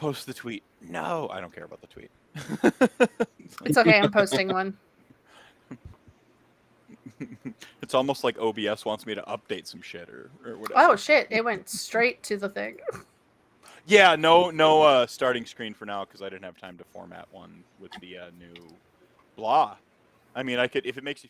post the tweet. No, I don't care about the tweet. It's okay. I'm posting one. It's almost like OBS wants me to update some shit or whatever. Oh shit! It went straight to the thing. Yeah, no starting screen for now because I didn't have time to format one with the new blah. I mean, I could if it makes you.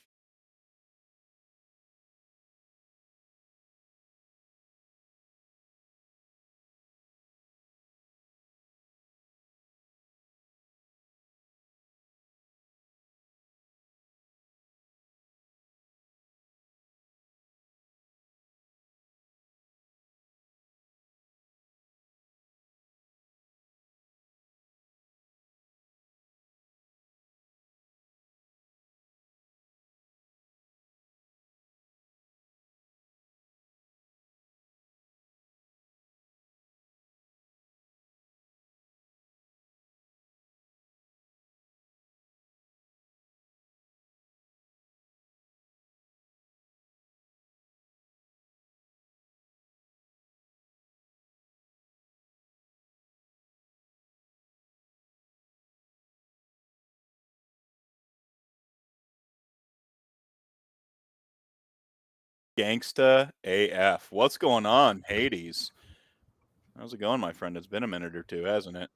Gangsta AF. What's going on, Hades? How's it going, my friend? It's been a minute or two, hasn't it?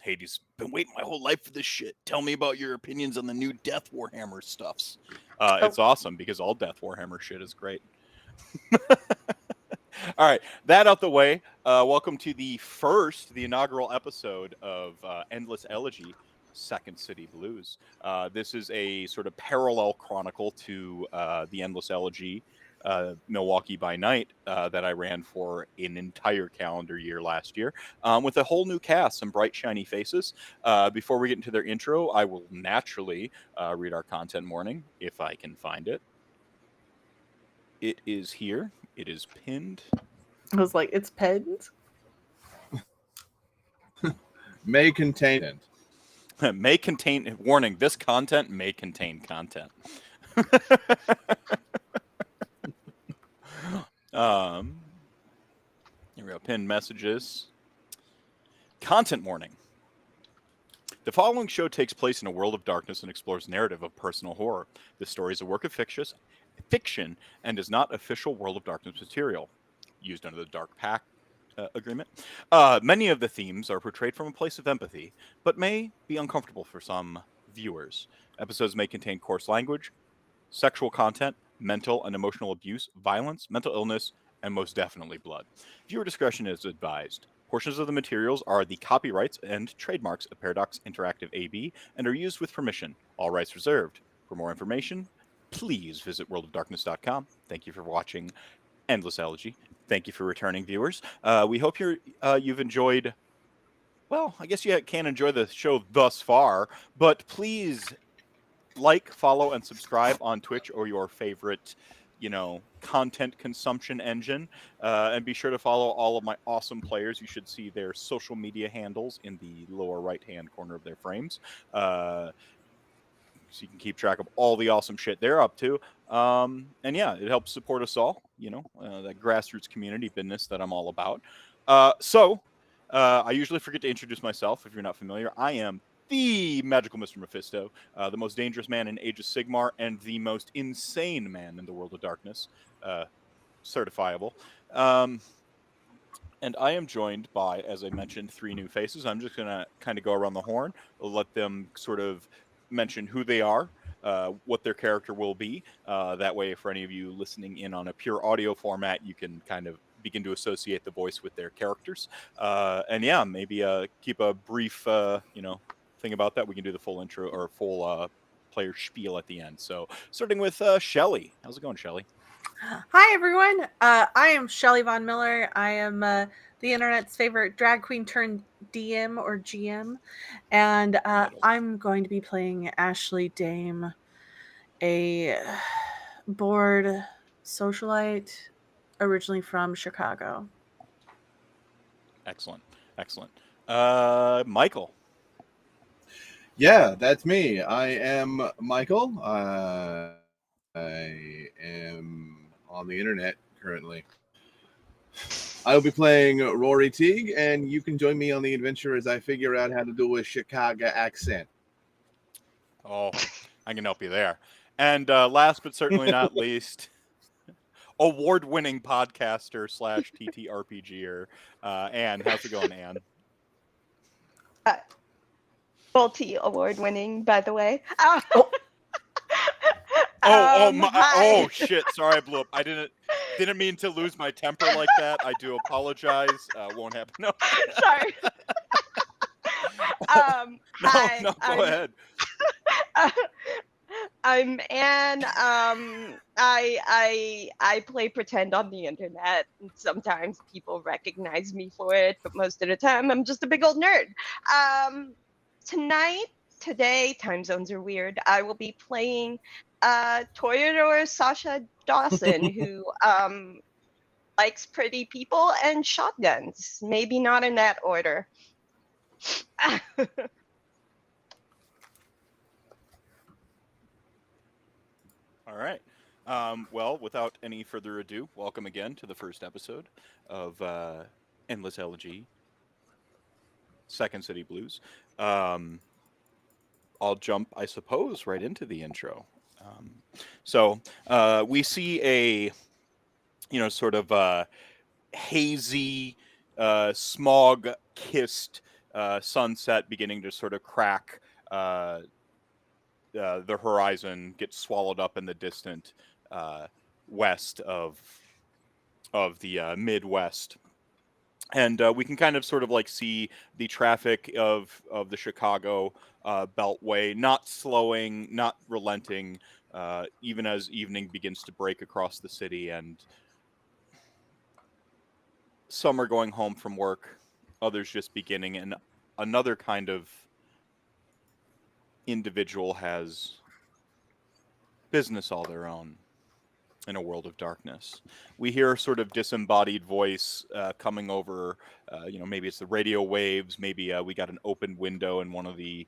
Hades, been waiting my whole life for this shit. Tell me about your opinions on the new Death Warhammer stuffs. It's awesome because all Death Warhammer shit is great. All right, that out the way. Welcome to the inaugural episode of Endless Elegy, Second City Blues. This is a sort of parallel chronicle to the Endless Elegy, Milwaukee by Night, that I ran for an entire calendar year last year, with a whole new cast, some bright, shiny faces. Before we get into their intro, I will naturally read our content warning, if I can find it. It is here. It is pinned. I was like, it's pens. May contain May contain warning. This content may contain content. Here we go. Pinned messages. Content warning. The following show takes place in a world of darkness and explores narrative of personal horror. This story is a work of fiction and is not official World of Darkness material used under the Dark Pact agreement. Many of the themes are portrayed from a place of empathy, but may be uncomfortable for some viewers. Episodes may contain coarse language, sexual content, mental and emotional abuse, violence, mental illness, and most definitely blood. Viewer discretion is advised. Portions of the materials are the copyrights and trademarks of Paradox Interactive AB and are used with permission. All rights reserved. For more information, please visit worldofdarkness.com. Thank you for watching Endless Elegy. Thank you for returning viewers. We hope you've enjoyed. Well, I guess you can enjoy the show thus far, but please like, follow, and subscribe on Twitch or your favorite, content consumption engine. And be sure to follow all of my awesome players. You should see their social media handles in the lower right-hand corner of their frames. So you can keep track of all the awesome shit they're up to. And yeah, it helps support us all, that grassroots community business that I'm all about. So I usually forget to introduce myself if you're not familiar. I am the magical Mr. Mephisto, the most dangerous man in Age of Sigmar, and the most insane man in the World of Darkness. Certifiable. And I am joined by, as I mentioned, 3 new faces. I'm just going to kind of go around the horn, let them sort of mention who they are, what their character will be. That way, for any of you listening in on a pure audio format, you can kind of begin to associate the voice with their characters. And yeah, maybe keep a brief, thing about that. We can do the full intro or full player spiel at the end. So starting with Shelly. How's it going, Shelly? Hi, everyone. I am Shelly Von Miller. I am the internet's favorite drag queen turned DM or GM. And I'm going to be playing Ashley Dame, a bored socialite originally from Chicago. Excellent. Michael. Yeah, that's me. I am Michael. I am on the internet currently. I will be playing Rory Teague, and you can join me on the adventure as I figure out how to do a Chicago accent. Oh, I can help you there. And last but certainly not least, award-winning podcaster / TTRPGer, Anne. How's it going, Anne? Multi-award winning, by the way. Oh Hi. shit! Sorry, I blew up. I didn't mean to lose my temper like that. I do apologize. Won't happen. No. Sorry. Hi. No, go ahead. I'm Anne. I play pretend on the internet. And sometimes people recognize me for it, but most of the time I'm just a big old nerd. Today, time zones are weird. I will be playing Toreador Sasha Dawson, who likes pretty people and shotguns. Maybe not in that order. All right. Well, without any further ado, welcome again to the first episode of Endless Elegy, Second City Blues. I'll jump, I suppose, right into the intro. So we see a, sort of hazy, smog-kissed sunset beginning to sort of crack. The horizon gets swallowed up in the distant west of the Midwest. And we can kind of sort of like see the traffic of the Chicago Beltway not slowing, not relenting, even as evening begins to break across the city. And some are going home from work, others just beginning, and another kind of individual has business all their own in a world of darkness. We hear a sort of disembodied voice coming over, maybe it's the radio waves, maybe we got an open window in one of the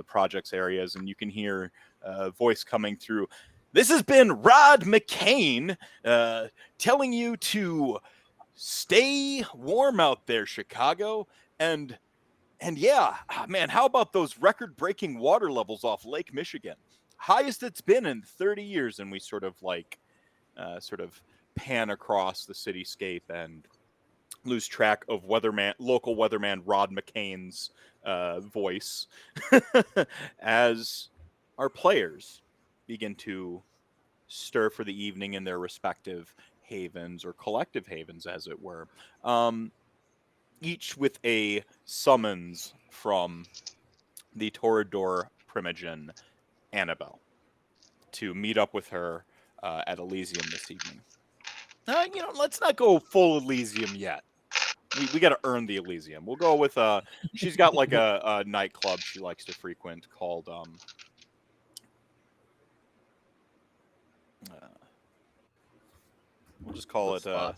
project's areas, and you can hear a voice coming through. This has been Rod McCain telling you to stay warm out there, Chicago, and yeah, man, how about those record-breaking water levels off Lake Michigan? Highest it's been in 30 years, and we sort of pan across the cityscape and lose track of local weatherman Rod McCain's voice as our players begin to stir for the evening in their respective havens, or collective havens, as it were. Each with a summons from the Toreador Primogen Anabelle to meet up with her at Elysium this evening. Let's not go full Elysium yet. We got to earn the Elysium. We'll go with she's got like a nightclub she likes to frequent called we'll just call it Spot.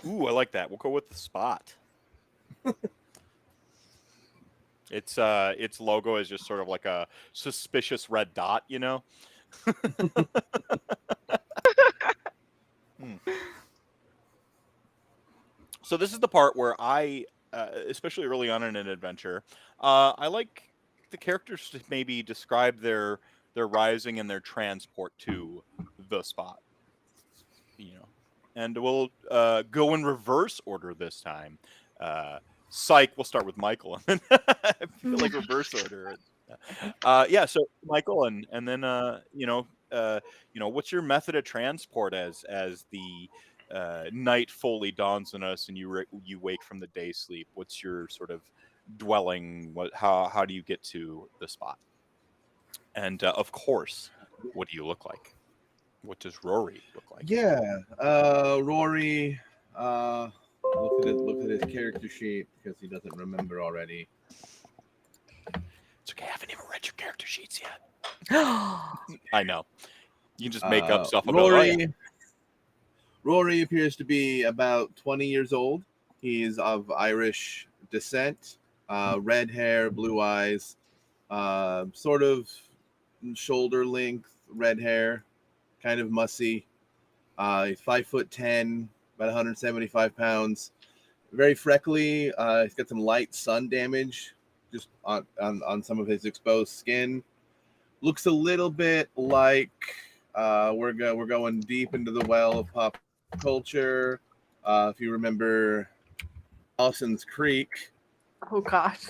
ooh, I like that. We'll go with the Spot. Its logo is just sort of like a suspicious red dot, So this is the part where I, especially early on in an adventure, I like the characters to maybe describe their rising and their transport to the spot. And we'll go in reverse order this time. Psych, we'll start with Michael, and then I feel like reverse order. So Michael, and then what's your method of transport as the night fully dawns on us and you wake from the day sleep? What's your sort of dwelling? How do you get to the spot? And of course, what do you look like? What does Rory look like? Yeah, Rory. Look at his character sheet because he doesn't remember already. It's okay. I haven't even read your character sheets yet. I know. You can just make up stuff about Rory. Rory appears to be about 20 years old. He's of Irish descent, red hair, blue eyes, sort of shoulder length red hair, kind of mussy. He's 5'10", about 175 pounds. Very freckly. He's got some light sun damage just on some of his exposed skin. Looks a little bit like we're going deep into the well of pop culture. If you remember Dawson's Creek, Oh gosh.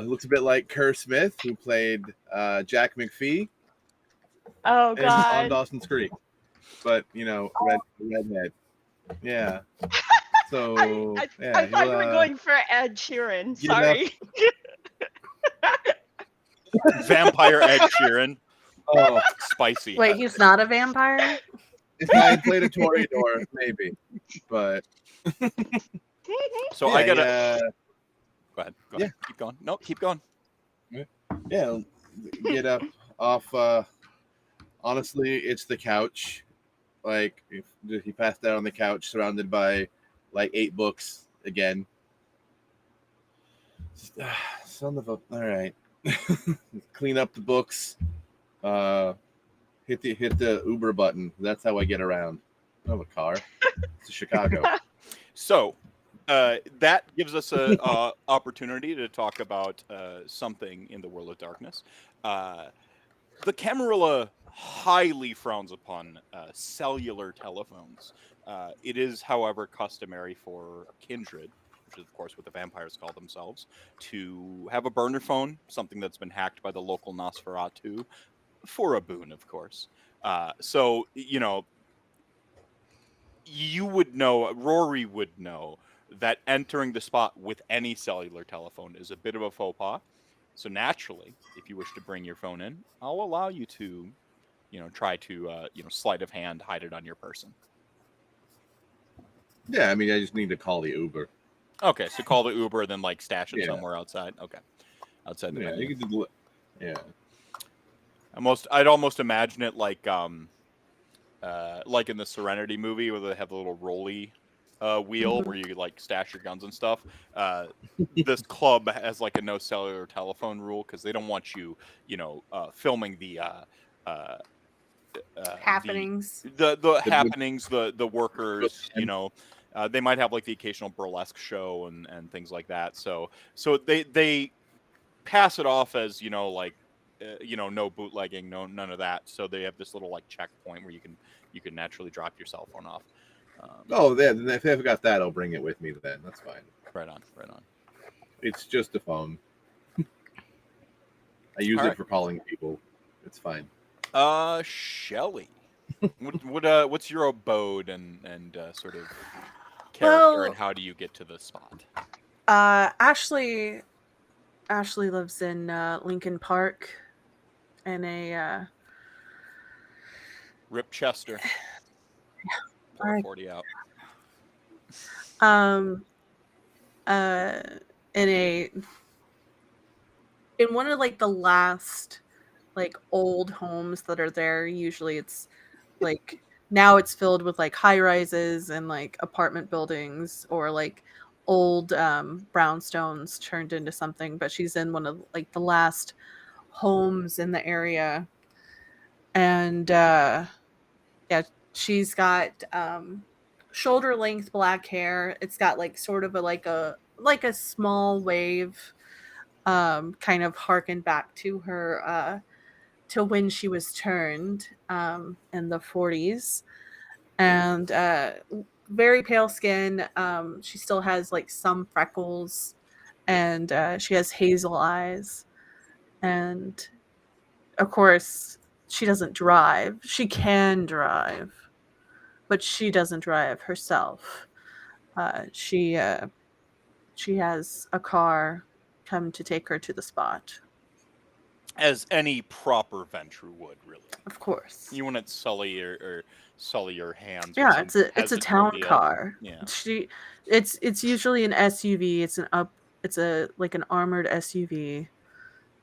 looks a bit like Kerr Smith, who played Jack McPhee Oh on God. Dawson's Creek, but redhead. Yeah. So I thought you were going for Ed Sheeran. get up. Sorry. Vampire Ed Sheeran. Oh, Spicy. Wait, he's not a vampire? if I had played a Toreador, maybe, but So yeah, I gotta. yeah, Go ahead. Yeah. Keep going. No, keep going. yeah, get up off. Honestly, it's the couch. Like if he passed out on the couch, surrounded by like 8 books again. Son of a. All right, clean up the books. Hit the Uber button. That's how I get around. I don't have a car. It's Chicago. So that gives us a opportunity to talk about something in the world of darkness. The Camarilla highly frowns upon cellular telephones. It is, however, customary for kindred, which is of course what the vampires call themselves, to have a burner phone, something that's been hacked by the local Nosferatu, for a boon, of course. So, you know, you would know, Rory would know, that entering the spot with any cellular telephone is a bit of a faux pas. So naturally, if you wish to bring your phone in, I'll allow you to, try to, sleight of hand, hide it on your person. Yeah, I mean, I just need to call the Uber. Okay, so call the Uber, then like stash it Yeah. somewhere outside. Okay, outside the Yeah, venue. you could just, yeah. I'd almost imagine it like in the Serenity movie where they have the little rolly wheel where you like stash your guns and stuff. This club has like a no cellular telephone rule because they don't want you, filming the Happenings. the happenings, the workers, they might have like the occasional burlesque show and things like that. So they pass it off as no bootlegging, none of that. So they have this little like checkpoint where you can naturally drop your cell phone off. Oh, yeah. Then if I've got that, I'll bring it with me. Then that's fine. Right on. It's just a phone. I use it for calling people. It's fine. Shelley, what's your abode and sort of character, and how do you get to the spot? Ashley lives in Lincoln Park in a Rip Chester. Pour 40 out. In one of like the last like old homes that are there. Usually it's like now it's filled with like high rises and like apartment buildings or like old brownstones turned into something, but she's in one of like the last homes in the area. And she's got shoulder length black hair. It's got like sort of a small wave, kind of harken back to her to when she was turned in the 40s, and very pale skin. She still has like some freckles, and she has hazel eyes, and of course she doesn't drive. She can drive, but she doesn't drive herself. She has a car come to take her to the spot. As any proper Ventrue would, really. Of course. You wouldn't sully your hands. Yeah, with some it's a town peasant car. Yeah. It's usually an SUV. It's like an armored SUV,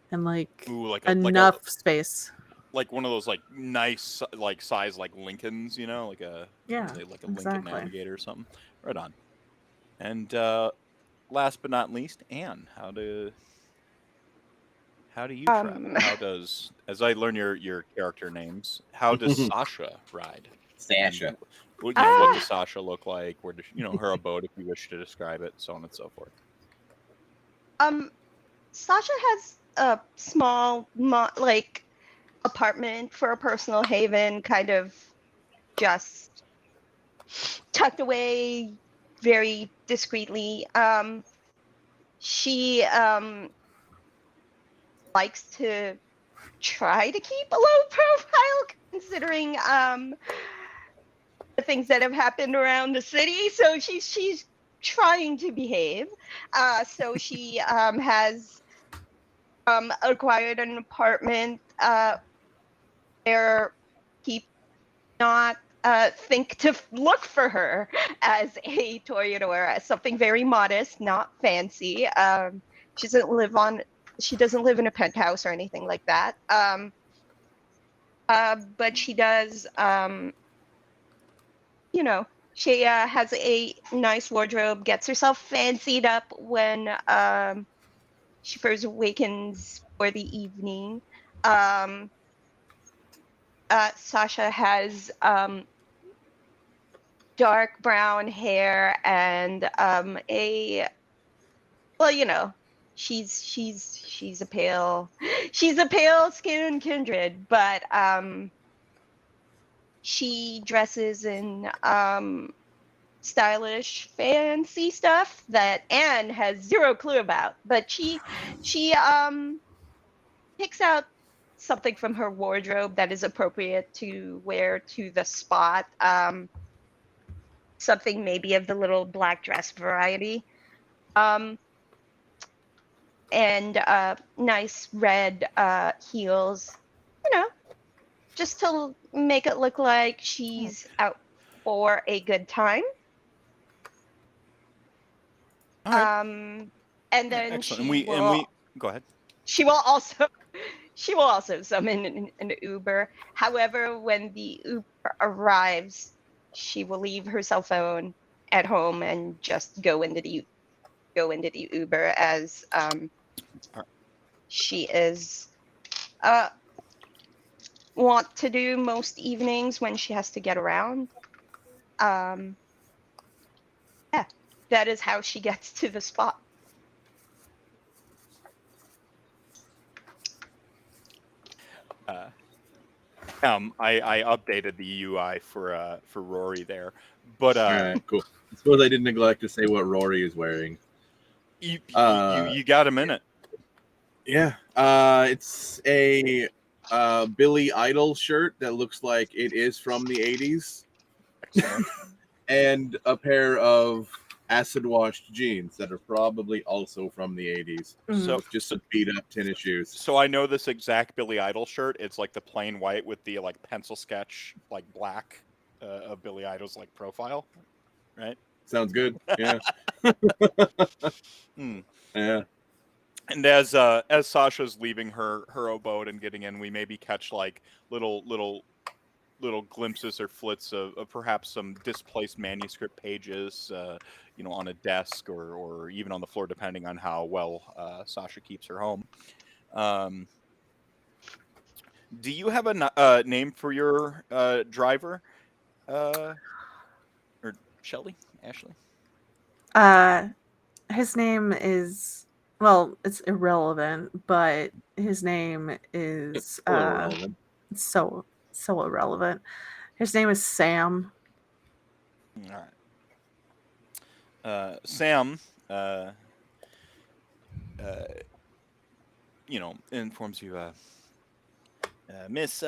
and like enough space. Like one of those like nice like size like Lincolns, like a Lincoln Navigator or something. Right on. And last but not least, Anne, how do you travel? How does, as I learn your character names, how does Sasha ride? Sasha. What does Sasha look like? Where does her abode, if you wish to describe it, so on and so forth. Sasha has a small, apartment for a personal haven, kind of just tucked away very discreetly. She likes to try to keep a low profile, considering the things that have happened around the city. So she's trying to behave. So she has acquired an apartment where people not think to look for her as a Toreador, as something very modest, not fancy. She doesn't live in a penthouse or anything like that. But she does, she has a nice wardrobe, gets herself fancied up when she first awakens for the evening. Sasha has dark brown hair and she's a pale skin kindred, but she dresses in stylish fancy stuff that Anne has zero clue about, but she picks out something from her wardrobe that is appropriate to wear to the spot. Something maybe of the little black dress variety. And nice red heels, just to make it look like she's out for a good time. All right. And then Excellent. she Go ahead. She will also summon an Uber. However, when the Uber arrives, she will leave her cell phone at home and just go into the Uber, as she is want to do most evenings when she has to get around. Yeah, that is how she gets to the spot. I updated the UI for Rory there, but All right, cool. I suppose I didn't neglect to say what Rory is wearing. you got a minute. Yeah, it's a Billy Idol shirt that looks like it is from the 80s. Excellent. And a pair of acid washed jeans that are probably also from the 80s. So just some beat up tennis shoes. So I know this exact Billy Idol shirt. It's like the plain white with the pencil sketch black of Billy Idol's profile, right? Sounds good. Yeah. Yeah. And as Sasha's leaving her abode and getting in, we maybe catch little glimpses or flits of perhaps some displaced manuscript pages, on a desk or even on the floor, depending on how well Sasha keeps her home. Do you have a name for your driver, or Shelly, Ashley? His name is, it's irrelevant, but his name is irrelevant. so irrelevant. His name is Sam. All right. Sam, informs you, Miss,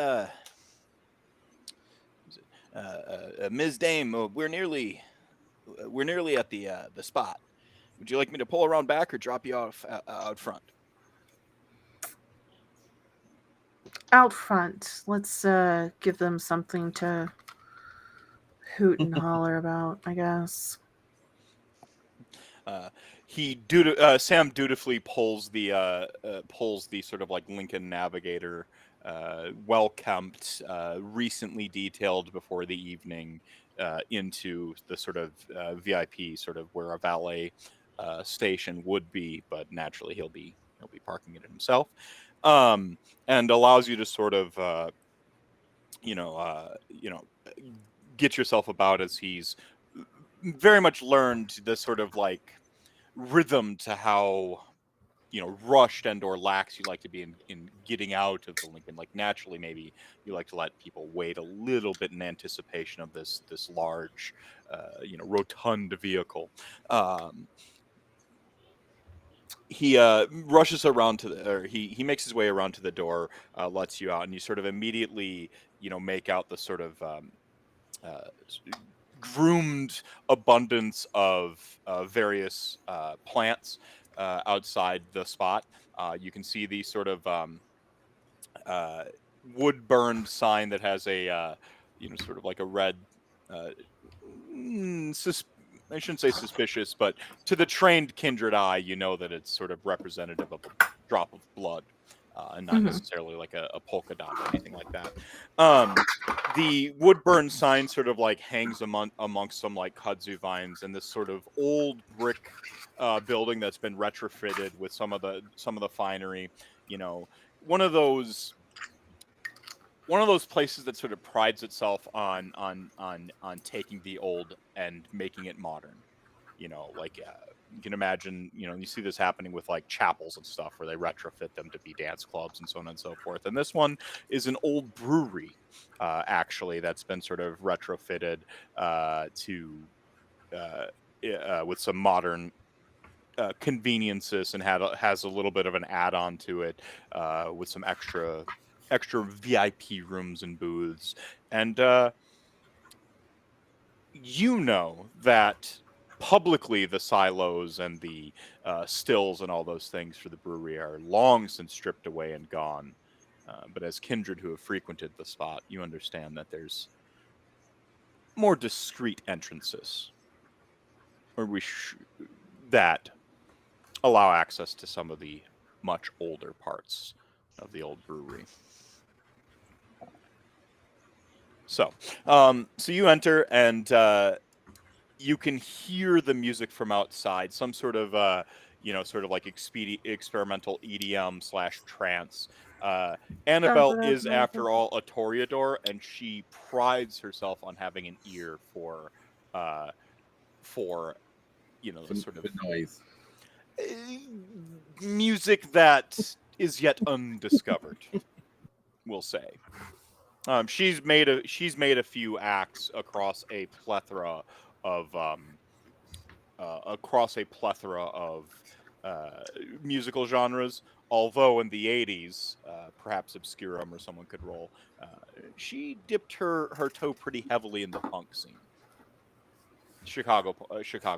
Ms. Dame, we're nearly at the spot. Would you like me to pull around back or drop you off out front? Out front. Let's give them something to hoot and holler about, I guess. Sam dutifully pulls the sort of Lincoln Navigator, well-kempt, recently detailed before the evening, into the sort of VIP, sort of where a valet station would be, but naturally he'll be parking it himself, and allows you to sort of get yourself about, as he's very much learned the sort of like rhythm to how, you know, rushed and or lax you like to be in getting out of the Lincoln. Like naturally, maybe you like to let people wait a little bit in anticipation of this large, you know, rotund vehicle. He rushes around to the, or he makes his way around to the door, lets you out, and you sort of immediately, you know, make out the sort of uh, groomed abundance of various plants outside the spot. You can see the sort of uh, wood burned sign that has a you know, sort of like a red uh, I shouldn't say suspicious, but to the trained kindred eye, you know that it's sort of representative of a drop of blood, and not necessarily like a polka dot or anything like that. The wood burn sign sort of like hangs amongst some like kudzu vines, and this sort of old brick building that's been retrofitted with some of the finery. You know, one of those places that sort of prides itself on taking the old and making it modern. You know, like you can imagine, you know, you see this happening with like chapels and stuff where they retrofit them to be dance clubs and so on and so forth. And this one is an old brewery, actually, that's been sort of retrofitted to with some modern conveniences, and has a little bit of an add-on to it, with some extra VIP rooms and booths. And you know that publicly the silos and the stills and all those things for the brewery are long since stripped away and gone. But as kindred who have frequented the spot, you understand that there's more discreet entrances, or that allow access to some of the much older parts of the old brewery. So you enter, and you can hear the music from outside, some sort of you know, sort of like experimental EDM slash trance. Anabelle is, after all, a Toreador, and she prides herself on having an ear for you know, the sort of noise. Music that is yet undiscovered, we'll say. She's made a few acts across a plethora of musical genres. Although in the 80s, perhaps Obscurum or someone could roll, she dipped her toe pretty heavily in the punk scene. Chicago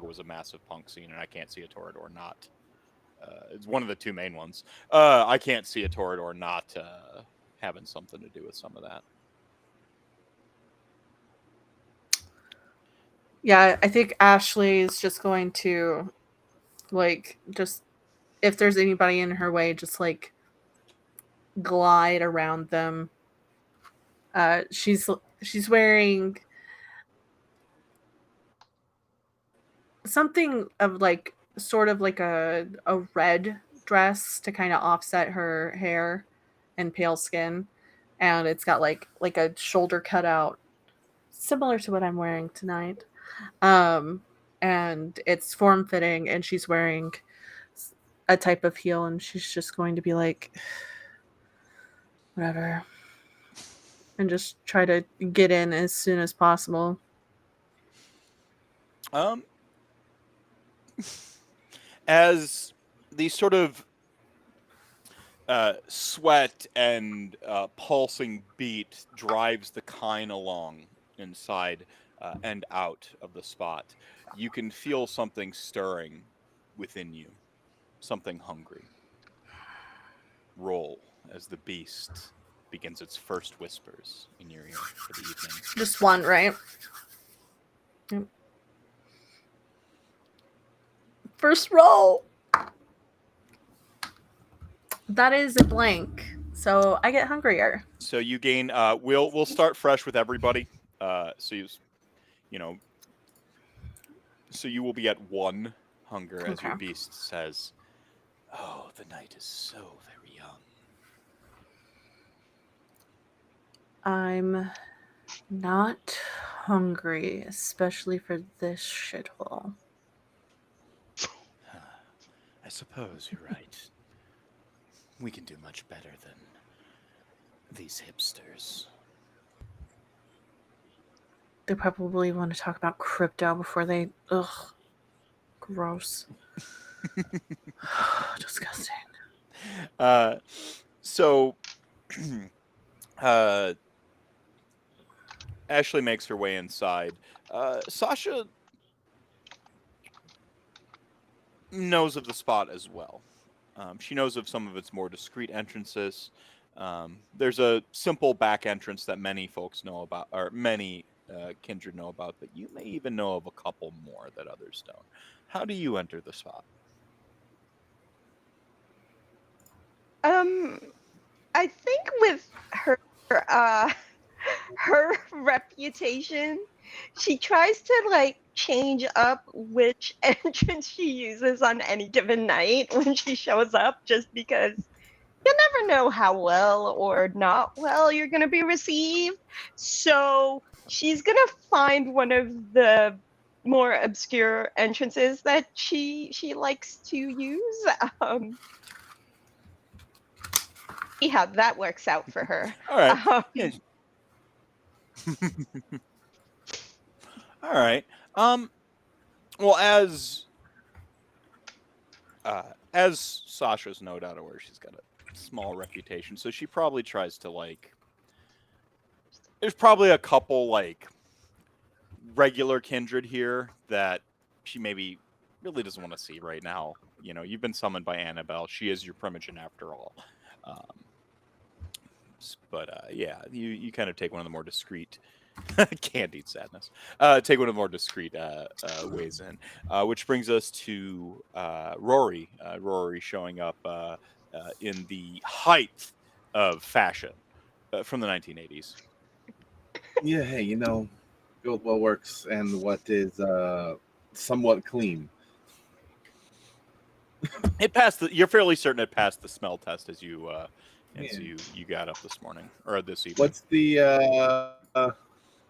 was a massive punk scene, and I can't see a Toreador not. It's one of the two main ones. I can't see a Toreador not having something to do with some of that. Yeah, I think Ashley is just going to, like, just if there's anybody in her way, just like glide around them. She's wearing something of like sort of like a red dress to kind of offset her hair and pale skin, and it's got like a shoulder cutout similar to what I'm wearing tonight. And it's form fitting, and she's wearing a type of heel, and she's just going to be like, whatever, and just try to get in as soon as possible. As the sort of sweat and pulsing beat drives the kine along inside and out of the spot, you can feel something stirring within you, something hungry. Roll as the beast begins its first whispers in your ear for the evening. Just one, right? Yep. First roll. That is a blank, so I get hungrier. So you gain. We'll start fresh with everybody. So you know. So you will be at 1 hunger as your beast says, "Oh, the night is so very young." I'm Not hungry, especially for this shithole. I suppose you're right. We can do much better than these hipsters. They probably want to talk about crypto before they. Ugh. Gross. Disgusting. So, Ashley makes her way inside. Sasha knows of the spot as well. She knows of some of its more discreet entrances. There's a simple back entrance that many folks know about, or many kindred know about, but you may even know of a couple more that others don't. How do you enter the spot? I think with uh her reputation, she tries to like change up which entrance she uses on any given night when she shows up, just because you never know how well or not well you're going to be received. So she's going to find one of the more obscure entrances that she likes to use. See how that works out for her. All right. Yeah. All right. Well, as Sasha's no doubt aware, she's got a small reputation, so she probably tries to like. There's probably a couple like regular kindred here that she maybe really doesn't want to see right now. You know, you've been summoned by Anabelle. She is your Primogen after all. But yeah, you kind of take one of the more discreet. Candied sadness. Take one of the more discreet ways in, which brings us to Rory. Rory showing up in the height of fashion from the 1980s. Yeah, hey, build what works and what is somewhat clean. It passed. You're fairly certain it passed the smell test as you Yeah. you got up this morning or this evening.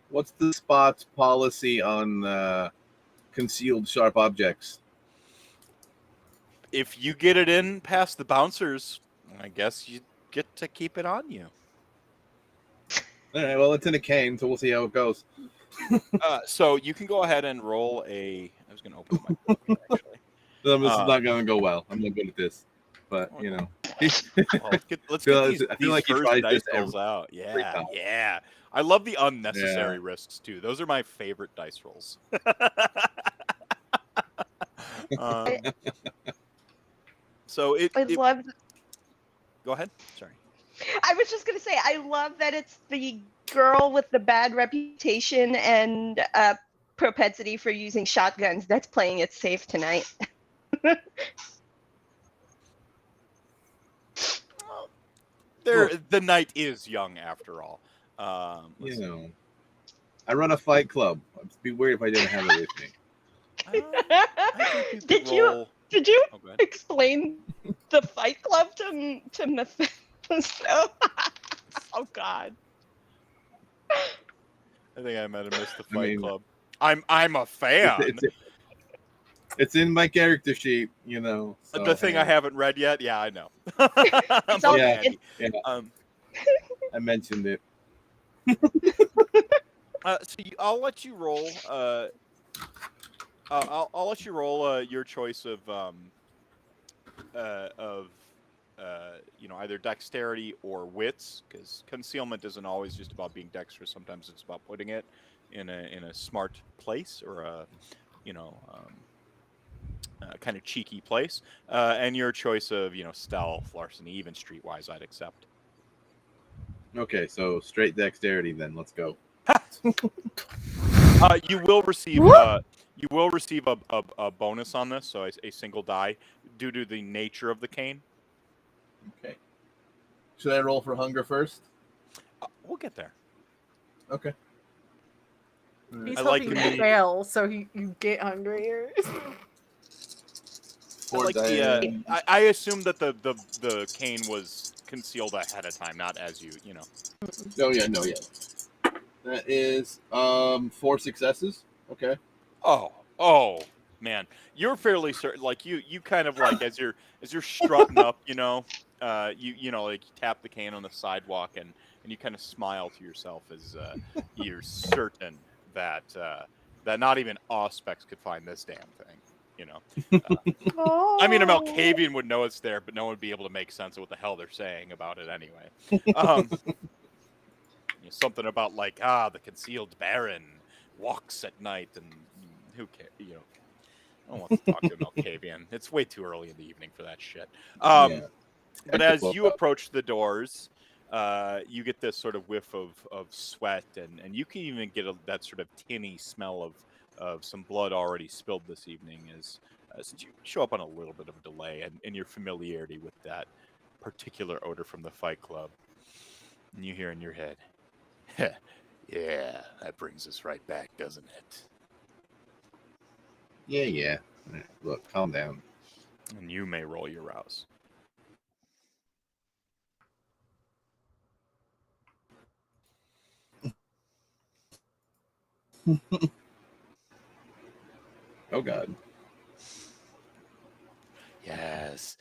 What's the spot's policy on concealed sharp objects? If you get it in past the bouncers, I guess you get to keep it on you. All right, well, it's in a cane, so we'll see how it goes. So you can go ahead and roll a. I was going to open my book here, actually. This is not going to go well. I'm not good at this, but Well, let's get these, I feel like he first tries dice this rolls every out. Yeah, time. yeah. I love the unnecessary risks too. Those are my favorite dice rolls. So I love. Go ahead. Sorry. I was just gonna say, I love that it's the girl with the bad reputation and propensity for using shotguns that's playing it safe tonight. The night is young after all. I run a fight club. It'd be weird if I didn't have it with me. Did you explain the Fight Club to Mephisto? Oh God! I think I might have missed the Fight Club. I'm a fan. It's in my character sheet, So, the thing I haven't read yet. Yeah, I know. I mentioned it. I'll let you roll. I'll let you roll your choice of either dexterity or wits, because concealment isn't always just about being dexterous. Sometimes it's about putting it in a smart place or a kind of cheeky place. And your choice of stealth, larceny, even streetwise, I'd accept. Okay, so straight dexterity then. Let's go. You will receive a bonus on this, so a single die due to the nature of the cane. Okay. Should I roll for hunger first? We'll get there. Okay. He's hoping you fail, so you get hungrier. I assume that the cane was concealed ahead of time, not as you. Oh yeah, no, yeah. That is 4 successes. Okay. Oh, man, you're fairly certain. Like you kind of like as you're strutting up, you know, you know, like you tap the cane on the sidewalk and you kind of smile to yourself as you're certain that that not even Auspex could find this damn thing. You know, I mean, a Malkavian would know it's there, but no one would be able to make sense of what the hell they're saying about it anyway. You know, something about like the concealed baron walks at night, and who cares? You know, I don't want to talk to a Malkavian. It's way too early in the evening for that shit. Yeah. But as you approach the doors, you get this sort of whiff of sweat, and you can even get that sort of tinny smell of some blood already spilled this evening as since you show up on a little bit of a delay and your familiarity with that particular odor from the Fight Club. And you hear in your head, yeah, that brings us right back, doesn't it? Yeah. Look, calm down. And you may roll your rouse. Oh God. Yes,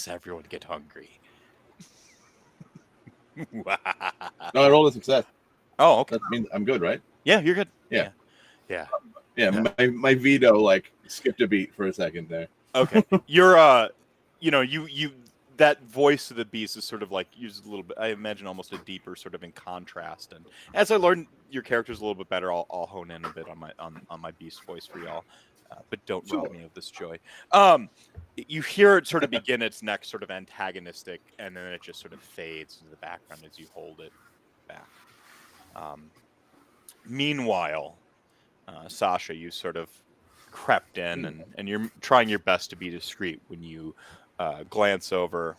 everyone get hungry. No, I rolled a success. Oh, okay. That means I'm good, right? Yeah, you're good. Yeah. Yeah. My veto like skipped a beat for a second there. Okay. You're you know, you that voice of the beast is sort of like used a little bit, I imagine almost a deeper sort of in contrast. And as I learn your characters a little bit better, I'll hone in a bit on my beast voice for y'all. But don't rob me of this joy. You hear it sort of begin its next sort of antagonistic, and then it just sort of fades into the background as you hold it back. Meanwhile, Sasha, you sort of crept in, and you're trying your best to be discreet when you glance over.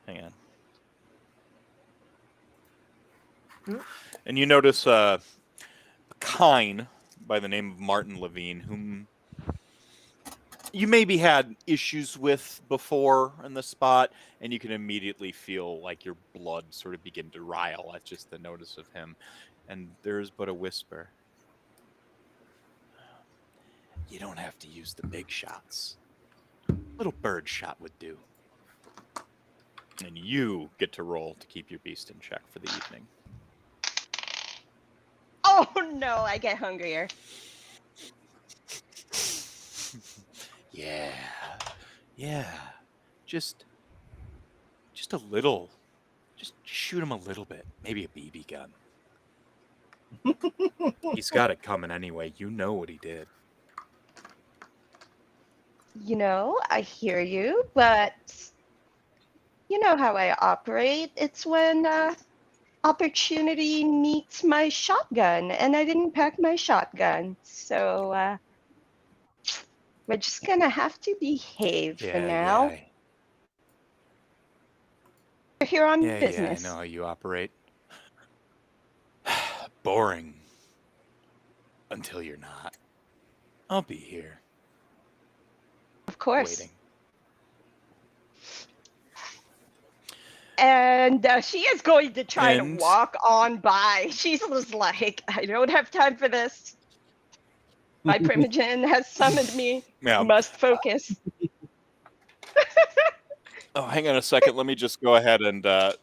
Hang on. And you notice a kine by the name of Martin Levine, whom you maybe had issues with before in the spot, and you can immediately feel like your blood sort of begin to rile at just the notice of him. And there's but a whisper. You don't have to use the big shots. A little bird shot would do. And you get to roll to keep your beast in check for the evening. Oh no, I get hungrier. Yeah. Just a little. Just shoot him a little bit. Maybe a BB gun. He's got it coming anyway. You know what he did. You know, I hear you, but you know how I operate. It's when opportunity meets my shotgun, and I didn't pack my shotgun. So we're just gonna have to behave for now. We're here on business. Yeah, I know how you operate. Boring. Until you're not. I'll be here. Of course. Waiting. And she is going to try to walk on by. She's just like, I don't have time for this. My Primogen has summoned me. Yeah. Must focus. Oh, hang on a second. Let me just go ahead and it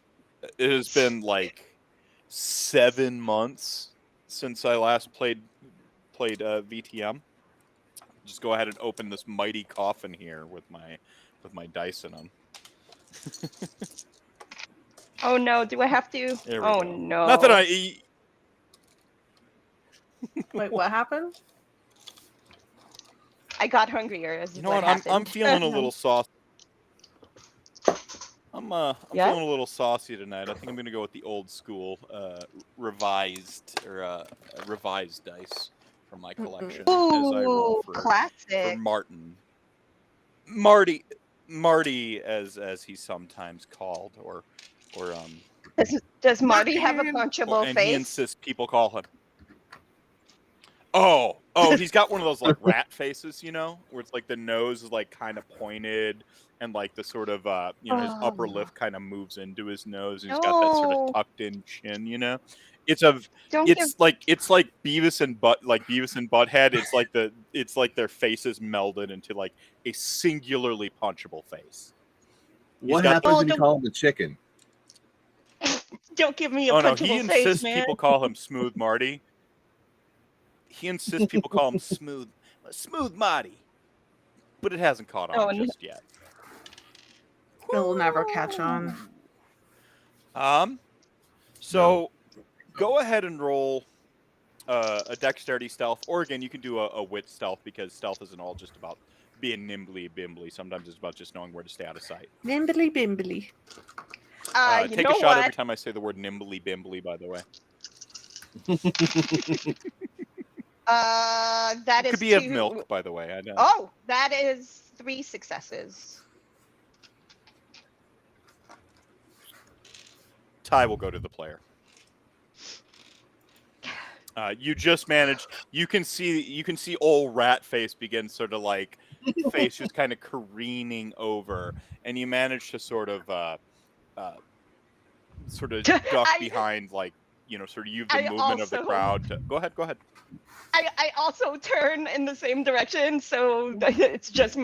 has been like 7 months since I last played VTM. Just go ahead and open this mighty coffin here with my dice in them. Oh no, do I have to? Oh go. no. Not that I Wait, what happened? I got hungrier. You know what? I'm feeling a little saucy. I'm feeling a little saucy tonight. I think I'm gonna go with the old school revised dice from my collection. Ooh, as I roll classic. for Marty as he's sometimes called, or Does Marty have a punchable and face? he insists people call him. Oh, Oh, he's got one of those like rat faces, you know, where it's like the nose is like kind of pointed and like the sort of his upper lip kind of moves into his nose and he's got that sort of No, tucked in chin, you know. It's a don't give. it's like Beavis and Butthead. It's like their faces melded into like a singularly punchable face. What got happens Oh, when you don't- call him a chicken? Don't give me a Oh no, punchable he face, insists man. people call him Smooth Marty. He insists people call him Smooth Marty. But it hasn't caught on Oh, no. just yet. It'll never catch on. So go ahead and roll a dexterity stealth, or again, you can do a wit stealth because stealth isn't all just about being nimbly bimbly. Sometimes it's about just knowing where to stay out of sight. Nimbly bimbly. You Take know a shot what? every time I say the word nimbly bimbly, by the way. That is Could be of 2. milk, by the way. I know. Oh, that is 3 successes. Tie will go to the player. You just managed. You can see old rat face begin sort of like face just kind of careening over, and you manage to sort of duck behind, like sort of use the movement of the crowd. Go ahead. I also turn in the same direction, so it's just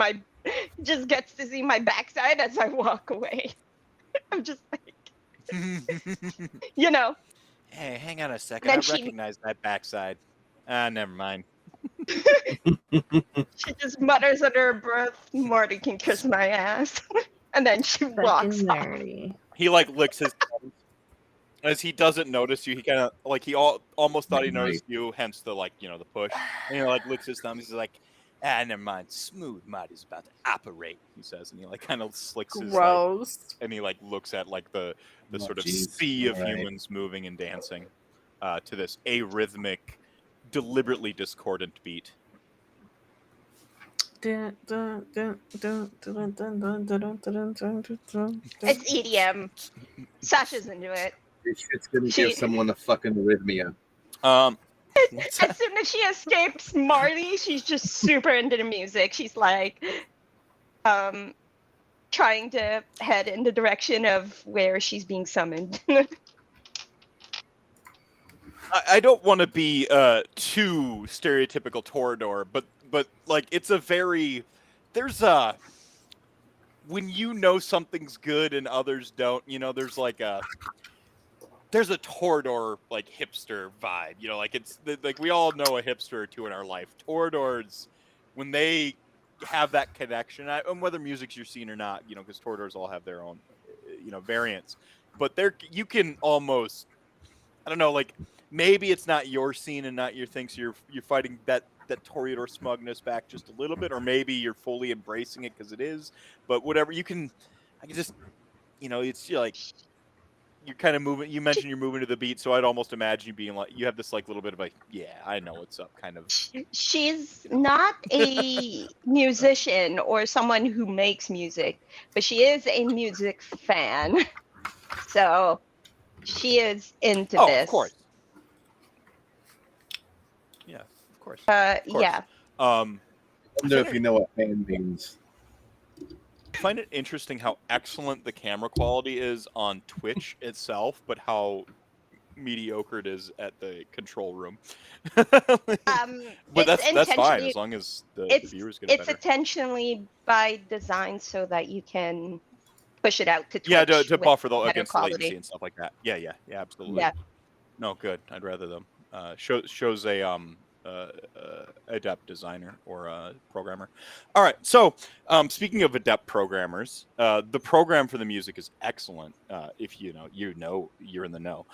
gets to see my backside as I walk away. I'm just like, Hey, hang on a second. Then I she- recognize that backside. Never mind. She just mutters under her breath, "Marty can kiss my ass," and then she walks Fucking off. nerdy. He like licks his thumbs. As he doesn't notice you, he kind of like almost thought he noticed you, hence the the push. And he like licks his thumbs. He's like, never mind. Smooth Marty's about to operate. He says, and he like kind of slicks his Gross. and he like looks at like the sort of geez. sea of All right. humans moving and dancing to this arrhythmic, deliberately discordant beat. It's EDM. Sasha's into it. This shit's gonna She- give someone a fucking arrhythmia. What's As soon as she escapes Marty, she's just super into the music. She's like, trying to head in the direction of where she's being summoned. I don't want to be too stereotypical Toreador, but like it's a very when you know something's good and others don't, there's like there's a Toreador like hipster vibe, like it's like we all know a hipster or two in our life. Toreadors, when they have that connection, and whether music's your scene or not, because Toreadors all have their own, variants, but you can almost, I don't know, like maybe it's not your scene and not your thing, so you're fighting that Toreador smugness back just a little bit, or maybe you're fully embracing it because it is. But whatever, I can just, it's like you're kind of moving. You mentioned you're moving to the beat, so I'd almost imagine you being like you have this like little bit of a I know what's up kind of. She's not a musician or someone who makes music, but she is a music fan. So she is into this. Of course. Yeah, of course. Yeah. I wonder if you know what fan means. I find it interesting how excellent the camera quality is on Twitch itself, but how mediocre it is at the control room. But that's fine as long as the viewers get It's better. intentionally by design so that you can push it out to Twitch. Yeah, to with buffer better against quality. latency and stuff like that. Yeah, absolutely. Yeah. No, good. I'd rather them. Shows a adept designer or a programmer. All right. So speaking of adept programmers, the program for the music is excellent. If you're in the know.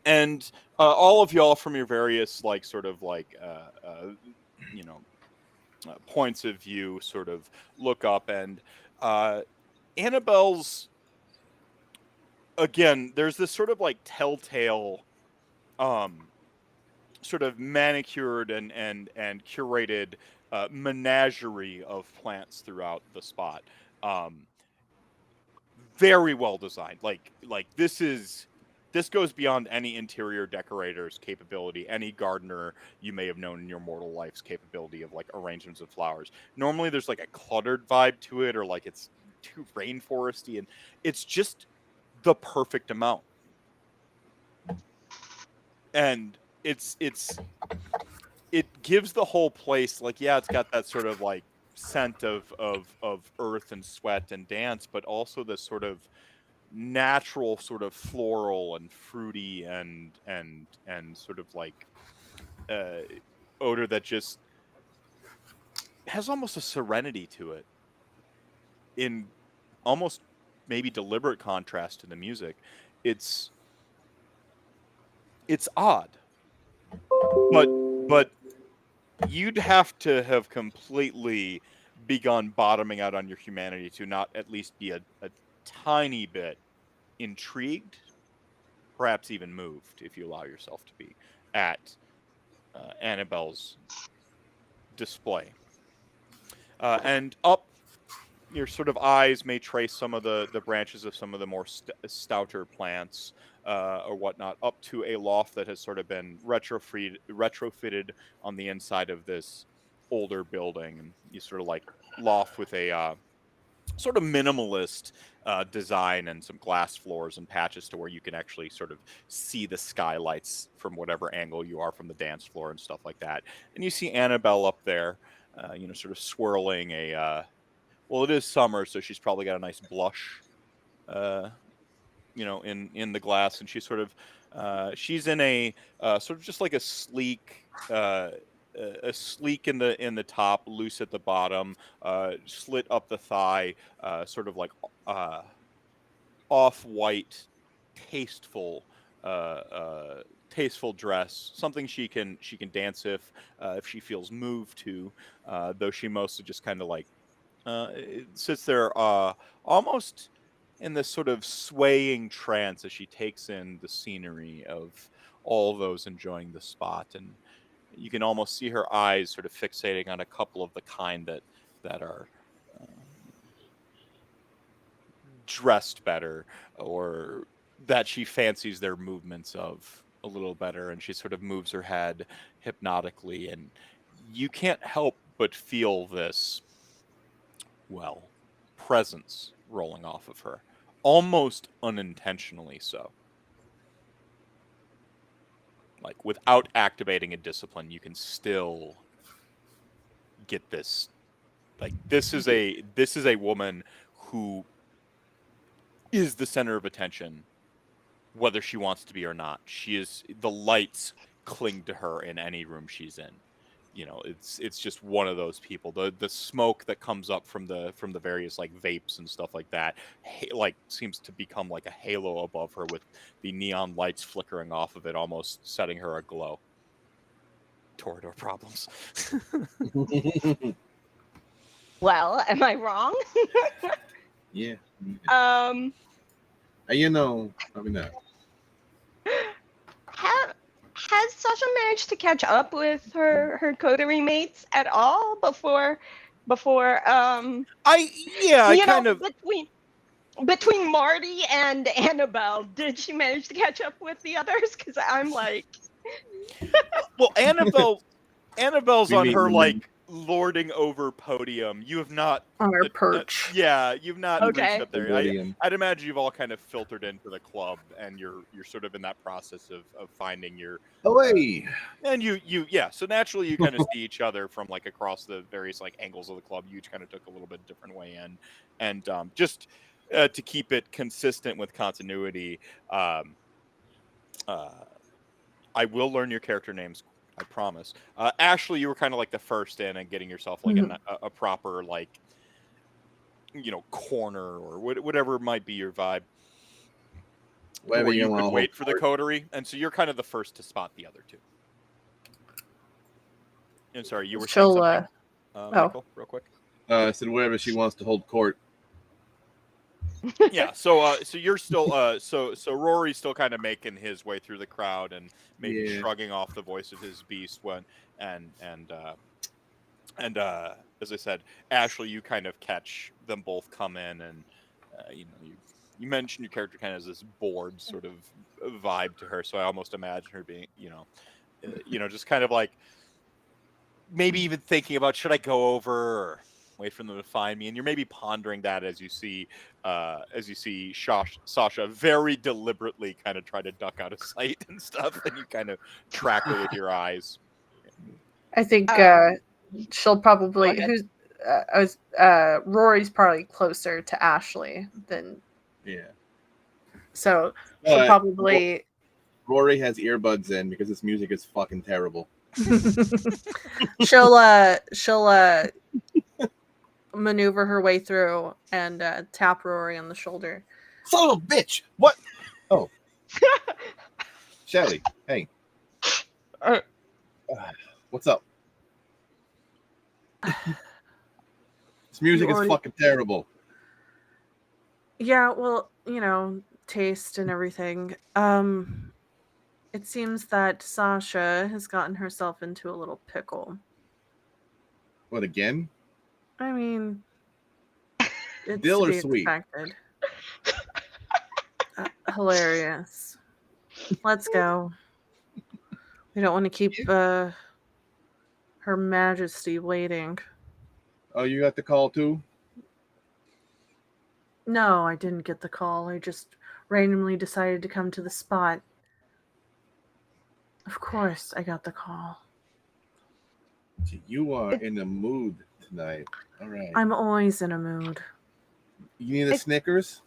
And all of y'all from your various like sort of like points of view sort of look up, and Annabelle's, again, there's this sort of like telltale sort of manicured and curated menagerie of plants throughout the spot. Very well designed. Like this is this goes beyond any interior decorator's capability, any gardener you may have known in your mortal life's capability of like arrangements of flowers. Normally there's like a cluttered vibe to it, or like it's too rainforesty, and it's just the perfect amount. And it gives the whole place, like, yeah, it's got that sort of like scent of earth and sweat and dance, but also this sort of natural sort of floral and fruity and sort of like uh odor that just has almost a serenity to it, in almost maybe deliberate contrast to the music. It's it's odd, but you'd have to have completely begun bottoming out on your humanity to not at least be a tiny bit intrigued, perhaps even moved, if you allow yourself to be, at Annabelle's display. And up, your sort of eyes may trace some of the branches of some of the more stouter plants or whatnot, up to a loft that has sort of been retrofitted on the inside of this older building. And you sort of like loft with a sort of minimalist design and some glass floors and patches to where you can actually sort of see the skylights from whatever angle you are from the dance floor and stuff like that. And you see Annabelle up there, sort of swirling well, it is summer, so she's probably got a nice blush, uh, in the glass, and she's sort of, she's in a sort of just like a sleek in the top, loose at the bottom, slit up the thigh, sort of like uh, off-white, tasteful, uh, tasteful dress. Something she can dance if she feels moved to. Though she mostly just kind of like it sits there almost in this sort of swaying trance as she takes in the scenery of all those enjoying the spot, and you can almost see her eyes sort of fixating on a couple of the kind that are dressed better, or that she fancies their movements of a little better, and she sort of moves her head hypnotically, and you can't help but feel this, well, presence rolling off of her, almost unintentionally so. Like without activating a discipline, you can still get this. Like this is a woman who is the center of attention, whether she wants to be or not. She is, the lights cling to her in any room she's in. It's just one of those people. The smoke that comes up from the various like vapes and stuff like that, like seems to become like a halo above her, with the neon lights flickering off of it, almost setting her aglow. Toreador problems. Well, am I wrong? Yeah. Um, Probably not. has Sasha managed to catch up with her coterie mates at all before I kind of. between Marty and Annabelle? Did she manage to catch up with the others? Because I'm like, Well, Annabelle's We on mean her the like lording over podium. You have not. On our perch. Yeah, you've not reached Okay. up there. Podium. I'd imagine you've all kind of filtered into the club, and you're sort of in that process of finding your. Away. And yeah. So naturally, you kind of see each other from like across the various like angles of the club. You each kind of took a little bit different way in, and just to keep it consistent with continuity, um, uh, I will learn your character names. I promise. Ashley, you were kind of like the first in and getting yourself like a proper like corner or whatever might be your vibe, Whatever where you you want could to wait hold for the court. coterie, and so you're kind of the first to spot the other two. And sorry, you were saying She'll, something, Michael, real quick. I said wherever she wants to hold court. Yeah, so you're still so Rory's still kind of making his way through the crowd and maybe Yeah. shrugging off the voice of his beast when and as I said, Ashley, you kind of catch them both come in, and you you mentioned your character kind of has this bored sort of vibe to her, so I almost imagine her being, just kind of like maybe even thinking about, should I go over or wait for them to find me? And you're maybe pondering that as you see Sasha very deliberately kind of try to duck out of sight and stuff, and you kind of track her with your eyes. I think she'll Go probably ahead. Rory's probably closer to Ashley than, Yeah. so she'll probably Rory has earbuds in because this music is fucking terrible. she'll maneuver her way through and tap Rory on the shoulder. Son of a bitch! What? Oh. Shelly, hey. What's up? This music is fucking terrible. Yeah, well, taste and everything. It seems that Sasha has gotten herself into a little pickle. What, again? I mean, it's Dill to or be sweet? expected. Hilarious. Let's go. We don't want to keep Her Majesty waiting. Oh, you got the call too? No, I didn't get the call. I just randomly decided to come to the spot. Of course, I got the call. You are in the mood tonight. All right. I'm always in a mood. You need a Snickers?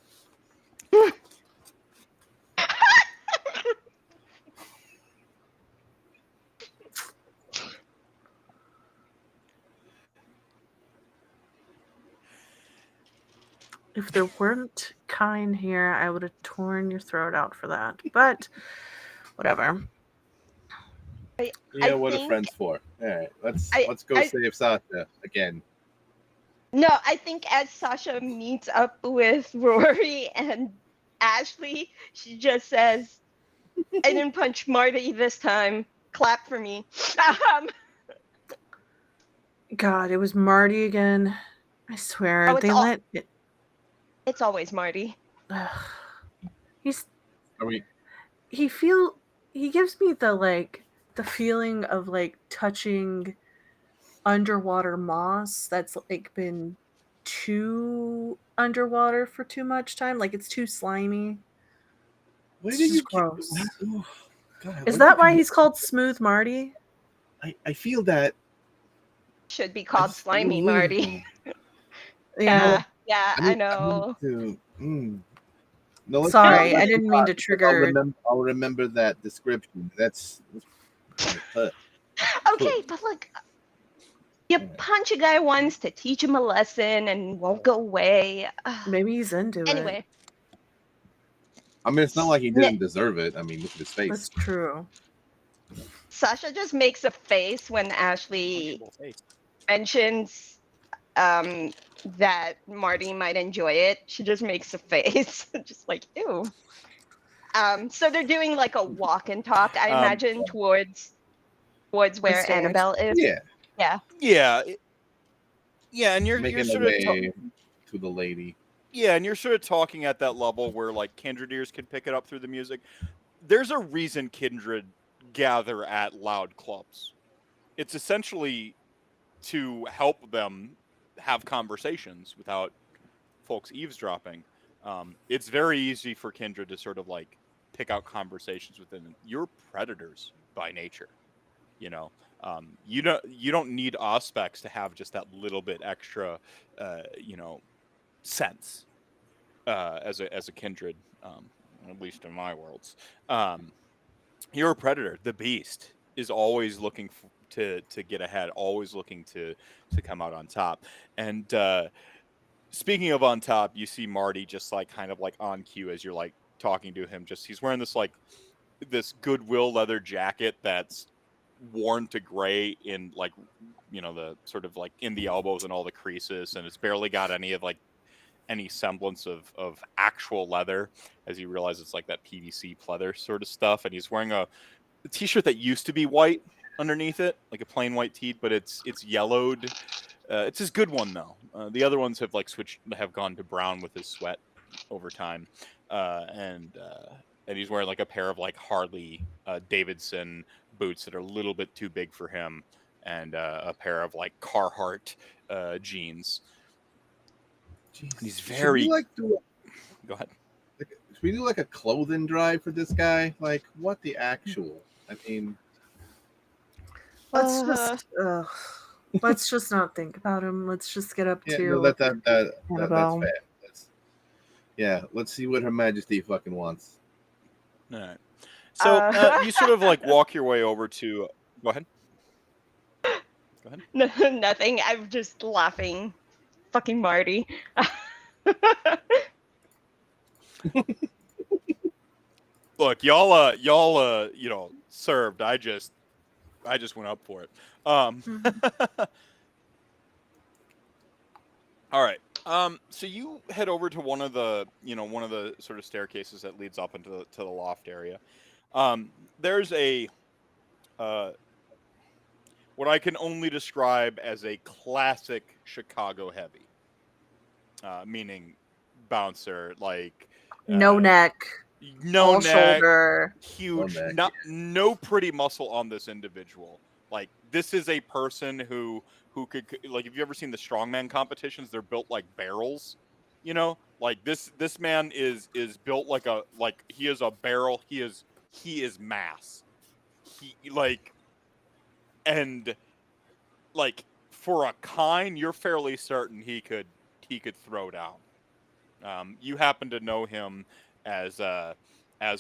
If there weren't Kind here, I would have torn your throat out for that. But whatever. Yeah, what are friends for? All right, let's go save Sasha again. No, I think as Sasha meets up with Rory and Ashley, she just says, "I didn't punch Marty this time. Clap for me." God, it was Marty again. I swear, it's always Marty. He gives me the feeling of like touching underwater moss that's like been too underwater for too much time. Like it's too slimy. It's just gross. God, is that why he's called Smooth Marty? I feel that should be called Slimy Marty. Yeah, I know. No, sorry, I didn't mean to trigger. I'll remember that description. That's okay, but look, you punch a guy once to teach him a lesson and won't go away. Maybe he's into it. Anyway. I mean, it's not like he didn't deserve it. I mean, look at his face. That's true. Sasha just makes a face when Ashley mentions that Marty might enjoy it. She just makes a face, just like, ew. So they're doing like a walk and talk, I imagine, towards where Anabelle is. Yeah, and you're making sort the of way to the lady. Yeah, and you're sort of talking at that level where like kindred ears can pick it up through the music. There's a reason kindred gather at loud clubs. It's essentially to help them have conversations without folks eavesdropping. It's very easy for kindred to sort of like pick out conversations within them. You're predators by nature, you don't need auspex to have just that little bit extra, sense as a kindred, at least in my worlds. You're a predator. The beast is always looking to get ahead, always looking to come out on top. And speaking of on top, you see Marty just like kind of like on cue as you're like talking to him. Just he's wearing this Goodwill leather jacket that's worn to gray in like the sort of like in the elbows and all the creases, and it's barely got any semblance of actual leather, as you realize it's like that PVC pleather sort of stuff. And he's wearing a t-shirt that used to be white underneath it, like a plain white tee, but it's yellowed. It's his good one though. The other ones have gone to brown with his sweat. over time, and he's wearing like a pair of like Harley Davidson boots that are a little bit too big for him, and a pair of like Carhartt jeans. Jeez. And he's Should we very. like do Go ahead. should we do like a clothing drive for this guy? Like, what the actual? I mean, let's just not think about him. Let's just get up yeah, to no, that's Annabelle. fair. Yeah, let's see what Her Majesty fucking wants. All right. So you sort of like walk your way over to. Go ahead. Go ahead. No, nothing. I'm just laughing. Fucking Marty. Look, y'all, you know, served. I just went up for it. All right. So you head over to one of the sort of staircases that leads up into the loft area. There's a what I can only describe as a classic Chicago heavy, meaning bouncer, like No neck, no all neck, shoulder. huge, No neck, no pretty muscle on this individual. Like this is a person who could, like, if you ever seen the strongman competitions, they're built like barrels, you know. Like this man is built like he is a barrel. He is mass. He like and like for a kind, you're fairly certain he could throw down. You happen to know him as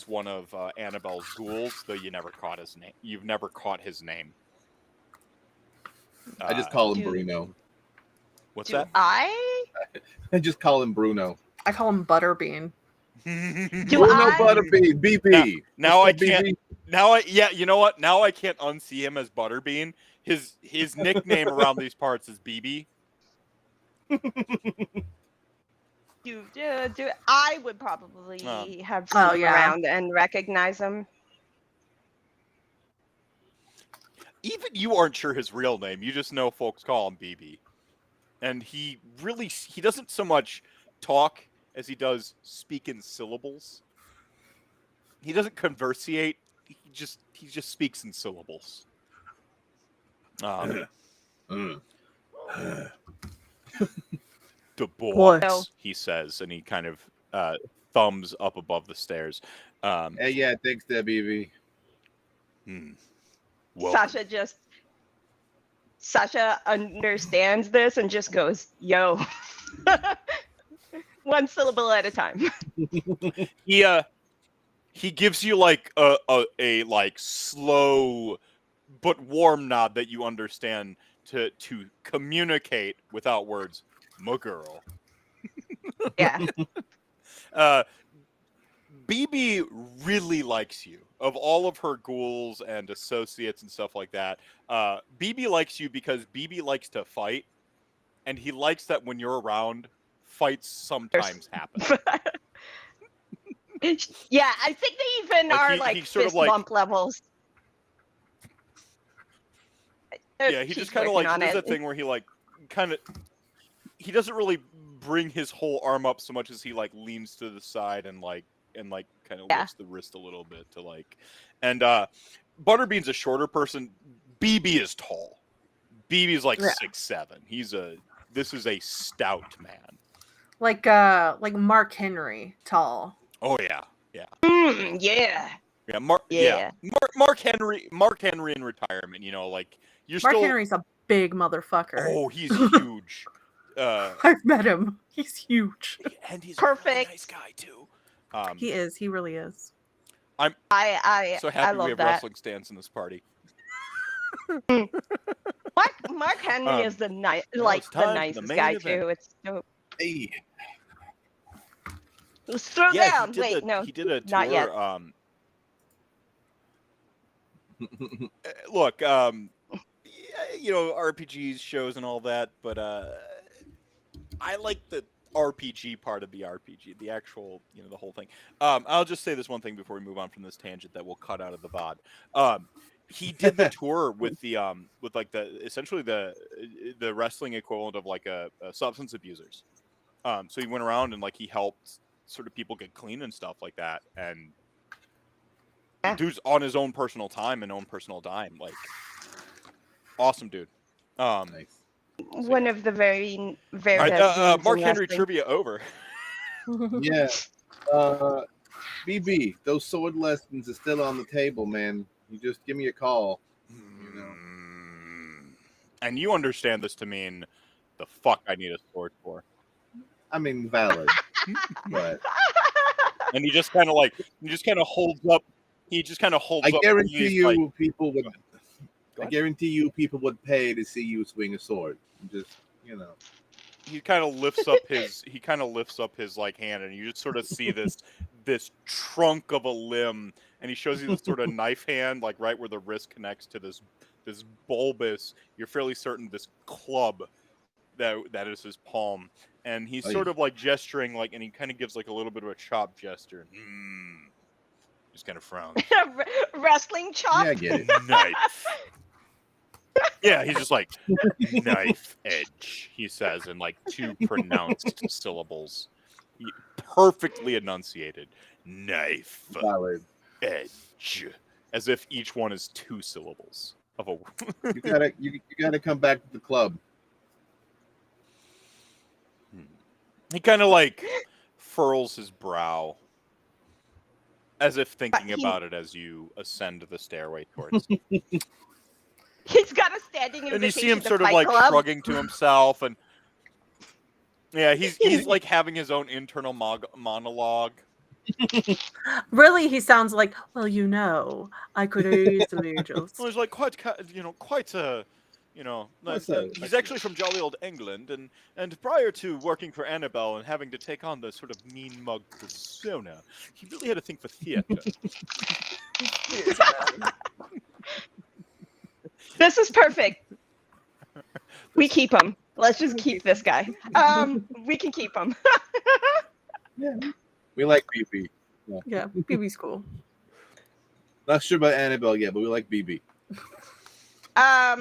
one of Annabelle's ghouls, though you never caught his name. You've never caught his name. I just call him do- Bruno. What's Do that? I? I just call him Bruno. I call him Butterbean. Do Bruno I? Butterbean, BB. Now I Mr. can't. BB. Yeah, you know what? Now I can't unsee him as Butterbean. His nickname around these parts is BB. Do I would probably have seen Oh, him yeah. around and recognize him. Even you aren't sure his real name. You just know folks call him BB. And he doesn't so much talk as he does speak in syllables. He doesn't conversiate. He just speaks in syllables. Du Bois, What? he says, and he kind of thumbs up above the stairs. Hey, yeah, thanks there, BB. Welcome. Sasha understands this and just goes, "Yo." One syllable at a time. He gives you like a like slow but warm nod that you understand to communicate without words. My girl. Yeah. BB really likes you. Of all of her ghouls and associates and stuff like that, BB likes you because BB likes to fight, and he likes that when you're around, fights sometimes happen. Yeah, I think they even Like, are he like sort of, fist like- bump levels. Yeah, he She's just kind of working like, on there's it. that thing where he like kind of, he doesn't really bring his whole arm up so much as he like leans to the side and kind of lifts the wrist a little bit to like, and Butterbean's a shorter person. BB is tall. BB is like 6'7". This is a stout man. Like Mark Henry, tall. Oh yeah. Yeah. Yeah, Mark Henry in retirement, you know, like you're Mark still Henry's a big motherfucker. Oh, he's huge. I've met him. He's huge. And he's Perfect. a really nice guy too. He is. He really is. I'm I so happy love we have that. wrestling stands in this party. Mark Henry is the it's the time for the nicest main guy event. too. It's dope. Hey, Let's throw down. he did a tour. not yet. Look, you know, RPGs, shows, and all that, but I like the RPG part of the RPG, the actual, you know, the whole thing. I'll just say this one thing before we move on from this tangent that we'll cut out of the VOD. He did the tour with the with like essentially the wrestling equivalent of like a substance abusers. So he went around and like he helped sort of people get clean and stuff like that, and Yeah. dude's on his own personal time and own personal dime. Like, awesome dude. Nice. One of the very, very All best right, dudes Mark in Henry wrestling. trivia over. Yeah. BB, those sword lessons are still on the table, man. You just give me a call. You know. And you understand this to mean the fuck I need a sword for. I mean, valid, but And he just kind of holds up. He just kind of holds I up. guarantee these, you, like, people would. Go I ahead. guarantee you, people would pay to see you swing a sword. Just, you know. He kind of lifts up his like hand, and you just sort of see this trunk of a limb, and he shows you the sort of knife hand, like right where the wrist connects to this bulbous. You're fairly certain this club that is his palm, and he's sort of like gesturing, like, and he kind of gives like a little bit of a chop gesture. Just kind of frowns. Wrestling chop. Yeah, I get it. Knife. Yeah, he's just like, knife edge, he says in like 2 pronounced syllables. Perfectly enunciated. Knife Valid. edge. As if each one is 2 syllables of a You gotta come back to the club. He kind of like furls his brow, as if thinking about it as you ascend the stairway towards. He's got a standing invitation And you see him to sort of Fight like Club. shrugging to himself, and yeah, he's like having his own internal monologue. Really, he sounds like, well, you know, I could easily just. Well, he's like quite a, What's that? he's actually from jolly old England, and prior to working for Anabelle and having to take on the sort of mean mug persona, he really had a thing for theater. This is perfect. We keep him. Let's just keep this guy. We can keep him. Yeah. We like BB. Yeah, BB's cool. Not sure about Annabelle yet, but we like BB.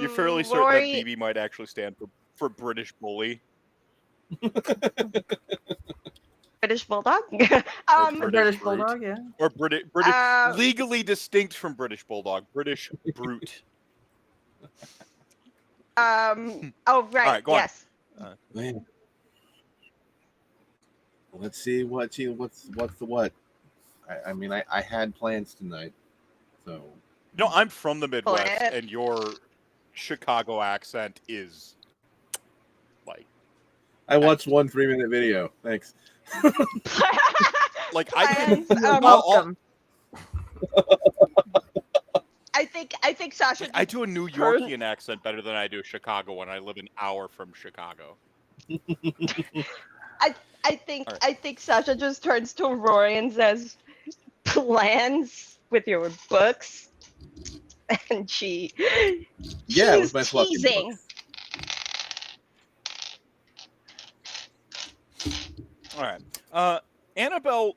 You're fairly certain Rory, that BB might actually stand for British bully. British Bulldog. British brute. Bulldog, yeah. Or British legally distinct from British Bulldog, British brute. Oh right. All right, go on. Yes. Man. Let's see what's the what. I mean, I had plans tonight, so. No, I'm from the Midwest, What? and your Chicago accent is like. I watched one 3-minute video. Thanks. Like Plans, Welcome. I think Sasha. I do a New Yorkian accent better than I do Chicago when I live an hour from Chicago. I think Sasha just turns to Rory and says, "Plans with your books," and she's with my fucking teasing. books. All right, Annabelle.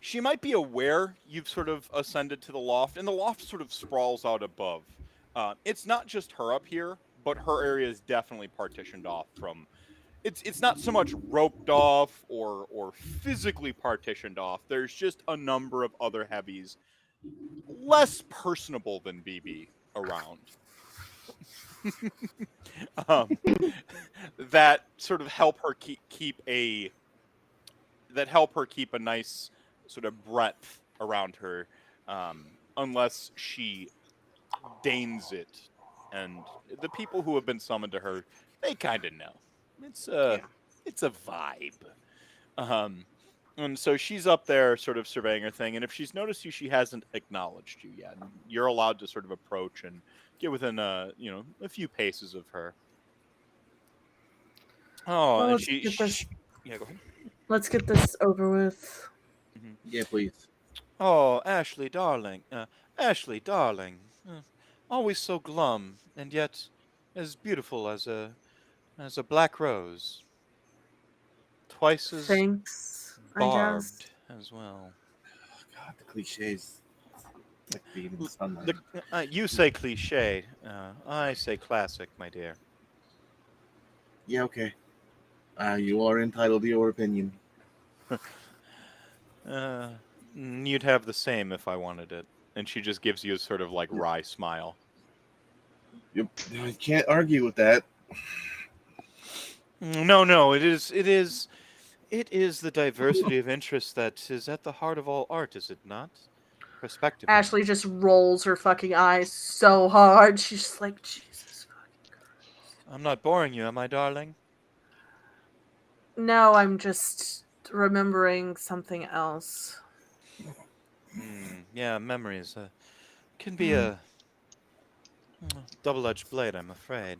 She might be aware you've sort of ascended to the loft, and the loft sort of sprawls out above. It's not just her up here, but her area is definitely partitioned off from. It's not so much roped off or physically partitioned off. There's just a number of other heavies, less personable than BB, around. That sort of help her keep a nice sort of breadth around her, unless she deigns it. And the people who have been summoned to her, they kind of know. It's a vibe. And so she's up there sort of surveying her thing, and if she's noticed you, she hasn't acknowledged you yet. You're allowed to sort of approach and get within a few paces of her. Oh, Well, and let's get this. Yeah, go ahead. Let's get this over with. Yeah, please. Oh, Ashley, darling. Ashley, darling. Always so glum, and yet as beautiful as a black rose. Twice as Thanks, I guess. barbed as well. God, the cliches. Like being in the sunlight. You say cliche. I say classic, my dear. Yeah, okay. You are entitled to your opinion. You'd have the same if I wanted it. And she just gives you a sort of like wry smile. I can't argue with that. No, it is the diversity of interests that is at the heart of all art, is it not? Perspective. Ashley just rolls her fucking eyes so hard. She's just like, Jesus fucking Christ. I'm not boring you, am I, darling? No, I'm just remembering something else. Yeah, memories can be a double-edged blade, I'm afraid.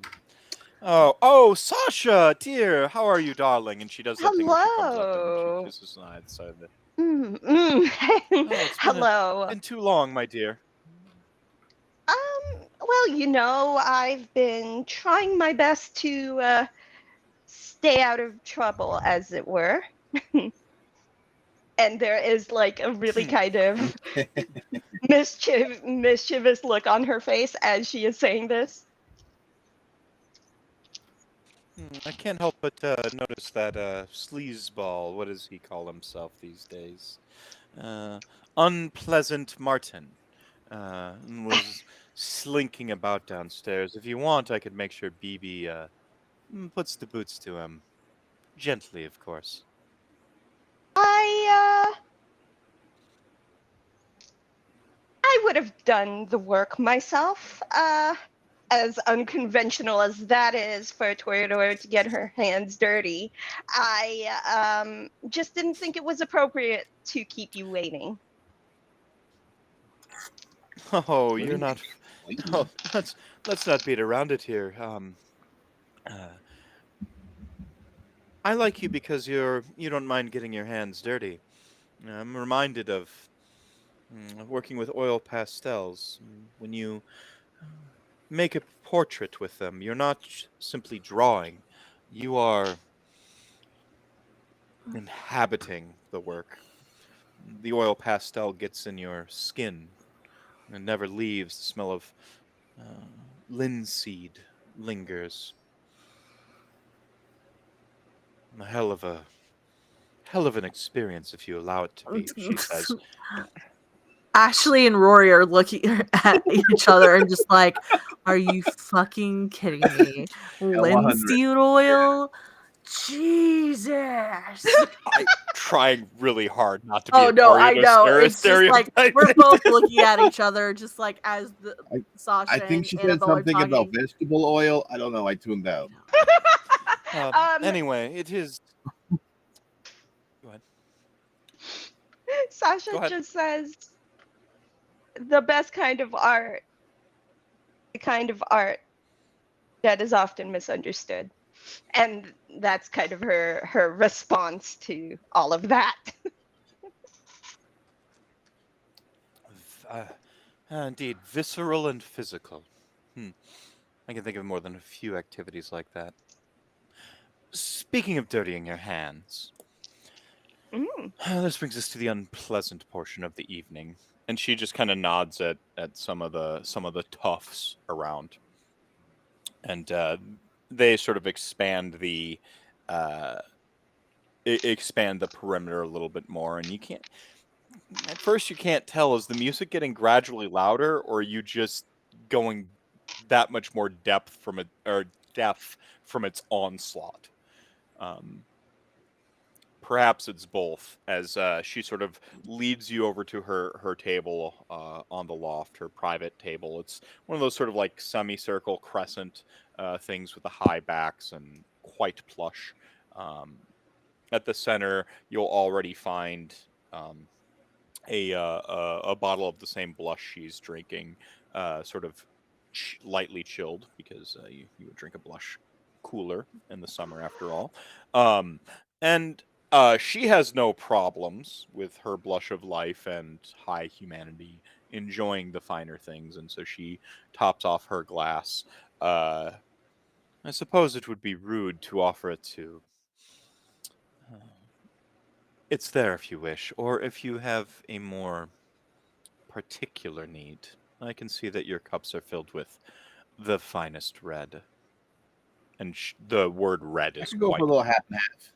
Oh, Sasha, dear, how are you, darling? And she does that thing where she comes up and she Hello. kisses the side of it. Mm. It's Hello. been too long, my dear. Well, I've been trying my best to stay out of trouble, as it were. And there is like a really kind of mischievous look on her face as she is saying this. I can't help but notice that sleazeball, what does he call himself these days? Unpleasant Martin was slinking about downstairs. If you want, I could make sure BB puts the boots to him. Gently, of course. I would have done the work myself. As unconventional as that is for Toreador to get her hands dirty, I just didn't think it was appropriate to keep you waiting. Oh, you're not. Oh, let's not beat around it here. I like you because you don't mind getting your hands dirty. I'm reminded of working with oil pastels. When you make a portrait with them, you're not simply drawing. You are inhabiting the work. The oil pastel gets in your skin and never leaves. The smell of linseed lingers. A hell of an experience if you allow it to be, she says. Ashley and Rory are looking at each other and just like, are you fucking kidding me? Linseed oil? Jesus. I'm trying really hard not to be Oh no, I know. It's just like we're both looking at each other, just like as the Sasha. I think she and said Annabelle something about vegetable oil. I don't know. I tuned out. Anyway, it is. Go ahead. Sasha just says the best kind of art, the kind of art that is often misunderstood. And that's kind of her response to all of that. Indeed, visceral and physical. I can think of more than a few activities like that. Speaking of dirtying your hands, this brings us to the unpleasant portion of the evening, and she just kind of nods at some of the toughs around, and they sort of expand the perimeter a little bit more, and you can't. At first, you can't tell, is the music getting gradually louder, or are you just going that much more depth from its onslaught? Perhaps it's both, as she sort of leads you over to her table on the loft, her private table. It's one of those sort of like semicircle crescent things with the high backs and quite plush. At the center, you'll already find a bottle of the same blush she's drinking, sort of lightly chilled, because you would drink a blush cooler in the summer after all. And she has no problems with her blush of life and high humanity, enjoying the finer things, and so she tops off her glass. I suppose it would be rude to offer it to. It's there if you wish, or if you have a more particular need. I can see that your cups are filled with the finest red. And the word red I is could go quite. for a little half and half.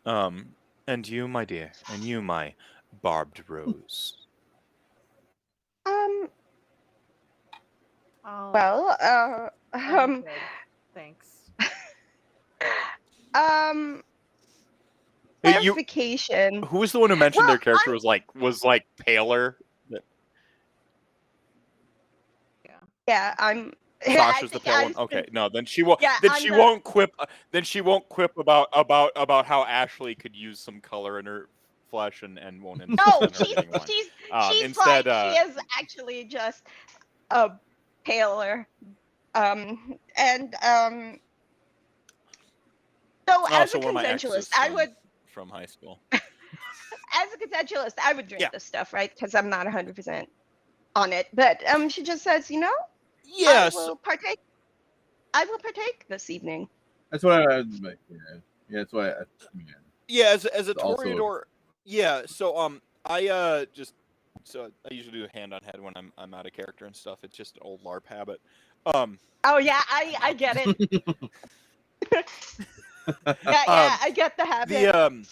And you, my dear, and you, my barbed rose. Oh, Well, I'm good. Thanks. Hey, you. clarification. Who was the one who mentioned Well, their character was like paler? Yeah, I'm. Sasha's the pale one. Okay, no, then she won't. Yeah, Then I'm she the- won't quip. Then she won't quip about how Ashley could use some color in her flesh and won't insist No, on her getting one. she's Instead, like she is actually just a paler. And so as so a one of my exes consensualist, I would from high school. as a consensualist, I would drink Yeah. this stuff, right? Because I'm not 100% on it. But she just says, Yes. I will partake. I will partake this evening. That's what I. Yeah, that's why. Yeah, as a It's also- Toreador. Yeah, so I usually do a hand on head when I'm out of character and stuff. It's just an old LARP habit. Oh yeah, I get it. yeah, I get the habit.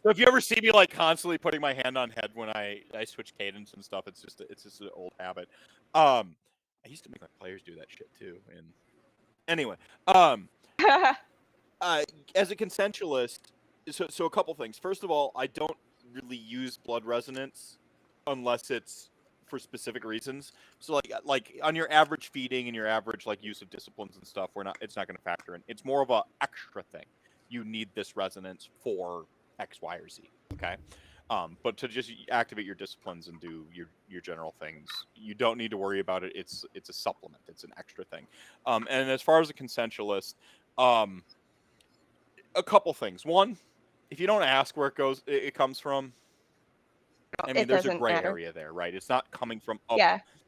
So if you ever see me like constantly putting my hand on head when I switch cadence and stuff, it's just an old habit. I used to make my players do that shit too. And anyway, as a consensualist, so a couple things. First of all, I don't really use blood resonance unless it's for specific reasons. So like on your average feeding and your average like use of disciplines and stuff, it's not going to factor in. It's more of a extra thing. You need this resonance for X, Y, or Z. Okay. But to just activate your disciplines and do your general things, you don't need to worry about it. It's a supplement. It's an extra thing. And as far as a consensualist, a couple things. One, if you don't ask where it comes from, I mean, there's a gray area there, right? It's not coming from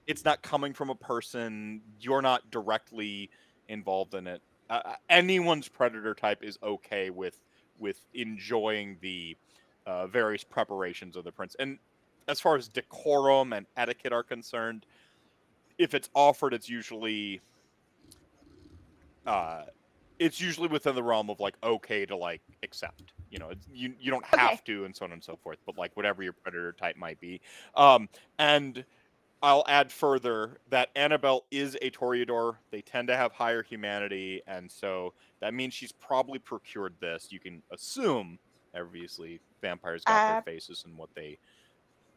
it's not coming from a person. You're not directly involved in it. Anyone's predator type is okay with enjoying the various preparations of the prince. And as far as decorum and etiquette are concerned, if it's offered, it's usually within the realm of like okay to like accept. You don't have to, and so on and so forth. But like whatever your predator type might be, and I'll add further that Anabelle is a Toreador. They tend to have higher humanity, and so that means she's probably procured this. You can assume, obviously, vampires got their faces and what they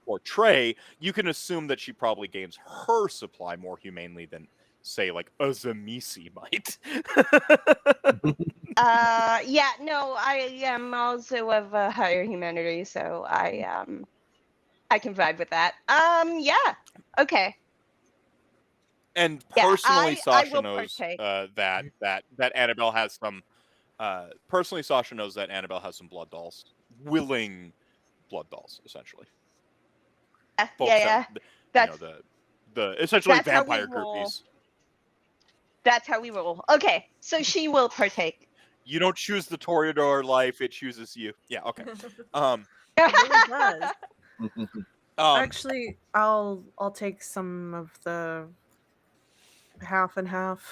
portray. You can assume that she probably gains her supply more humanely than, say, like a Zamisi might. I am also of a higher humanity, so I can vibe with that. Okay. And personally, Sasha will knows partake. that Anabelle has some. Personally, Sasha knows that Anabelle has some blood dolls, willing blood dolls, essentially. That's the essentially that's vampire how we roll. groupies. That's how we roll. Okay, so she will partake. You don't choose the Toreador life; it chooses you. Yeah. Okay. It really does. Actually, I'll take some of the half and half.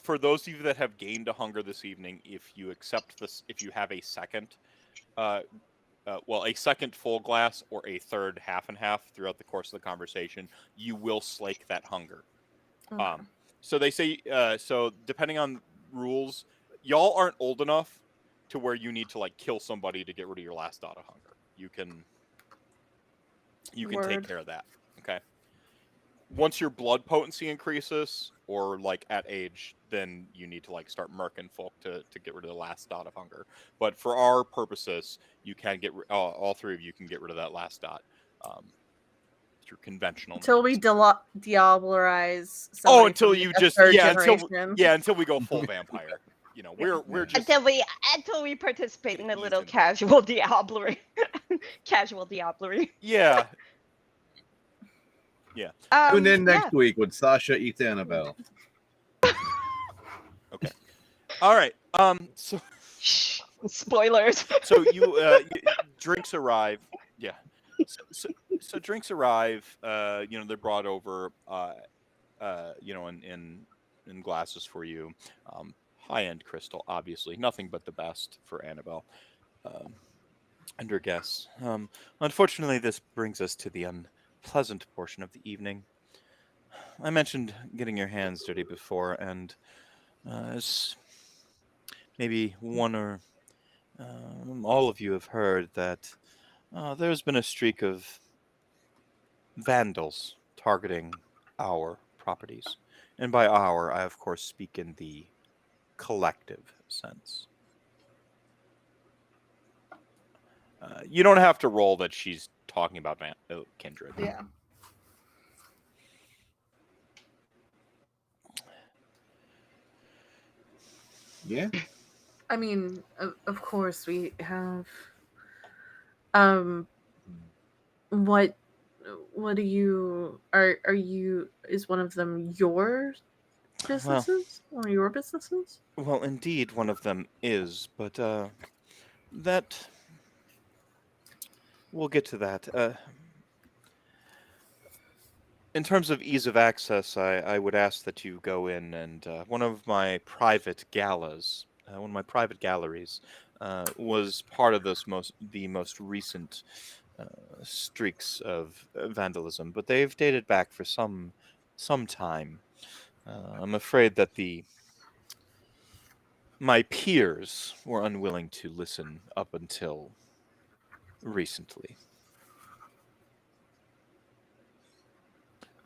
For those of you that have gained a hunger this evening, if you accept this, if you have a second, a second full glass or a third half and half throughout the course of the conversation, you will slake that hunger. Okay. So they say, so depending on rules, y'all aren't old enough to where you need to like kill somebody to get rid of your last dot of hunger. You can take care of that. Okay. Once your blood potency increases, or like at age, then you need to like start murking folk to get rid of the last dot of hunger. But for our purposes, you can get all three of you can get rid of that last dot through conventional until means. we diablerize. Until you just until we go full vampire. We're just until we participate in a little casual diablerie. Casual diablerie. Yeah. Tune in next week when Sasha eats Anabelle. Okay. All right. So spoilers. So you drinks arrive. Yeah. So drinks arrive. They're brought over. In glasses for you. high-end crystal, obviously. Nothing but the best for Annabelle and her guests. Unfortunately, this brings us to the unpleasant portion of the evening. I mentioned getting your hands dirty before, and as maybe one or all of you have heard that there's been a streak of vandals targeting our properties. And by our, I of course speak in the collective sense. You don't have to roll that she's talking about kindred. Yeah. Yeah. I mean, of course we have. Um, what do you are you? Is one of them your businesses? One of your businesses? Well, indeed, one of them is, but that we'll get to that. In terms of ease of access, I would ask that you go in and one of my private galas, one of my private galleries, was part of the most recent streaks of vandalism, but they've dated back for some time. I'm afraid that my peers were unwilling to listen up until recently.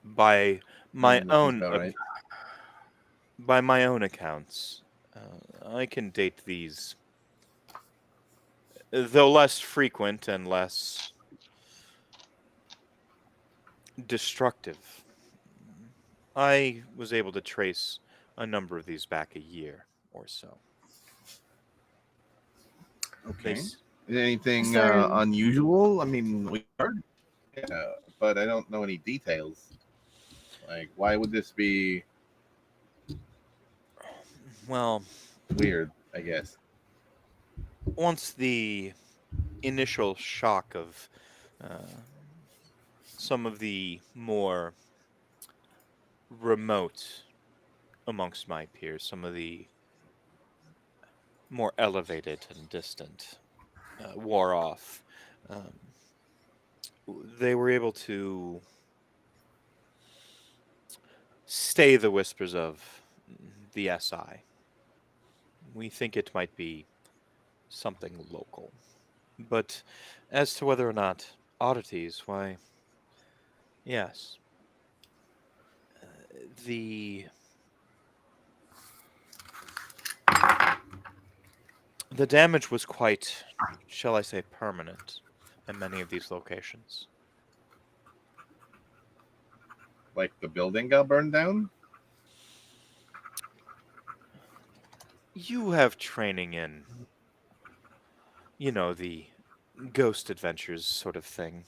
By my That seems own about right. by my own accounts, I can date these, though less frequent and less destructive. I was able to trace a number of these back a year or so. Okay. They Is there anything Is there- unusual? I mean, we heard, yeah, but I don't know any details. Like, why would this be Well, weird? I guess. once the initial shock of some of the more remote amongst my peers, some of the more elevated and distant, wore off, um, they were able to stay the whispers of the SI. We think it might be something local. But as to whether or not oddities, why, yes. The damage was quite, shall I say, permanent in many of these locations. Like the building got burned down? You have training in, the ghost adventures sort of thing.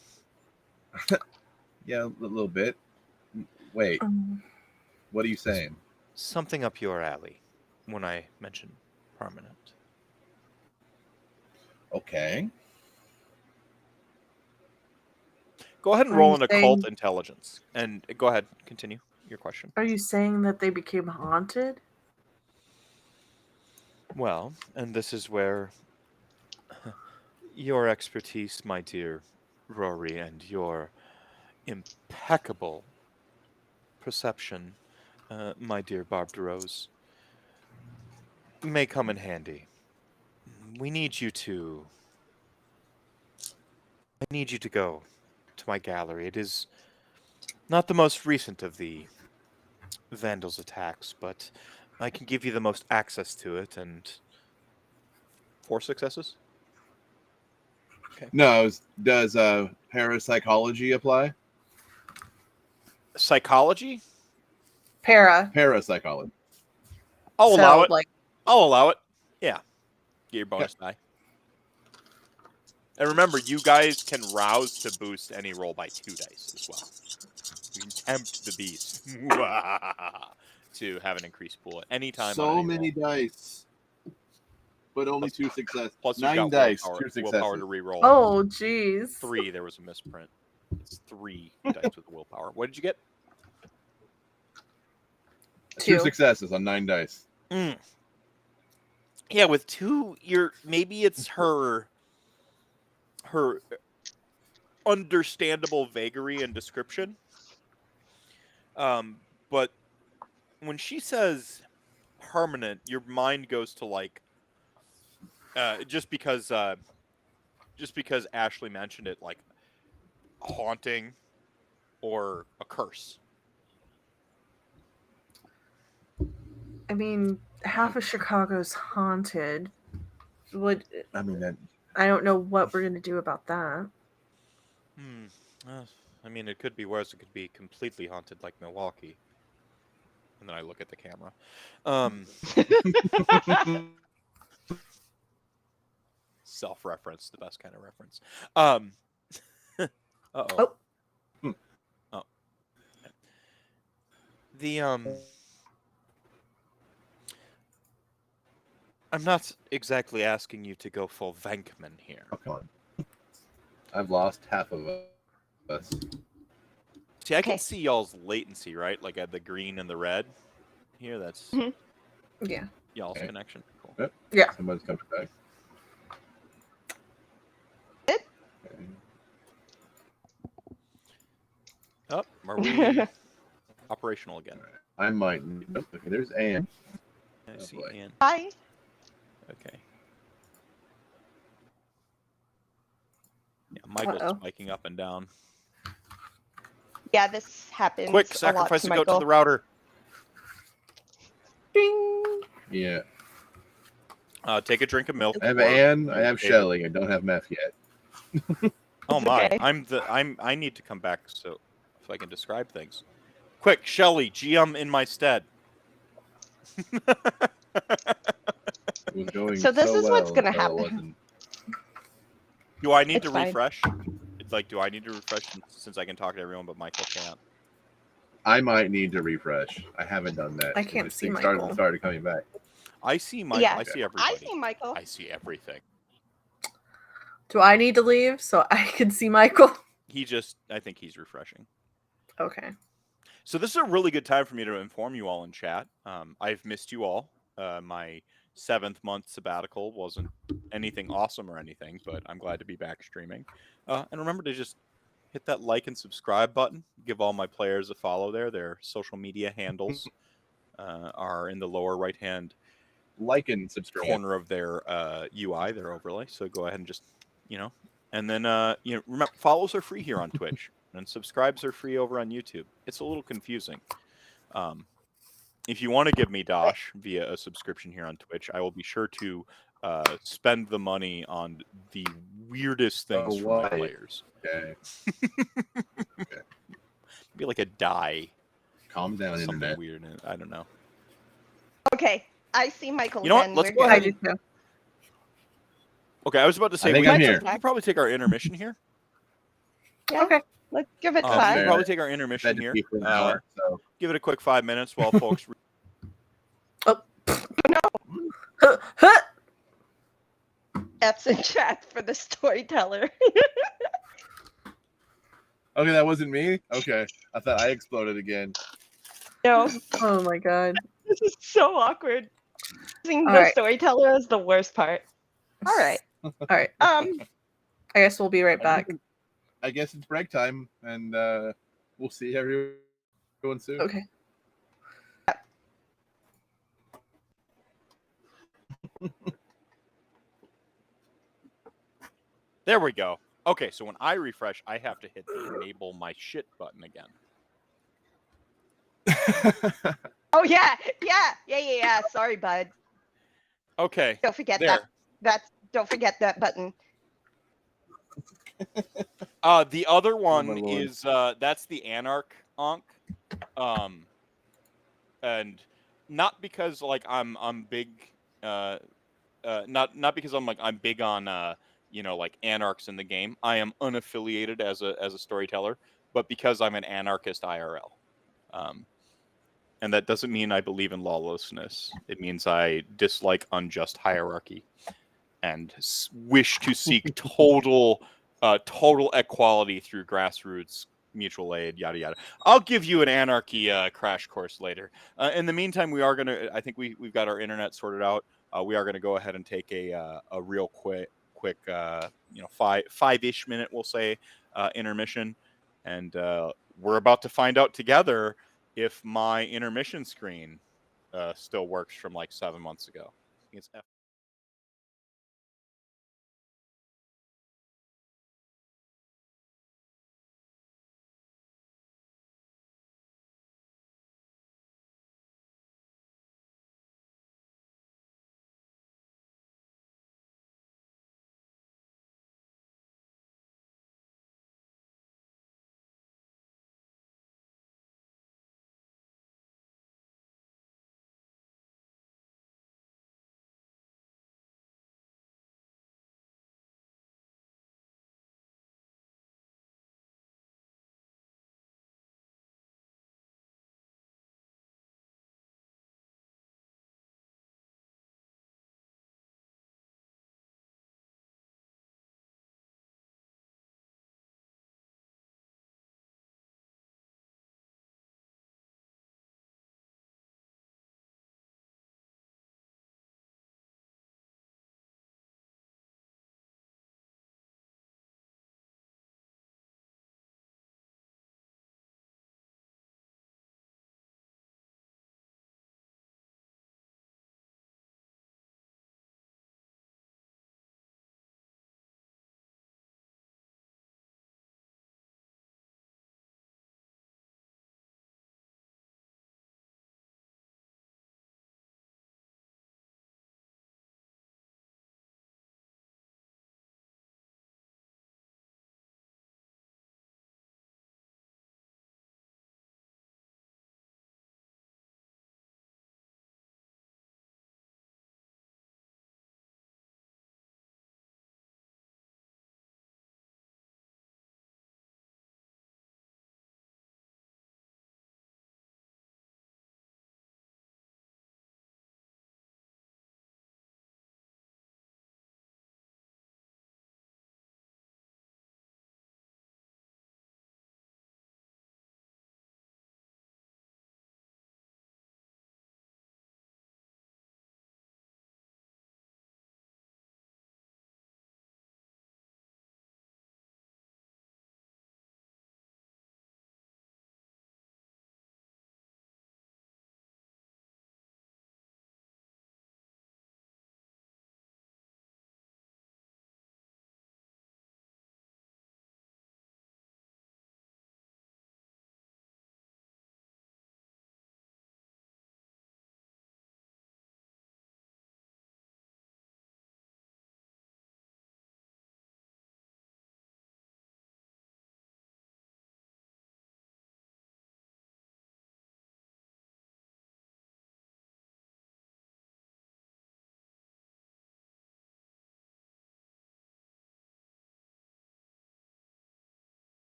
Yeah, a little bit. Wait, Um, what are you saying? Something up your alley when I mention permanent. Okay. Go ahead and Are roll you an occult saying- intelligence. And go ahead, continue your question. Are you saying that they became haunted? Well, and this is where your expertise, my dear Rory, and your impeccable perception, my dear Barbed Rose, may come in handy. We need you to. I need you to go to my gallery. It is not the most recent of the Vandals' attacks, but I can give you the most access to it, and 4 successes? No, does parapsychology apply? Psychology? Parapsychology. I'll allow it. Like, I'll allow it. Yeah. Get your bonus die. And remember, you guys can rouse to boost any roll by 2 dice as well. You can tempt the beast to have an increased pool at any time. So on many roll. dice, but only 2 successes. Plus, you've 9 got dice, willpower, 2 successes. willpower to reroll. oh, jeez. 3, there was a misprint. It's 3 dice with willpower. What did you get? 2 2. successes on 9 dice. Mm. Yeah, with two, maybe it's her understandable vagary and description. But when she says permanent, your mind goes to like just because Ashley mentioned it, like haunting or a curse. I mean, half of Chicago's haunted. I mean, that I don't know what we're gonna do about that. I mean, it could be worse. It could be completely haunted, like Milwaukee. And then I look at the camera. Self-reference, the best kind of reference. Uh-oh. Oh. Oh. The I'm not exactly asking you to go full Venkman here. oh, come on. I've lost half of us. See, I can Okay. see y'all's latency, right? Like at the green and the red. Here, that's Yeah. y'all's Okay. connection. Cool. Yep. Yeah. Somebody's coming back. Good. Okay. Oh, are we operational again? I might. Okay, there's Anne. I see boy. Ann. Hi. Okay. Yeah, Michael's Uh-oh. spiking up and down. Yeah, this happens. Quick, a lot sacrifice to a goat to Michael. the router. Ding. Yeah. Take a drink of milk. I have or Anne. I your have favorite- Shelly. I don't have meth yet. Oh It's my! okay. I need to come back so I can describe things. Quick, Shelly, GM in my stead. It was going So this is well what's gonna until it happen. wasn't. Do I need It's to fine. refresh? It's like, do I need to refresh since I can talk to everyone but Michael can't? I might need to refresh. I haven't done that. I since can't this see thing Michael. started coming back. I see Michael. Yeah. I see I everybody. see Michael. I see everything. Do I need to leave so I can see Michael? I think he's refreshing. Okay. So this is a really good time for me to inform you all in chat. I've missed you all. My 7th month sabbatical wasn't anything awesome or anything, but I'm glad to be back streaming. And remember to just hit that like and subscribe button. Give all my players a follow there. Their social media handles are in the lower right-hand Like and subscribe. corner of their UI, their overlay. So go ahead and just, and then, remember, follows are free here on Twitch. And subscribes are free over on YouTube. It's a little confusing. If you want to give me Dosh via a subscription here on Twitch, I will be sure to spend the money on the weirdest things for my why? players. Okay. Be like a die. Calm down, Something internet. weird. I don't know. Okay, I see Michael. You know what? Then Let's we're go good. I ahead. do too. Okay, I was about to say I think we I'm could here. probably take our intermission here. Yeah, Okay. let's give it We Fair. could five. probably take our Had intermission to here. be for an hour, so Give it a quick 5 minutes while folks. F's in chat for the storyteller. okay, that wasn't me. Okay, I thought I exploded again. No, Oh my god. this is so awkward. Using All the right. storyteller is the worst part. All right. All right. Um. I guess we'll be right back. I guess it's break time, and we'll see everyone soon. Okay. There we go. Okay, so when I refresh, I have to hit the enable my shit button again. Oh yeah. Sorry, bud. Okay. Don't forget There. Don't forget that button. The other one my lord. is that's the Anarch Ankh. And not because like I'm big not because I'm big on like anarchs in the game. I am unaffiliated as a storyteller, but because I'm an anarchist IRL. And that doesn't mean I believe in lawlessness. It means I dislike unjust hierarchy and wish to seek total equality through grassroots mutual aid, yada yada. I'll give you an anarchy crash course later. In the meantime, we are gonna. I think we've got our internet sorted out. we are going to go ahead and take a real quick, five-ish minute, we'll say, intermission, and we're about to find out together if my intermission screen still works from like 7 months ago. It's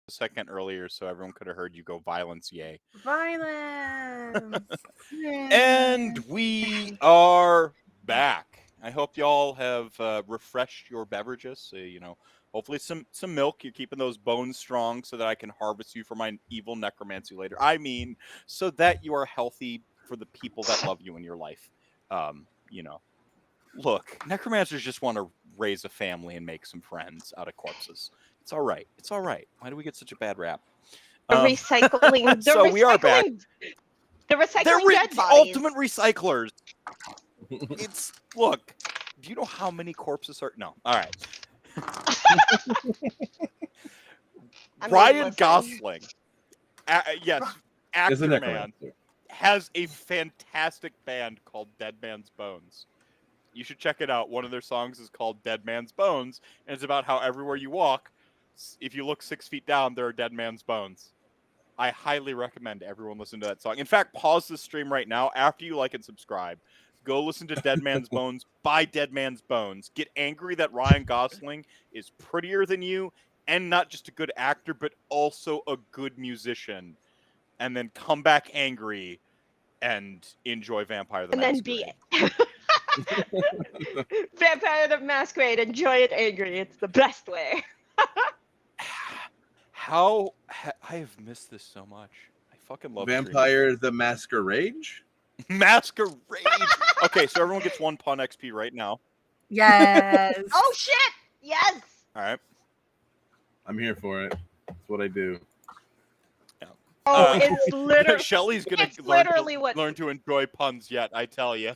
second earlier, so everyone could have heard you go violence, yay. Violence. And we are back. I hope y'all have refreshed your beverages. So, hopefully some milk. You're keeping those bones strong so that I can harvest you for my evil necromancy later. I mean, so that you are healthy for the people that love you in your life. Look, necromancers just want to raise a family and make some friends out of corpses. It's all right. It's all right. Why do we get such a bad rap? The recycling. So we are back. The They're recycling dead bodies. ultimate recyclers. Look. Do you know how many corpses are? No. All right. Ryan Gosling, yes, actor man, has a fantastic band called Dead Man's Bones. You should check it out. One of their songs is called Dead Man's Bones, and it's about how everywhere you walk, if you look 6 feet down, there are dead man's bones. I highly recommend everyone listen to that song. In fact, pause the stream right now after you like and subscribe. Go listen to Dead Man's Bones by Dead Man's Bones. Get angry that Ryan Gosling is prettier than you and not just a good actor, but also a good musician. And then come back angry and enjoy Vampire the Masquerade. And then Vampire the Masquerade, enjoy it angry. It's the best way. I have missed this so much. I fucking love Vampire the Masquerade? Masquerade. Okay, so everyone gets 1 pun XP right now. Yes. Oh shit! Yes. All right. I'm here for it. That's what I do. Yeah. Oh, it's literally. Shelly's gonna learn to enjoy puns yet. I tell you.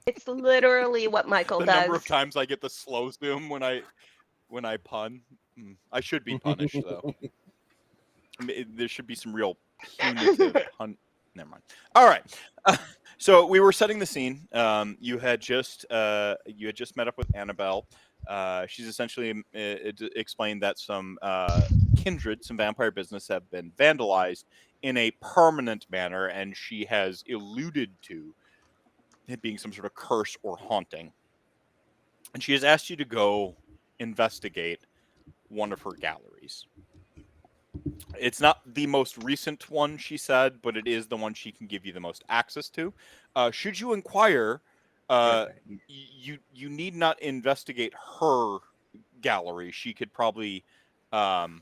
It's literally what Michael the does. number of times I get the slow zoom when I pun. I should be punished though. I mean, there should be some real punitive pun. Never mind. All right. So we were setting the scene. You had just met up with Anabelle. She's essentially explained that some kindred, some vampire business, have been vandalized in a permanent manner, and she has alluded to it being some sort of curse or haunting. And she has asked you to go investigate one of her galleries. It's not the most recent one, she said, but it is the one she can give you the most access to. Should you inquire, you need not investigate her gallery. She could probably point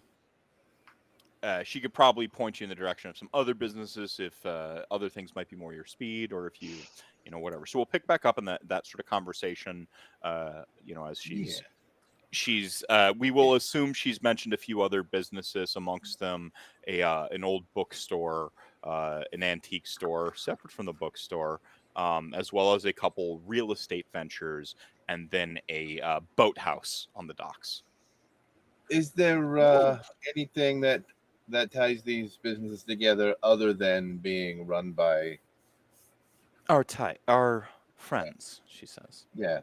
you in the direction of some other businesses if other things might be more your speed, or if you whatever. So we'll pick back up in that sort of conversation, as we will assume she's mentioned a few other businesses, amongst them an old bookstore, an antique store separate from the bookstore, as well as a couple real estate ventures, and then a boathouse on the docks. Is there anything that ties these businesses together other than being run by our friends? She says. Yeah.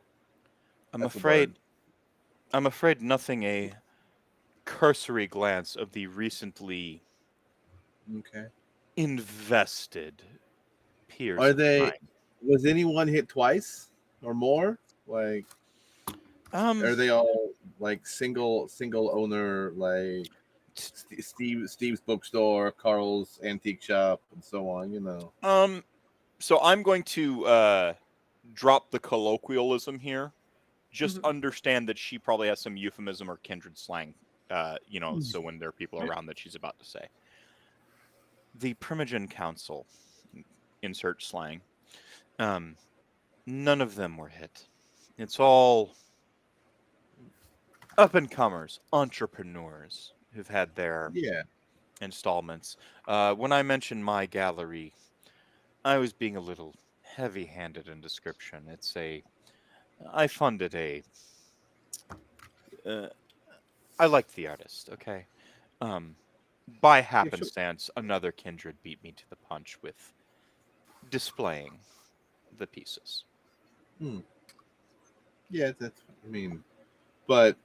I'm afraid nothing a cursory glance of the recently invested peers. Was anyone hit twice or more? Like, are they all like single owner, like Steve's bookstore, Carl's antique shop, and so on? So I'm going to drop the colloquialism here. Just understand that she probably has some euphemism or kindred slang, so when there are people around that she's about to say. The Primogen Council, insert slang, none of them were hit. It's all up-and-comers, entrepreneurs who've had their installments. When I mentioned my gallery, I was being a little heavy-handed in description. I funded I liked the artist, okay? By happenstance, another kindred beat me to the punch with displaying the pieces. Yeah, but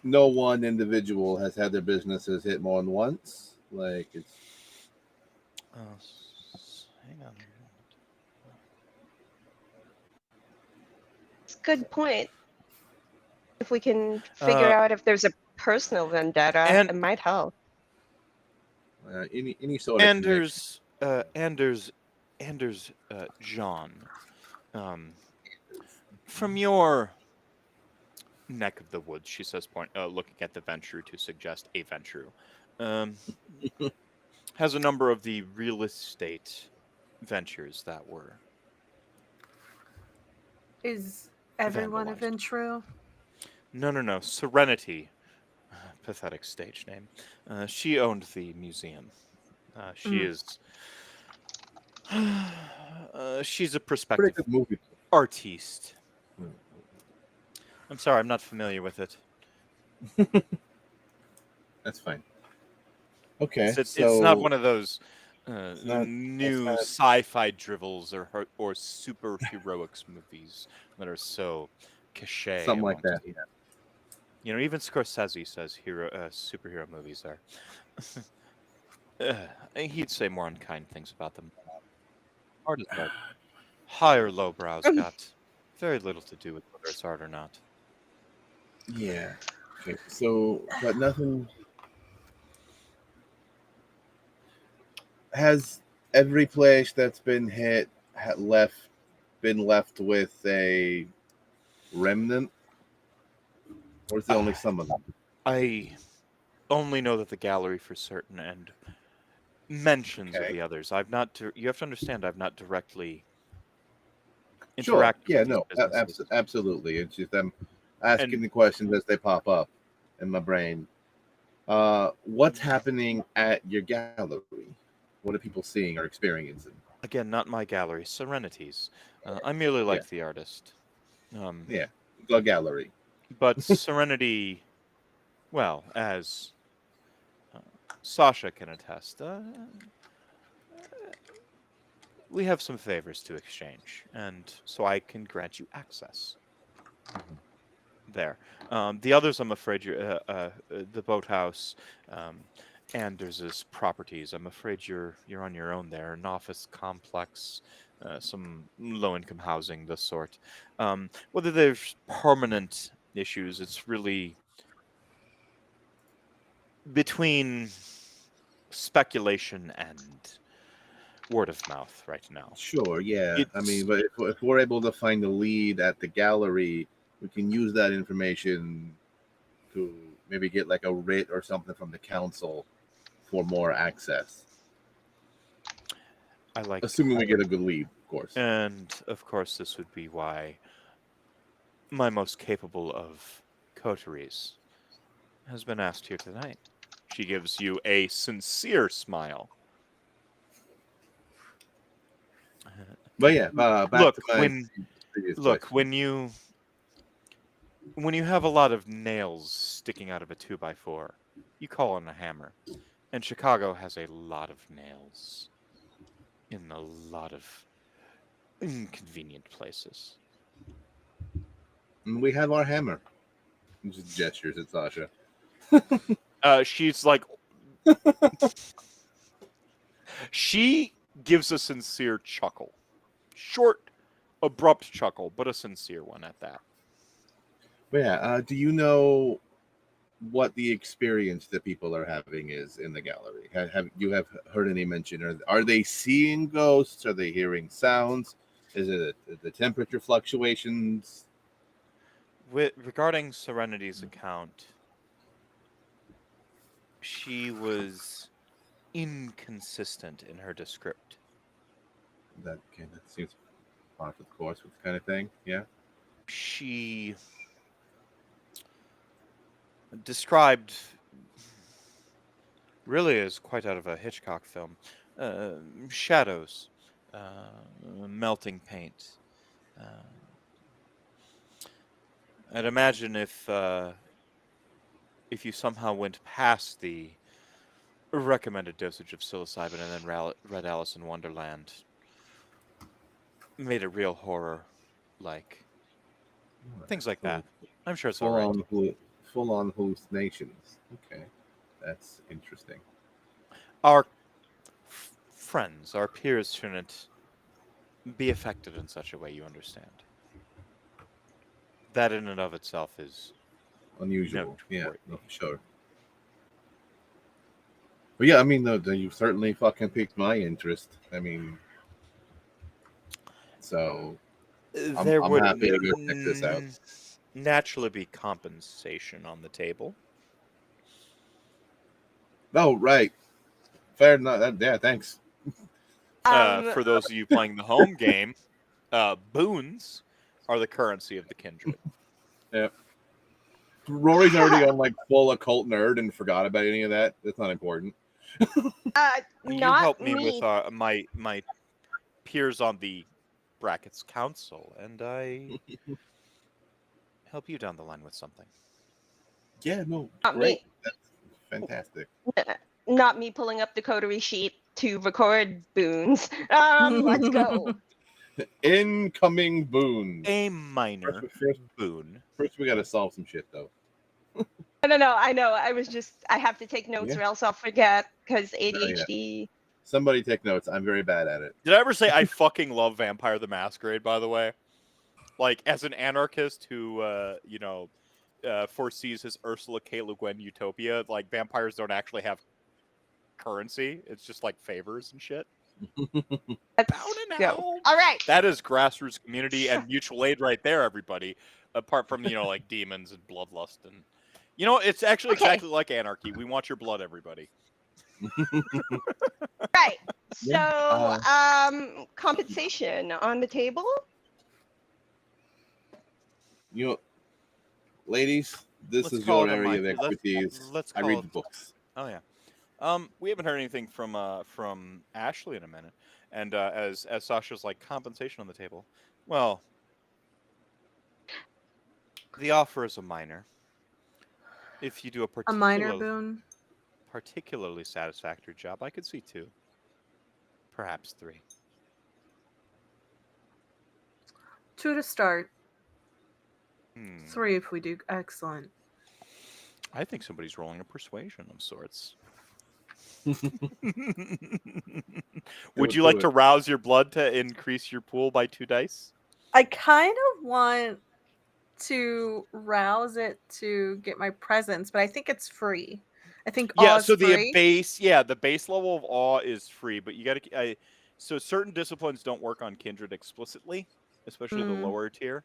no one individual has had their businesses hit more than once. Like, it's... hang on. It's a good point. If we can figure out if there's a personal vendetta, And- it might help. Any sort of connection. Anders, John, from your neck of the woods, she says, looking at the Ventrue to suggest a Ventrue, has a number of the real estate ventures that were Is everyone a vandalized. Ventrue? No. Serenity, pathetic stage name. She owned the museum. She is. She's a Pretty prospective good movie. artiste. Hmm. I'm sorry, I'm not familiar with it. That's fine. Okay, It's not one of those new not- sci-fi dribbles or superheroics movies that are so cliche. Something like amongst- that. Yeah. You know, even Scorsese says superhero movies are. He'd say more unkind things about them. Art is art. High or low brows got very little to do with whether it's art or not. Yeah. Okay. So, but nothing. Has every place that's been hit been left with a remnant, or is it only some of them? I only know that the gallery for certain and mentions of Okay. the others. I've not. You have to understand, I've not directly Sure. interacted Yeah. with these No. businesses. Absolutely. It's just I'm asking And- the questions as they pop up in my brain. What's happening at your gallery? What are people seeing or experiencing? Again, not my gallery. Serenity's. I merely like Yeah. the artist. Yeah. The gallery. But Serenity, well, as Sasha can attest, we have some favors to exchange, and so I can grant you access. There. The others, I'm afraid, the boathouse, Anders' properties. I'm afraid you're on your own there. An office complex, some low-income housing, this sort. Whether there's permanent issues, it's really between speculation and word of mouth right now. Sure, yeah. I It's- mean, but if we're able to find a lead at the gallery, we can use that information to maybe get like a writ or something from the council for more access. I like, Assuming we get a good lead, of course. and of course, this would be why my most capable of coteries has been asked here tonight. She gives you a sincere smile. But yeah, back Look, to my previous question. when you have a lot of nails sticking out of a 2x4, you call on a hammer. And Chicago has a lot of nails in a lot of inconvenient places. And we have our hammer. And just gestures at Sasha. She's like, she gives a sincere chuckle. Short, abrupt chuckle, but a sincere one at that. But yeah, do you know what the experience that people are having is in the gallery? Have you heard any mention? Or are they seeing ghosts? Are they hearing sounds? Is it the temperature fluctuations? Regarding Serenity's account, she was inconsistent in her descript. That seems part of the course with kind of thing. Yeah. She described, really as quite out of a Hitchcock film, shadows, melting paint. I'd imagine if you somehow went past the recommended dosage of psilocybin and then read Alice in Wonderland, made it real horror, like things like that. I'm sure it's all right. Full on hallucinations. Okay, that's interesting. Our friends, our peers shouldn't be affected in such a way, you understand. That in and of itself is unusual. Yeah, Noteworthy. no, for sure. But yeah, I mean, you certainly fucking piqued my interest. I mean, so There I'm would happy to go check this out. naturally be compensation on the table. Oh, right. Fair enough. Yeah, thanks. For those of you playing the home game, boons are the currency of the kindred. Yeah. Rory's already on like full occult nerd and forgot about any of that. That's not important. You Not helped me me. with my peers on the brackets council, and I help you down the line with something. Yeah, no, Not great. me. That's fantastic. Not me pulling up the coterie sheet to record boons. Let's go. Incoming boons. A minor First, boon. first we got to solve some shit, though. No, I know. I have to take notes Yeah. or else I'll forget because Yeah. ADHD. Somebody take notes. I'm very bad at it. Did I ever say I fucking love Vampire the Masquerade, by the way? Like, as an anarchist who, foresees his Ursula K. Le Guin utopia, like, vampires don't actually have currency. It's just, like, favors and shit. Let's Bow to go. now. All right. That is grassroots community and mutual aid right there, everybody. Apart from, like, demons and bloodlust. And, it's actually Okay. exactly like anarchy. We want your blood, everybody. Right. So, Yeah. compensation on the table. Ladies, this Let's is call your it a area of mic. expertise. Let's I call read it- the books. Oh yeah. We haven't heard anything from Ashley in a minute, and as Sasha's like compensation on the table. Well, the offer is a minor. If you do A minor boon. particularly satisfactory job, I could see 2, perhaps 3. 2 to start. Hmm. 3 if we do excellent. I think somebody's rolling a persuasion of sorts. Would you like to rouse your blood to increase your pool by 2 dice? I kind of want to rouse it to get my presence, but I think it's free. I think awe Yeah, is so the free. the base level of awe is free, but you got to. So certain disciplines don't work on kindred explicitly, especially the lower tier.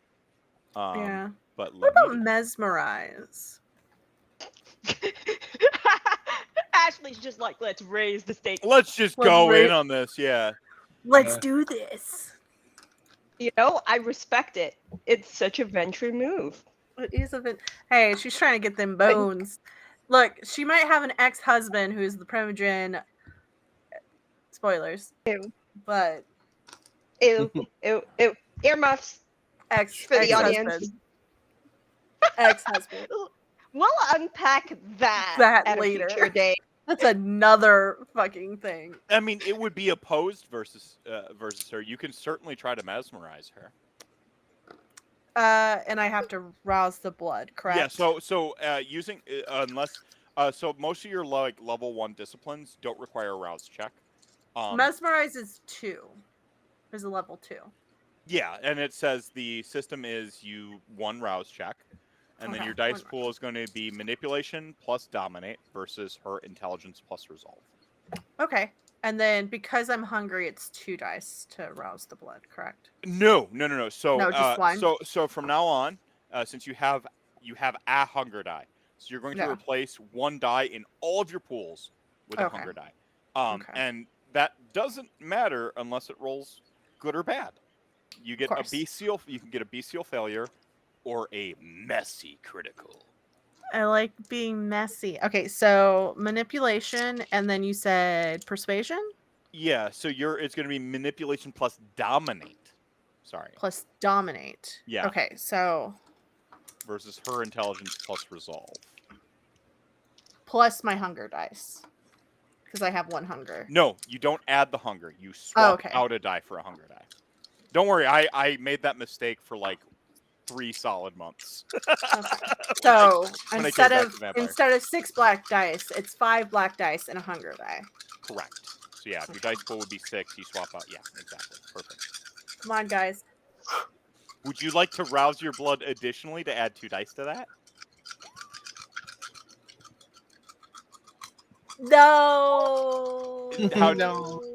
Yeah. But What about mesmerize? Ashley's just like, let's raise the stakes. Let's just go in on this. Yeah. Let's do this. I respect it. It's such a Ventrue move. It is a bit. Hey, she's trying to get them bones. Look, she might have an ex-husband who's the Primogen. Spoilers. Ew. But Ew. Earmuffs for the audience. Ex-husband. We'll unpack that at later. a future date. That's another fucking thing. I mean, it would be opposed versus her. You can certainly try to mesmerize her. And I have to rouse the blood, correct? Yeah. So using unless so most of your level 1 disciplines don't require a rouse check. Mesmerize is 2. Is a level 2. Yeah, and it says the system is you 1 rouse check, and then your dice pool is going to be manipulation plus dominate versus her intelligence plus resolve. Okay. And then because I'm hungry, it's 2 dice to rouse the blood, correct? No. So just 1? So from now on, since you have a hunger die, so you're going to replace 1 die in all of your pools with a hunger die. And that doesn't matter unless it rolls good or bad. You get a bestial. You can get a bestial failure, or a messy critical. I like being messy. Okay, so manipulation, and then you said persuasion? Yeah, so it's going to be manipulation plus dominate. Sorry. Plus dominate. Yeah. Okay, so versus her intelligence plus resolve. Plus my hunger dice. Because I have 1 hunger. No, you don't add the hunger. You swap out a die for a hunger die. Don't worry, I made that mistake for like 3 solid months. So instead of 6 black dice, it's 5 black dice and a hunger die. Correct. So yeah, if your dice pool would be 6, you swap out. Yeah, exactly. Perfect. Come on, guys. Would you like to rouse your blood additionally to add 2 dice to that? No.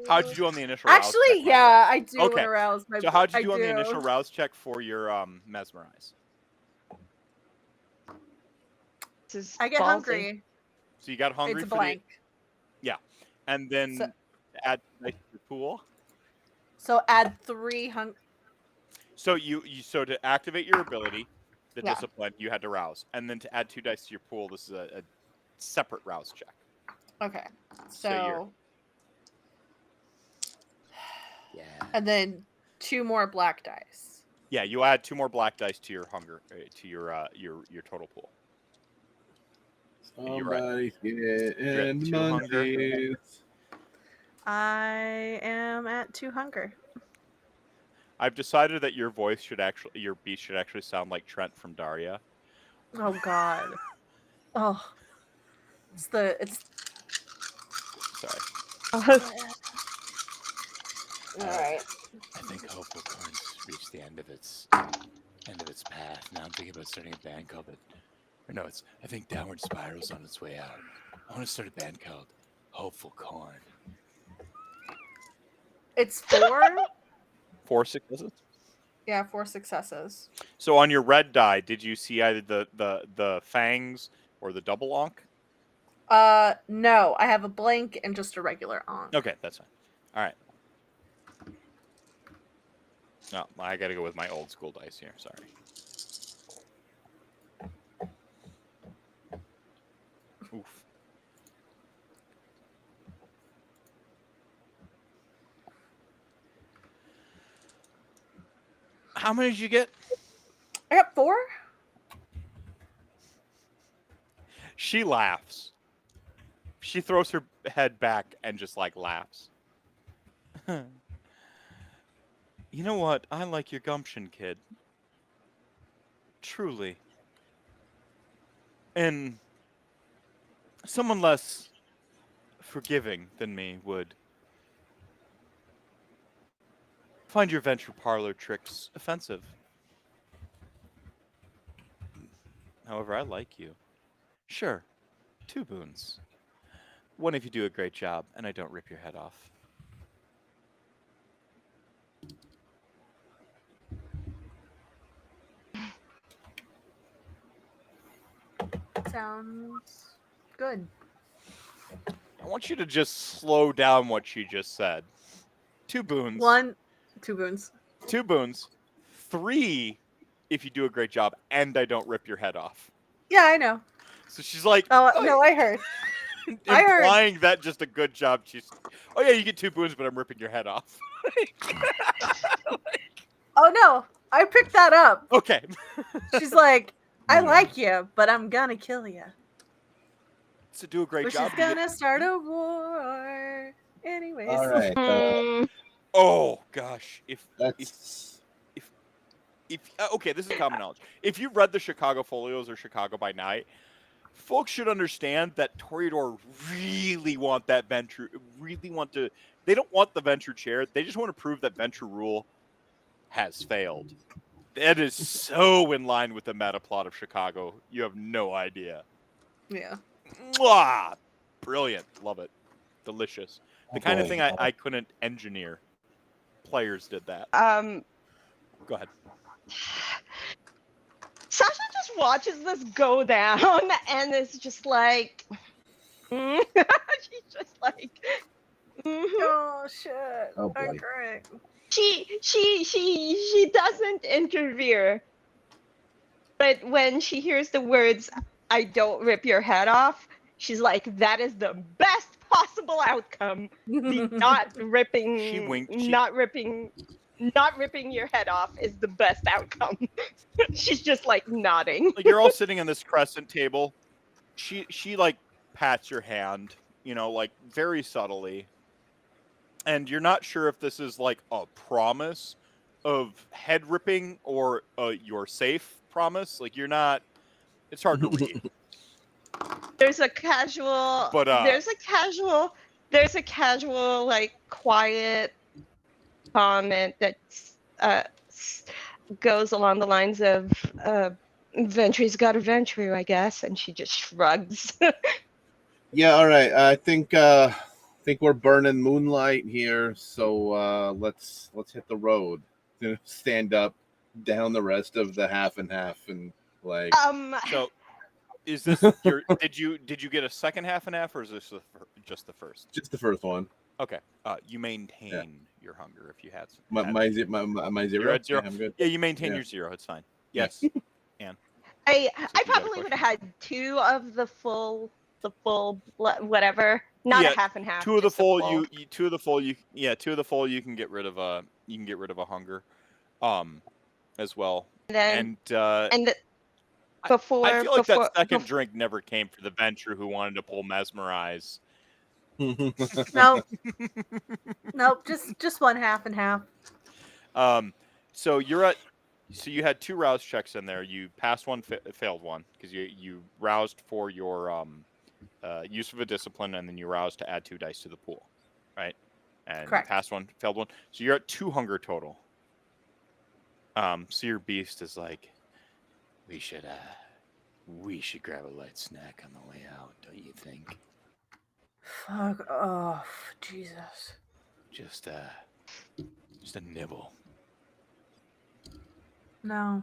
How'd you do on the initial rouse check? Actually, by the way? yeah, I do Okay. want to rouse my. So how'd you I do on the do. initial rouse check for your mesmerize? This is I get ballsy. hungry. So you got hungry It's a for blank. and then So- add dice to your pool. So add 3 So you so to activate your ability, the Yeah. discipline, you had to rouse, and then to add 2 dice to your pool, this is a separate rouse check. Okay. So you're- So Yeah. and then 2 more black dice. Yeah, you add 2 more black dice to your hunger to your total pool. You're right. Somebody's at getting 2 hunger. munchies. I am at 2 hunger. I've decided that your beast should actually sound like Trent from Daria. Oh God. Oh. It's Sorry. all right. I think Hopeful Corn's reached the end of its path. Now I'm thinking about starting a band called I think Downward Spiral's on its way out. I want to start a band called Hopeful Corn. It's 4. 4 successes? Yeah, 4 successes. So on your red die, did you see either the fangs or the double onk? No, I have a blank and just a regular onk. Okay, that's fine. All right. No, I got to go with my old school dice here. Sorry. Oof. How many did you get? I got 4. She laughs. She throws her head back and just like laughs. You know what? I like your gumption, kid. Truly. And someone less forgiving than me would find your Ventrue parlor tricks offensive. However, I like you. Sure, 2 boons. One if you do a great job and I don't rip your head off. Sounds good. I want you to just slow down what she just said. 2 boons. 2 boons. 2 boons. 3 if you do a great job and I don't rip your head off. Yeah, I know. So she's like, Oh, no, I heard. I heard. implying that just a good job. Oh yeah, you get 2 boons, but I'm ripping your head off. Oh no, I picked that up. Okay. She's like, I like you, but I'm gonna kill you. So do a great But job. she's gonna start a war. Anyways. All right. Oh gosh, That's okay, this is common knowledge. If you read the Chicago Folios or Chicago by Night, folks should understand that Toreador really want that Ventrue. They don't want the Ventrue chair. They just want to prove that Ventrue rule has failed. That is so in line with the meta plot of Chicago. You have no idea. Yeah. Mwah! Brilliant. Love it. Delicious. The kind of boy. thing I couldn't engineer. Players did that. Go ahead. Sasha just watches this go down and is just like, she's just like, Oh shit. Oh, boy. Great. she doesn't interfere, but when she hears the words, "I don't rip your head off," she's like, "That is the best possible outcome. The not ripping, She winked. not ripping your head off is the best outcome." She's just like nodding. Like you're all sitting on this crescent table. She like pats your hand, like very subtly. And you're not sure if this is like a promise of head ripping or your safe promise. Like you're not. It's hard to read. There's a casual, But, there's a casual like quiet comment that goes along the lines of Ventrue's got a Ventrue, I guess, and she just shrugs. Yeah, all right. I think we're burning moonlight here, so let's hit the road. Stand up, down the rest of the half and half, and like So, is this your? Did you get a second half and half, or is this just the first? just the first one. Okay. You maintain your hunger if you had some. My zero. You're at 0. Yeah, I'm good. Yeah, you maintain Yeah. your 0. It's fine. Yeah. Yes. Anne. I you got a probably would have had 2 of the full whatever, not Yeah, a half and half. 2 of the just a full. full. You 2 of the full. You 2 of the full. You can get rid of a. You can get rid of a hunger, as well. And And and the, I before feel like before that second bef- drink never came for the Ventrue who wanted to pull mesmerize. Nope. Nope. Just one half and half. So you're at. So you had 2 rouse checks in there. You passed one, failed one because you roused for your use of a discipline, and then you roused to add 2 dice to the pool, right? And Correct. you passed one, failed one. So you're at 2 hunger total. So your beast is like, we should grab a light snack on the way out, don't you think? Fuck off, Jesus. Just a nibble. No.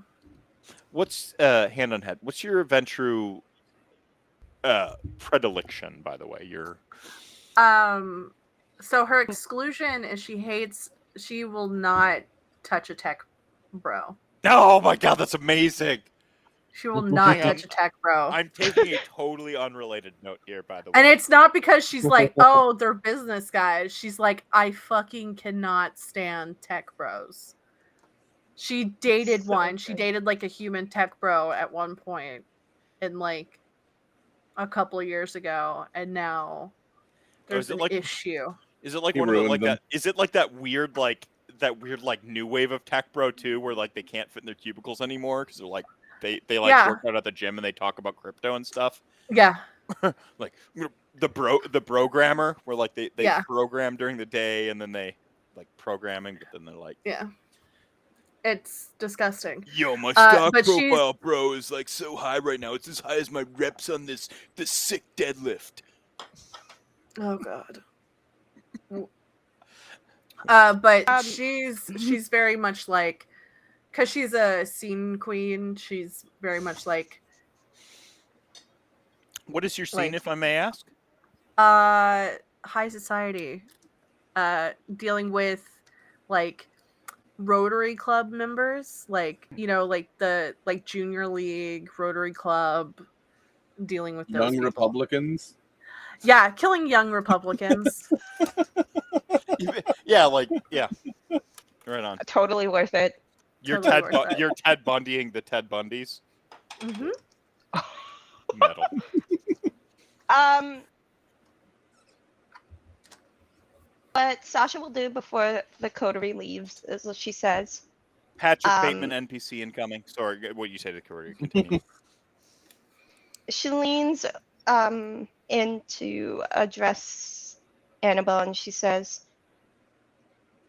What's hand on head? What's your Ventrue predilection, by the way? Your So her exclusion is she will not touch a tech bro. oh my god, that's amazing. She will not Hang on. touch a tech bro. I'm taking a totally unrelated note here, by the way. And it's not because she's like, oh, they're business guys. She's like, I fucking cannot stand tech bros. She dated So one. She good. dated like a human tech bro at one point in like a couple of years ago, and now there's an issue. Is it like He one of the ruined like them. that? Is it like that weird like new wave of tech bro too, where like they can't fit in their cubicles anymore because they're like they like Yeah. work out at the gym and they talk about crypto and stuff. Yeah. Like the programmer, where like they Yeah. program during the day and then they like programming, but then they're like, Yeah. It's disgusting. yo, my stock but she's- profile, bro, is like so high right now. It's as high as my reps on this sick deadlift. Oh god. But Mhm. she's very much like, because she's a scene queen, she's very much like, What is your scene, Like- if I may ask? high society, dealing with like Rotary Club members, like, you know, like the like junior league Rotary Club, dealing with those Young people. Republicans. Yeah, killing young Republicans. Yeah, like yeah, right on. Totally worth it. You're Totally worth it. You're Ted Bundying the Ted Bundys. Hmm. Metal. What Sasha will do before the coterie leaves is what she says. Patrick Bateman NPC incoming. Sorry, what you say to Corey? Continue. She leans in to address Annabelle and she says,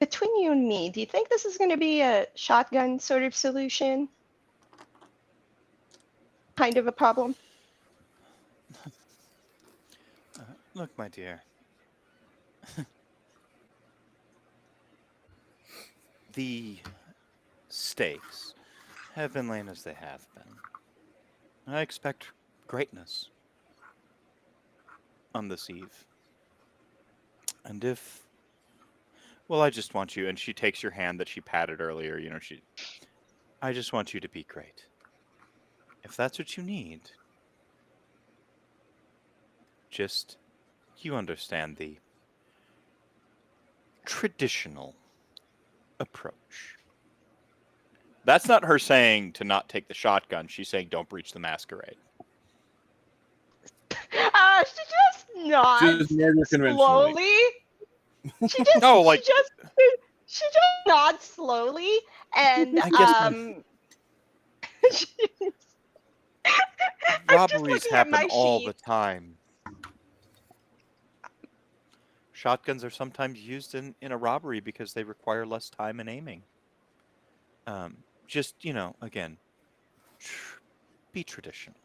between you and me, do you think this is going to be a shotgun sort of solution? Kind of a problem? Look, my dear. The stakes have been laid as they have been. I expect greatness on this eve. And if... Well, I just want you... And she takes your hand that she patted earlier, you know, I just want you to be great. If that's what you need... Just... You understand the... traditional approach. That's not her saying to not take the shotgun. She's saying don't breach the masquerade. She just nods Just murder conventionally. slowly. She just No, like- she just nods slowly and I guess I'm just robberies looking at my happen all sheet. the time. Shotguns are sometimes used in a robbery because they require less time and aiming. Just, you know, again, be traditional.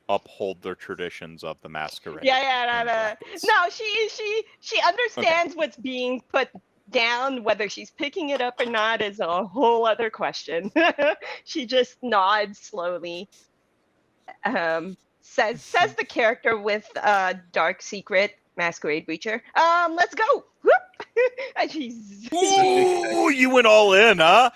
uphold their traditions of the masquerade. Yeah. in brackets. No, she understands what's being put down. Whether she's picking it up or not is a whole other question. She just nods slowly. Says the character with dark secret masquerade breacher. Let's go. Whoop! And she's Ooh, you went all in, huh?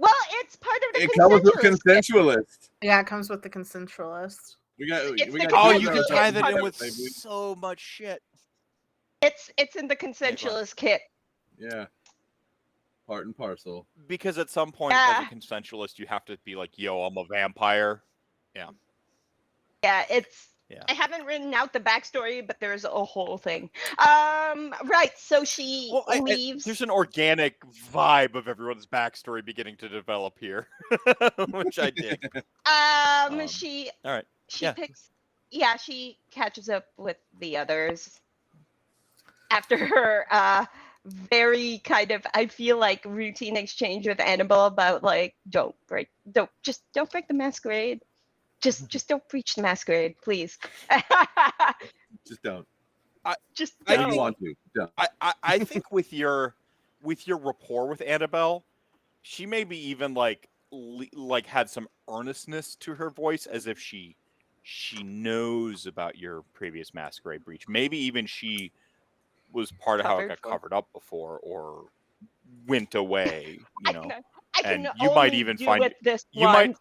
well, it's part of the It comes with consensualist kit. consensualist. Yeah, it comes with the consensualist. We got. It's We the got. Oh, two you of can those tie it's that part in of- with baby. so much shit. It's in the go on. consensualist kit. Yeah. Part and parcel. Because at some point, as a consensualist, you have to be like, "Yo, I'm a vampire." Yeah, it's. Yeah. I haven't written out the backstory, but there's a whole thing. Right. So she leaves. There's an organic vibe of everyone's backstory beginning to develop here, which I dig. She. All right. She yeah. picks. Yeah, she catches up with the others after her very kind of, I feel like, routine exchange with Annabelle about like don't break the masquerade. Just don't breach the masquerade, please. Just don't. Just I don't. don't want to. Don't. I think with your rapport with Annabelle, she maybe even like had some earnestness to her voice, as if she knows about your previous masquerade breach. Maybe even she was part of how it got covered up before, or went away. You know, I can and you might only even do find it this you once. might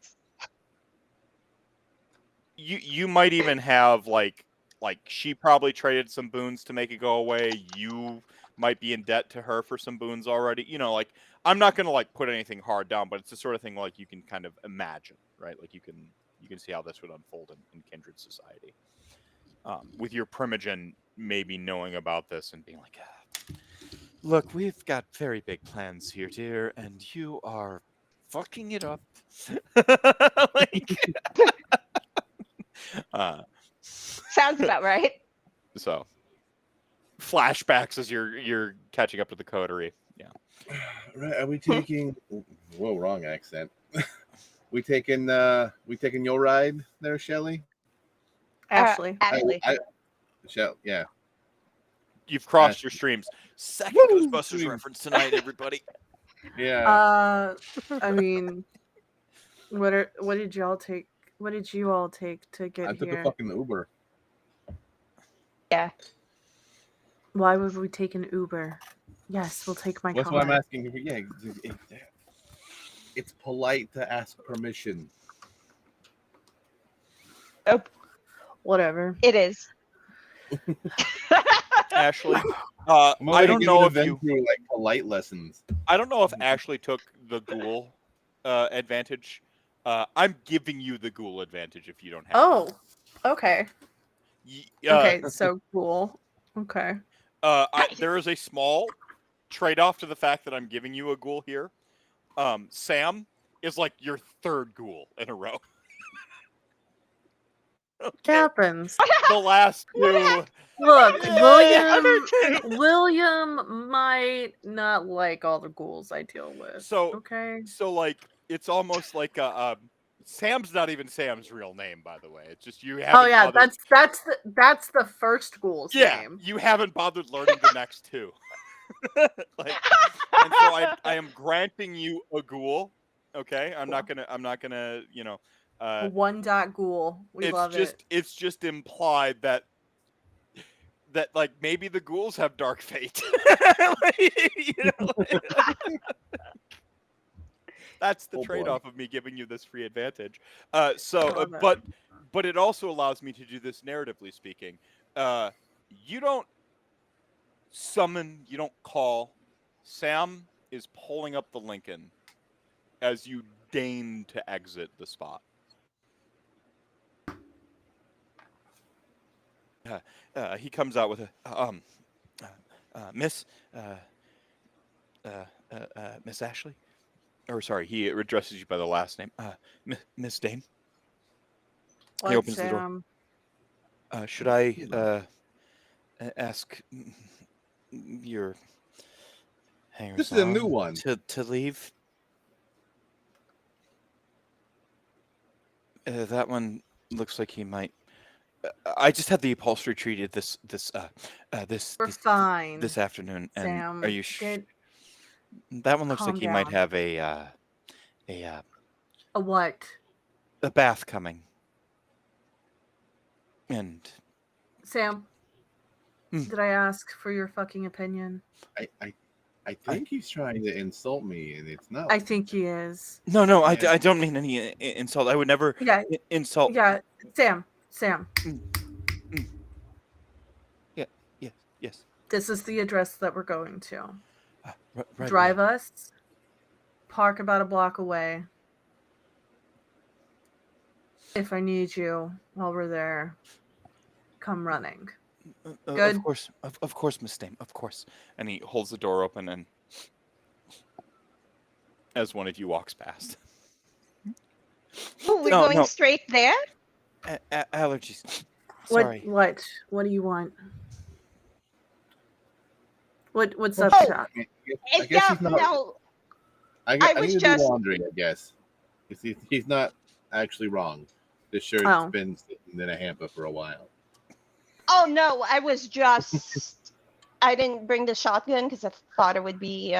you might even have like she probably traded some boons to make it go away. You might be in debt to her for some boons already. You know, like, I'm not gonna like put anything hard down, but it's the sort of thing like you can kind of imagine, right? Like you can see how this would unfold in kindred society. With your Primogen maybe knowing about this and being like, look, we've got very big plans here, dear, and you are fucking it up. Like, Sounds about right. So, flashbacks as you're catching up to the coterie. Yeah. Right? Are we taking? Whoa, wrong accent. we taking your ride there, Shelly? Ashley. Ashley. Yeah. You've crossed your streams. Second Ghostbusters reference tonight, everybody. Yeah. I mean, what did you all take? What did you all take to get I took here? a fucking Uber. Yeah. Why would we take an Uber? Yes, we'll take my That's car. why I'm asking. Yeah, it's polite to ask permission. Oh, Whatever. it is. Ashley, I'm I don't know if you through like polite lessons. I don't know if Ashley took the ghoul advantage. I'm giving you the ghoul advantage if you don't have. Oh, okay. It. Okay, so cool. Okay. There is a small trade-off to the fact that I'm giving you a ghoul here. Sam is like your third ghoul in a row. Okay. Happens. The last two. Look, Yeah, William might not like all the ghouls I deal with. So okay. So like it's almost like Sam's not even Sam's real name, by the way. It's just you haven't. Oh yeah, bothered... that's the first ghoul's name. You haven't bothered learning the next two. And so I am granting you a ghoul. Okay, I'm not gonna One dot ghoul. We love it. It's just implied that like maybe the ghouls have dark fate. That's the trade-off of me giving you this free advantage. But it also allows me to do this narratively speaking. You don't summon, you don't call. Sam is pulling up the Lincoln as you deign to exit the spot. He comes out with a Miss Ashley, or sorry, he addresses you by the last name, Miss Dane. He opens the door. Should I ask your hangers This is a new one to leave? That one looks like he might. I just had the upholstery treated this We're fine. this afternoon. And Sam, are you? That one looks calm like he might down. have A what? a bath coming. And Sam, did I ask for your fucking opinion? I think he's trying to insult me, and it's not. I think he is. no, I Yeah. don't mean any insult. I would never Yeah, insult. yeah. Sam, Yes. this is the address that we're going to. Right Drive away. us. Park about a block away. If I need you while we're there, come running. Good. Of course, Miss Dame, of course. And he holds the door open, and as one of you walks past, Oh, we're No, going no. straight there? allergies. Sorry. What do you want? What's Well, up, Oh, Chuck? I guess he's not. no. I I was need to just- do laundry. I guess he's not actually wrong. This shirt's Oh. been sitting in a hamper for a while. Oh no, I was just. I didn't bring the shotgun because I thought it would be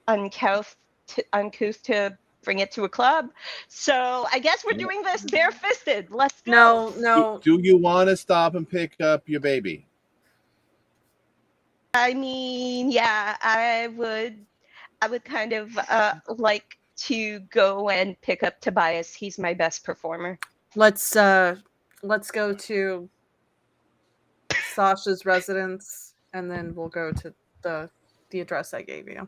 uncouth to bring it to a club. So I guess we're doing this bare-fisted. Let's go. No. Do you want to stop and pick up your baby? I mean, yeah, I would kind of like to go and pick up Tobias. He's my best performer. Let's go to Sasha's residence, and then we'll go to the address I gave you.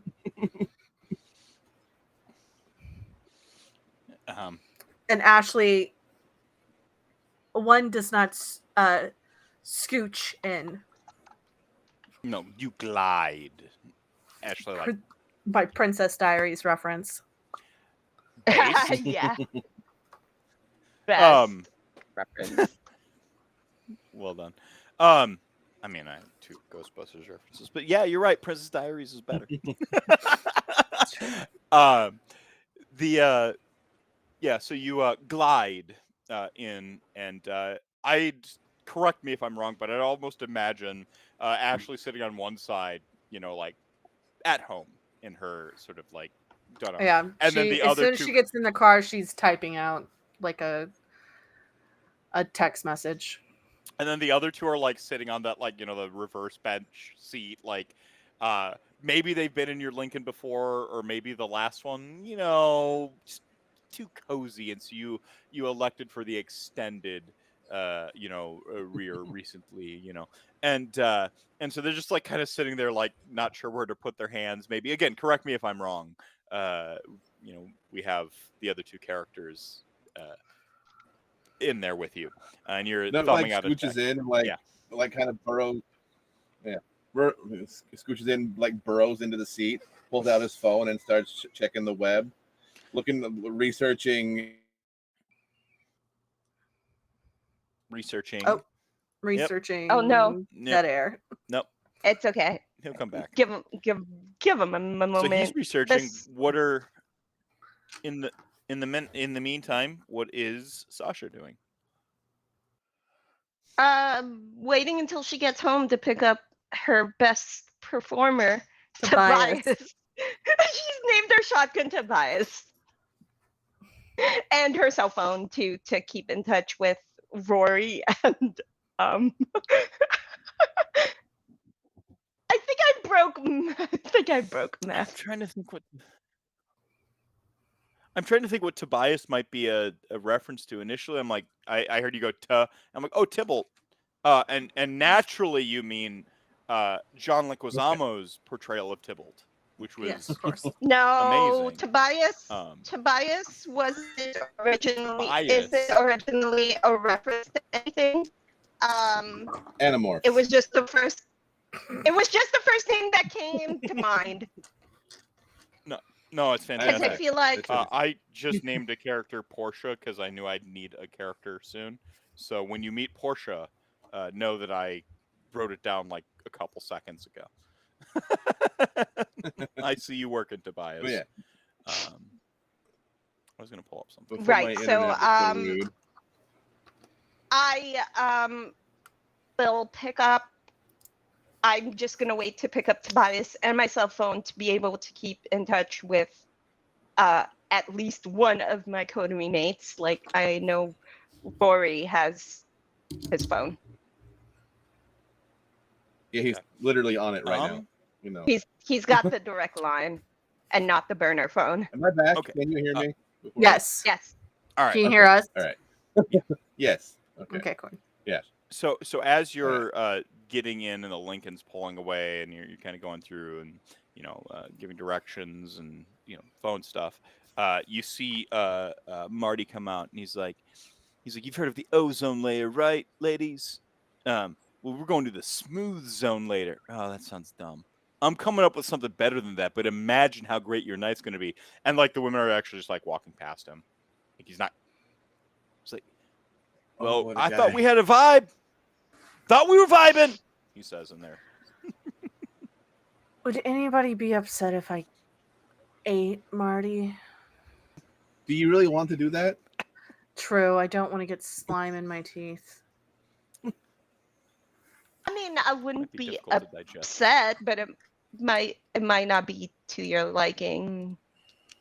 And Ashley, one does not scooch in. No, you glide. Ashley, like, By Princess Diaries reference. base. Yeah. Best reference. Well done. I mean, I have 2 Ghostbusters references, but yeah, you're right. Princess Diaries is better. So you glide in, and I'd correct me if I'm wrong, but I'd almost imagine Ashley sitting on one side, like at home in her sort of like done up. Yeah, And then the as other soon as two, she gets in the car, she's typing out like a text message. and then the other 2 are like sitting on that, like, the reverse bench seat, like maybe they've been in your Lincoln before, or maybe the last one, just too cozy, and so you elected for the extended rear recently, and so they're just like kind of sitting there, like not sure where to put their hands. Maybe, again, correct me if I'm wrong. We have the other 2 characters in there with you, and you're No, thumbing like out a scooches text. in, like kind of burrows. Yeah, scooches in, like burrows into the seat, pulls out his phone and starts checking the web, researching. Oh, researching. Oh, no. Dead air. Nope. It's okay. He'll come back. Give him a moment. So he's researching. This- What are in the meantime? What is Sasha doing? Waiting until she gets home to pick up her best performer, Tobias. She's named her shotgun Tobias. And her cell phone to keep in touch with Rory and I think I broke math. I'm trying to think what Tobias might be a reference to. Initially, I'm like, I heard you go to. I'm like, oh, Tybalt. And naturally you mean John Leguizamo's portrayal of Tybalt, which was Yes, of course. No, amazing. Tobias wasn't originally. Tobias. Is it originally a reference to anything? Animorphs. It was just the first. It was just the first name that came to mind. No, it's Because fantastic. I feel like I just named a character Portia because I knew I'd need a character soon. So when you meet Portia, know that I wrote it down like a couple seconds ago. I see you working, Tobias. Oh, yeah. I was gonna pull up something. Before Right, my so, internet was so rude. I will pick up. I'm just gonna wait to pick up Tobias and my cell phone to be able to keep in touch with at least one of my coterie mates. Like I know Rory has his phone. Yeah, he's literally on it right now. You know. He's got the direct line and not the burner phone. Am I back? Okay. Can you hear me? Yes. Yes. All right. Can you hear us? All right. Yes. Okay. Okay, cool. So as you're getting in and the Lincoln's pulling away and you're kind of going through and giving directions and phone stuff, you see Marty come out and he's like, you've heard of the ozone layer, right, ladies? Well, we're going to the smooth zone later. Oh, that sounds dumb. I'm coming up with something better than that, but imagine how great your night's going to be. And like the women are actually just like walking past him. Like he's not. It's like, well, what a I guy. thought we had a vibe. Thought we were vibing, he says in there. Would anybody be upset if I ate Marty? Do you really want to do that? True, I don't want to get slime in my teeth. I mean, I wouldn't Might be be difficult to digest. upset, but it might not be to your liking.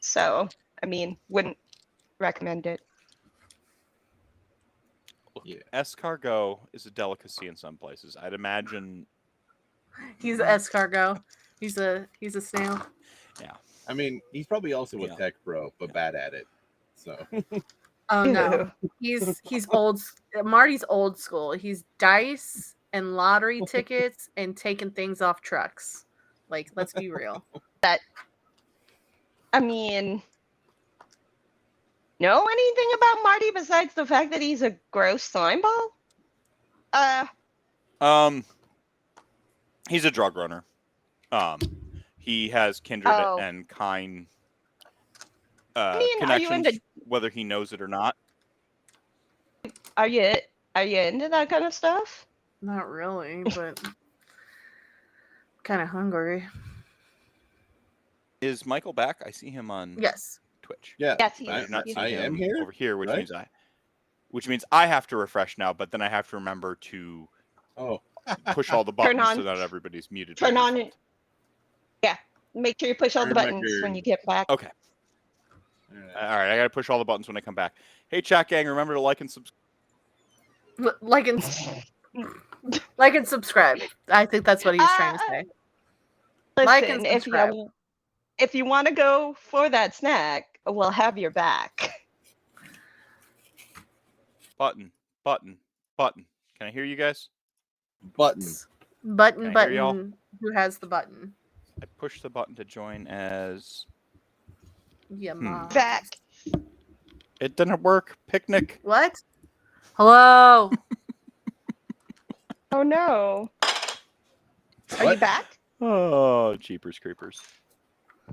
So, I mean, wouldn't recommend it. Look, Yeah. escargot is a delicacy in some places. I'd imagine. He's an escargot. He's a snail. Yeah. I mean, he's probably also a Yeah. tech bro, but bad at it. So Oh no, he's old. Marty's old school. He's dice and lottery tickets and taking things off trucks. Like, let's be real. I mean, know anything about Marty besides the fact that he's a gross slime ball? He's a drug runner. He has kindred Oh. and kind I mean, are you connections, into whether he knows it or not. are you into that kind of stuff? Not really, but kind of hungry. Is Michael back? I see him on Yes. Twitch. yeah, Yes, I do not see I him am here. over here, which right? means I have to refresh now. But then I have to remember to Oh, push all the buttons on- so that everybody's muted. Turn by on default. it. Yeah. Make sure you push all the Turn buttons record. when you get back. Okay. all right. All right. I got to push all the buttons when I come back. Hey, chat gang, remember to like and subscribe. Like and subscribe. I think that's what he was trying to say. Like and Listen, subscribe. if you want to go for that snack, we'll have your back. Button. Can I hear you guys? Buttons. Button. Can I hear y'all? Who has the button? I pushed the button to join as. Yeah, Mom. Back. It didn't work. Picnic. What? Hello. Oh no. Are you What? back? Oh, jeepers creepers.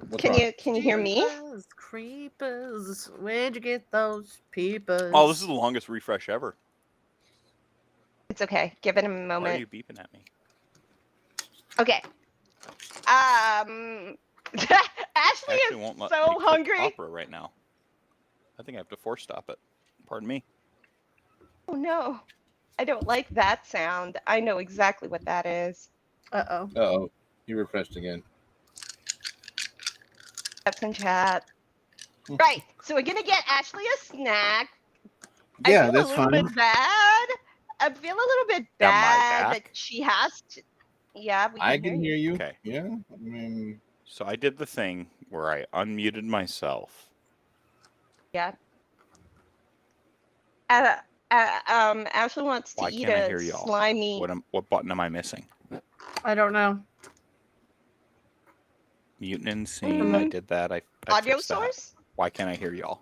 What's Can wrong? you hear me? Creepers. Where'd you get those peepers? Oh, this is the longest refresh ever. It's okay. Give it a Why are moment. you beeping at me? Okay. Ashley Actually, is won't let so me click hungry. opera right now. I think I have to force stop it. Pardon me. Oh no. I don't like that sound. I know exactly what that is. Uh-oh. Uh-oh. He refreshed again. That's in chat. Right. So we're gonna get Ashley a snack. Yeah, I feel that's a little fine. bit bad. I feel a little bit Got my bad back? that she has to. Yeah, we can I can hear you. Okay. Yeah. I mean, So I did the thing where I unmuted myself. Yeah. Ashley wants to Why eat can't I a hear y'all? slimy. What button am I missing? I don't know. Muting and scene. I did that. I Audio fixed that. source? Why can't I hear y'all?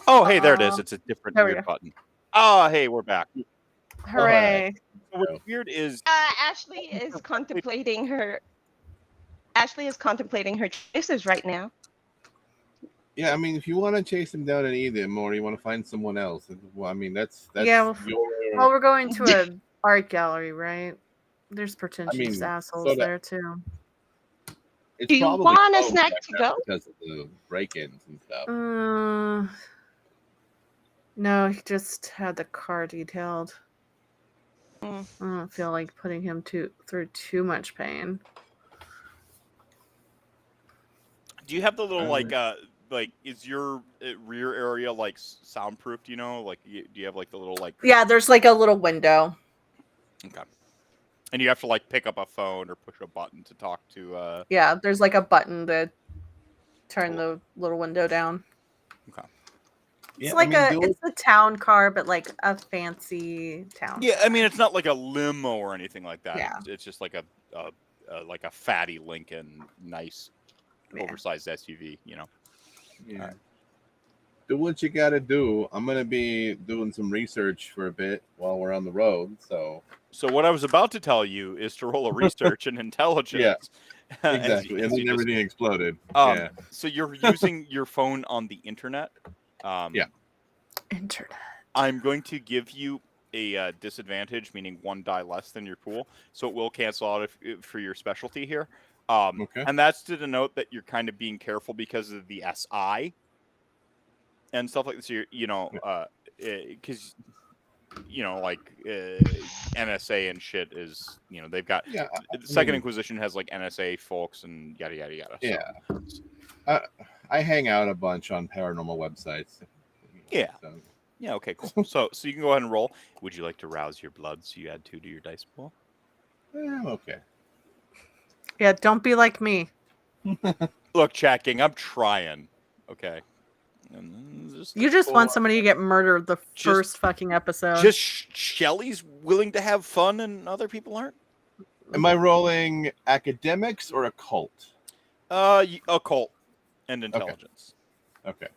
Oh, hey, there it is. It's a different There we weird go. button. Oh, hey, we're back. Hooray. What's weird is Ashley is contemplating her. Ashley is contemplating her choices right now. yeah, I mean, if you want to chase him down and eat him, or you want to find someone else, well, I mean, that's Yeah, well, your. Well, we're going to an art gallery, right? There's pretentious assholes so that- there too. It's Do you probably want a closed snack right to now go? because of the break-ins and stuff. No, he just had the car detailed. Mm. I don't feel like putting him through too much pain. Do you have the little Alright. like is your rear area like soundproof? Do you know? Like, do you have like the little like? Yeah, there's like a little window. Okay. And you have to like pick up a phone or push a button to talk to. Yeah, there's like a button to turn Cool. the little window down. Okay. It's Yeah, like I mean, it's a town car, but like a fancy town. Yeah, car. I mean it's not like a limo or anything like that. Yeah. It's just like a fatty Lincoln, nice, Yeah. oversized SUV. You know. yeah. Alright. Do what you gotta do. I'm gonna be doing some research for a bit while we're on the road. So So what I was about to tell you is to roll a research and intelligence. Yeah, exactly, and then everything exploded. Yeah. So you're using your phone on the internet. Yeah. Internet. I'm going to give you a disadvantage, meaning one die less than your pool, so it will cancel out for your specialty here. Okay. And that's to denote that you're kind of being careful because of the SI and stuff like this. Because NSA and shit is, they've got Yeah. the Second Inquisition has like NSA folks and yada yada yada. Yeah. I hang out a bunch on paranormal websites. Yeah. So. Yeah. Okay. Cool. so you can go ahead and roll. Would you like to rouse your blood so you add 2 to your dice pool? Okay. Yeah, don't be like me. Look, chat gang, I'm trying. Okay. And You just want somebody to get murdered the first fucking episode. Just Shelly's willing to have fun and other people aren't? Am I rolling academics or occult? Occult and intelligence. Okay.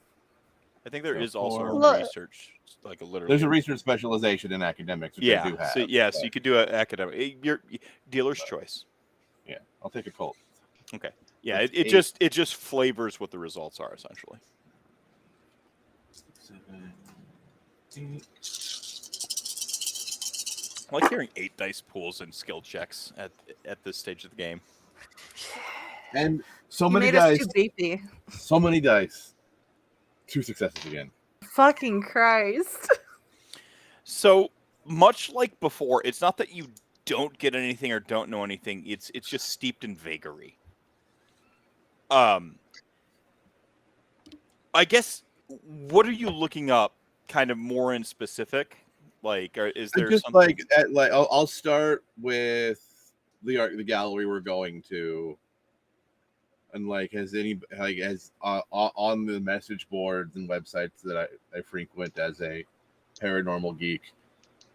I think there is also a Look. research, like a literally. There's a research specialization in academics, which I do have. So you could do an academic. Your dealer's choice. Yeah, I'll take occult. Okay. Yeah, That's it just flavors what the results are essentially. 7, 8. I like hearing 8 dice pools and skill checks at this stage of the game. And so You many made dice. us too beefy. So many dice. 2 successes again. Fucking Christ. So much like before, it's not that you don't get anything or don't know anything. It's just steeped in vagary. I guess, what are you looking up kind of more in specific? Like, is there just something... I'll start with the gallery we're going to, and has on the message boards and websites that I frequent as a paranormal geek,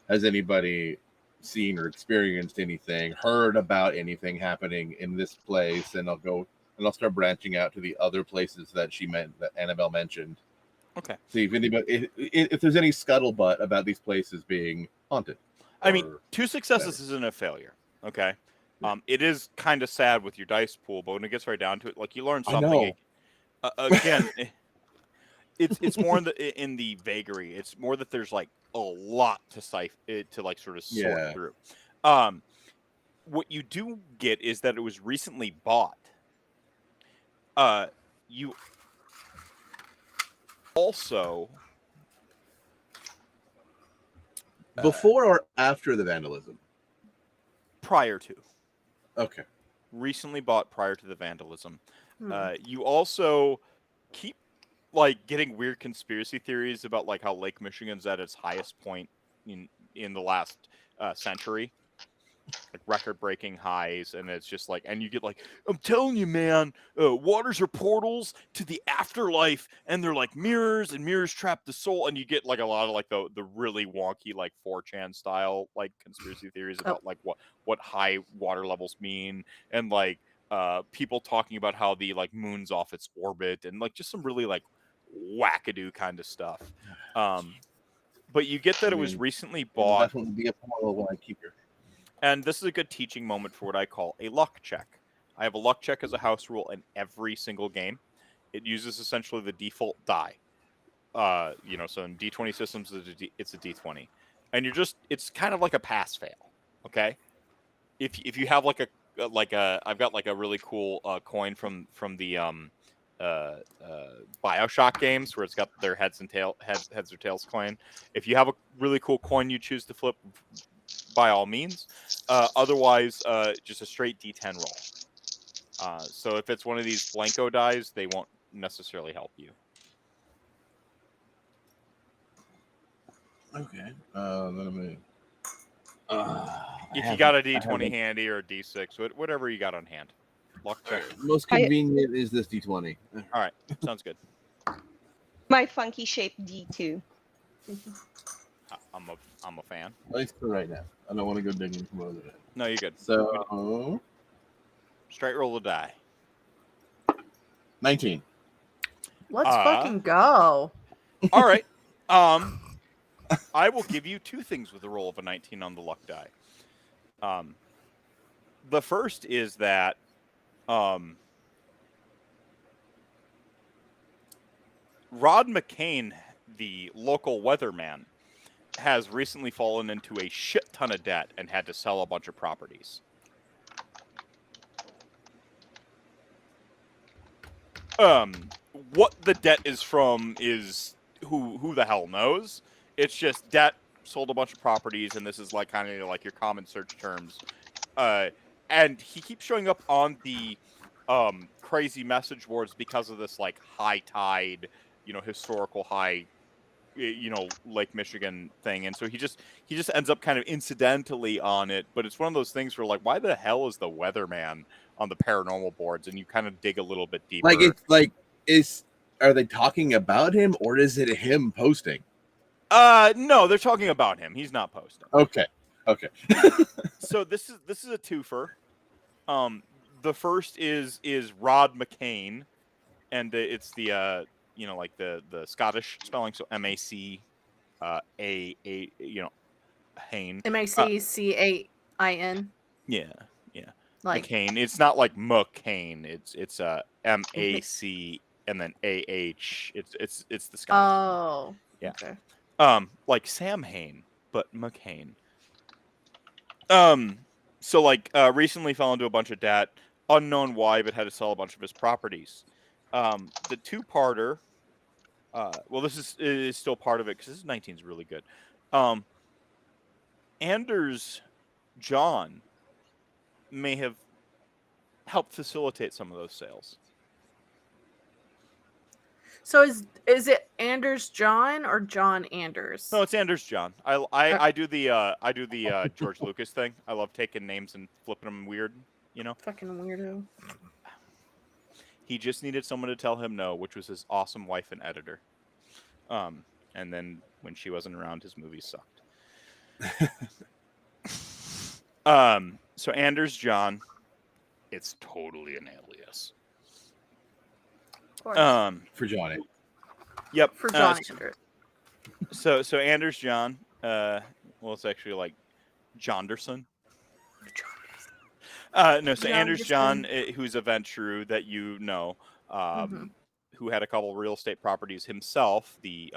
has anybody seen or experienced anything, heard about anything happening in this place? And I'll start branching out to the other places that Annabelle mentioned. Okay. See if there's any scuttlebutt about these places being haunted. I mean, 2 successes isn't a failure. Okay. It is kind of sad with your dice pool, but when it gets right down to it, like, you learn something. Again, it's more in the vagary. It's more that there's like a lot to sort of sort through. What you do get is that it was recently bought. You also before or after the vandalism? Prior to. Okay. Recently bought prior to the vandalism. You also keep getting weird conspiracy theories about how Lake Michigan's at its highest point in the last century. Like record-breaking highs, and it's just and you get I'm telling you, man, waters are portals to the afterlife, and they're like mirrors, and mirrors trap the soul, and you get a lot of the really wonky 4chan style conspiracy theories about what high water levels mean, and people talking about how the moon's off its orbit, and just some really wackadoo kind of stuff. But you get that it was recently bought. It'll definitely be a portal when I keep your. And this is a good teaching moment for what I call a luck check. I have a luck check as a house rule in every single game. It uses essentially the default die. So in D20 systems, it's a D20. And it's kind of like a pass-fail, okay? If you have I've got a really cool coin from the BioShock games where it's got their heads or tails coin. If you have a really cool coin you choose to flip, by all means. Otherwise, just a straight D10 roll. So if it's one of these Blanco dies, they won't necessarily help you. Okay. Let me. If you got a D20 handy or a D6, whatever you got on hand. Luck check. Most convenient is this D20. All right, sounds good. My funky shaped D2. I'm a fan. At least for right now. I don't want to go digging from over there. No, you're good. So Straight roll the die. 19. Let's fucking go. All right. I will give you two things with a roll of a 19 on the luck die. The first is that Rod McCain, the local weatherman, has recently fallen into a shit ton of debt and had to sell a bunch of properties. What the debt is from is who the hell knows. It's just debt, sold a bunch of properties, and this is like kind of like your common search terms. And he keeps showing up on the crazy message boards because of this like high tide, historical high, Lake Michigan thing. And so he just ends up kind of incidentally on it. But it's one of those things where like, why the hell is the weatherman on the paranormal boards? And you kind of dig a little bit deeper. Are they talking about him or is it him posting? No, they're talking about him. He's not posting. Okay. So this is a twofer. The first is Rod McCain, and it's the like the Scottish spelling, so MAC A Hain. MACCAIN. Yeah. Like McCain. It's not like McCain. It's MAC and then AH. It's the Scottish. Oh. Yeah. Okay. Like Sam Hain, but McCain. So like recently fell into a bunch of debt, unknown why, but had to sell a bunch of his properties. The two-parter, well, this is still part of it because this 19 is really good. Anders John may have helped facilitate some of those sales. So is it Anders John or John Anders? No, it's Anders John. I do the George Lucas thing. I love taking names and flipping them weird, Fucking weirdo. He just needed someone to tell him no, which was his awesome wife and editor. And then when she wasn't around, his movies sucked. So Anders John, it's totally an alias. Of course. For Johnny. Yep. For John Anders. So Anders John, well, it's actually like Jonderson. No, so Anders John, who's a Ventrue that who had a couple real estate properties himself, the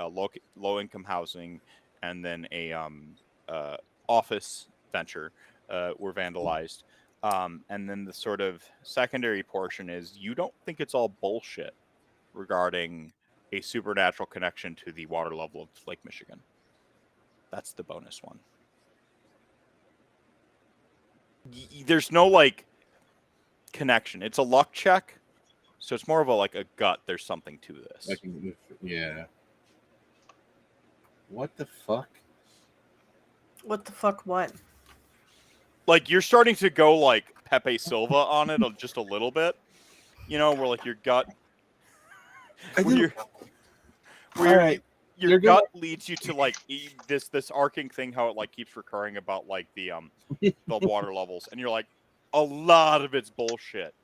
low-income housing, and then a office venture were vandalized. And then the sort of secondary portion is you don't think it's all bullshit regarding a supernatural connection to the water level of Lake Michigan. That's the bonus one. There's no like connection. It's a luck check, so it's more of a gut. There's something to this. Yeah. What the fuck? What the fuck? What? Like you're starting to go like Pepe Silva on it just a little bit. Where like your gut. Your gut leads you to like this arcing thing, how it like keeps recurring about like the water levels, and you're like, a lot of it's bullshit,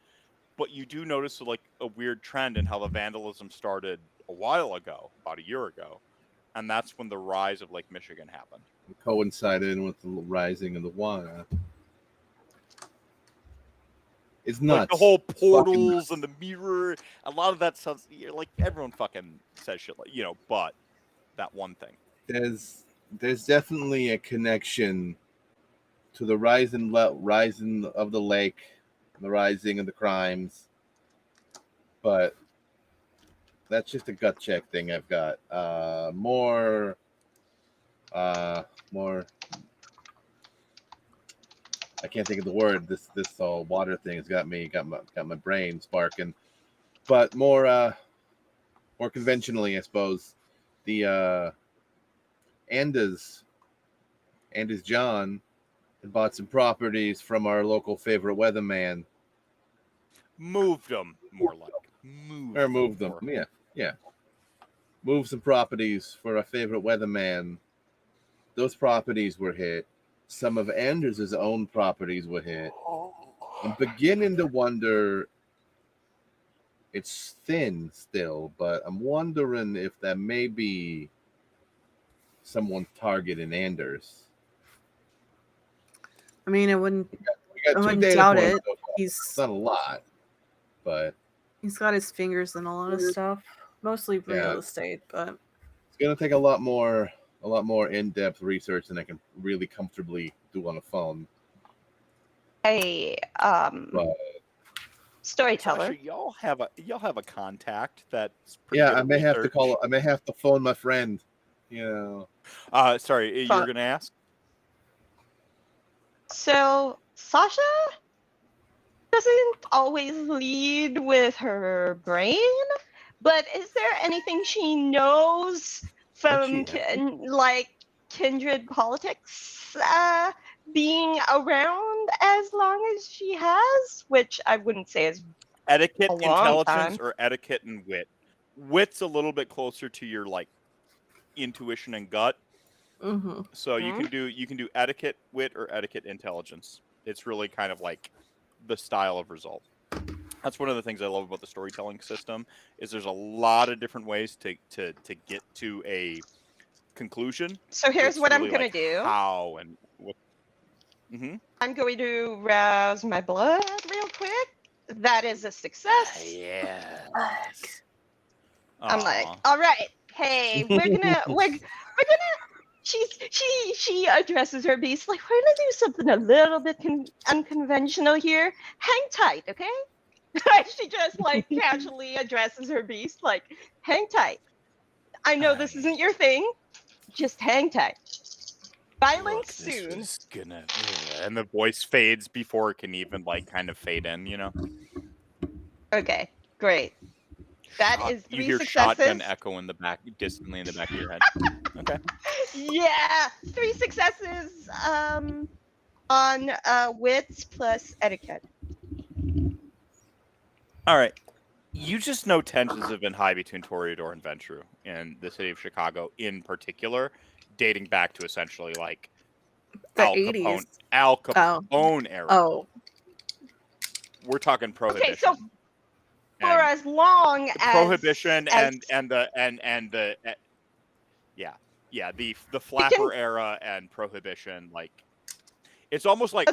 but you do notice like a weird trend in how the vandalism started a while ago, about a year ago, and that's when the rise of Lake Michigan happened. It coincided with the rising of the water. It's nuts. Like the whole portals and the mirror, a lot of that stuff. Like everyone fucking says shit, like but that one thing. There's definitely a connection to the rising of the lake, the rising of the crimes, but That's just a gut check thing I've got. More. I can't think of the word. This water thing has got my brain sparking. But more conventionally, I suppose, the Andas John had bought some properties from our local favorite weatherman. Moved them, more like. Moved them. Yeah. Moved some properties for our favorite weatherman. Those properties were hit. Some of Anders' own properties were hit. I'm beginning to wonder. It's thin still, but I'm wondering if that may be someone's targeting Anders. I mean, I wouldn't We got two wouldn't data doubt points it. so far. He's It's not a lot, but he's got his fingers in a lot of stuff, mostly real Yeah. estate, but it's gonna take a lot more in-depth research than I can really comfortably do on a phone. Hey, But storyteller. Sasha, y'all have a contact that's pretty yeah, good I at may have to research. call. I may have to phone my friend. Sorry, you Fuck. were gonna ask? So Sasha doesn't always lead with her brain, but is there anything she knows from kindred politics being around as long as she has? Which I wouldn't say is Etiquette, a long intelligence, time. or etiquette and wit? Wit's a little bit closer to your like intuition and gut. mm-hmm. So you can do etiquette, wit, or etiquette, intelligence. It's really kind of like the style of result. That's one of the things I love about the storytelling system is there's a lot of different ways to get to a conclusion. So here's It's what I'm really gonna like do. how and what. Mm-hmm. I'm going to rouse my blood real quick. That is a success. Yeah. I'm like, all right, hey, we're gonna she addresses her beast like, we're gonna do something a little bit unconventional here. Hang tight, okay? She just like casually addresses her beast like, hang tight. I know this isn't your thing. Just hang tight. Violence soon. This is gonna, and the voice fades before it can even like kind of fade in, you know. Okay, great. That is You 3 hear successes. shotgun echo in the back, distantly in the back of your head. Okay. Yeah, 3 successes on wits plus etiquette. All right. You just know tensions have been high between Toreador and Ventrue in the city of Chicago, in particular, dating back to essentially like The Al 80s. Capone era. Oh. We're talking prohibition. Okay, so for as long as prohibition the flapper era and prohibition, like it's almost like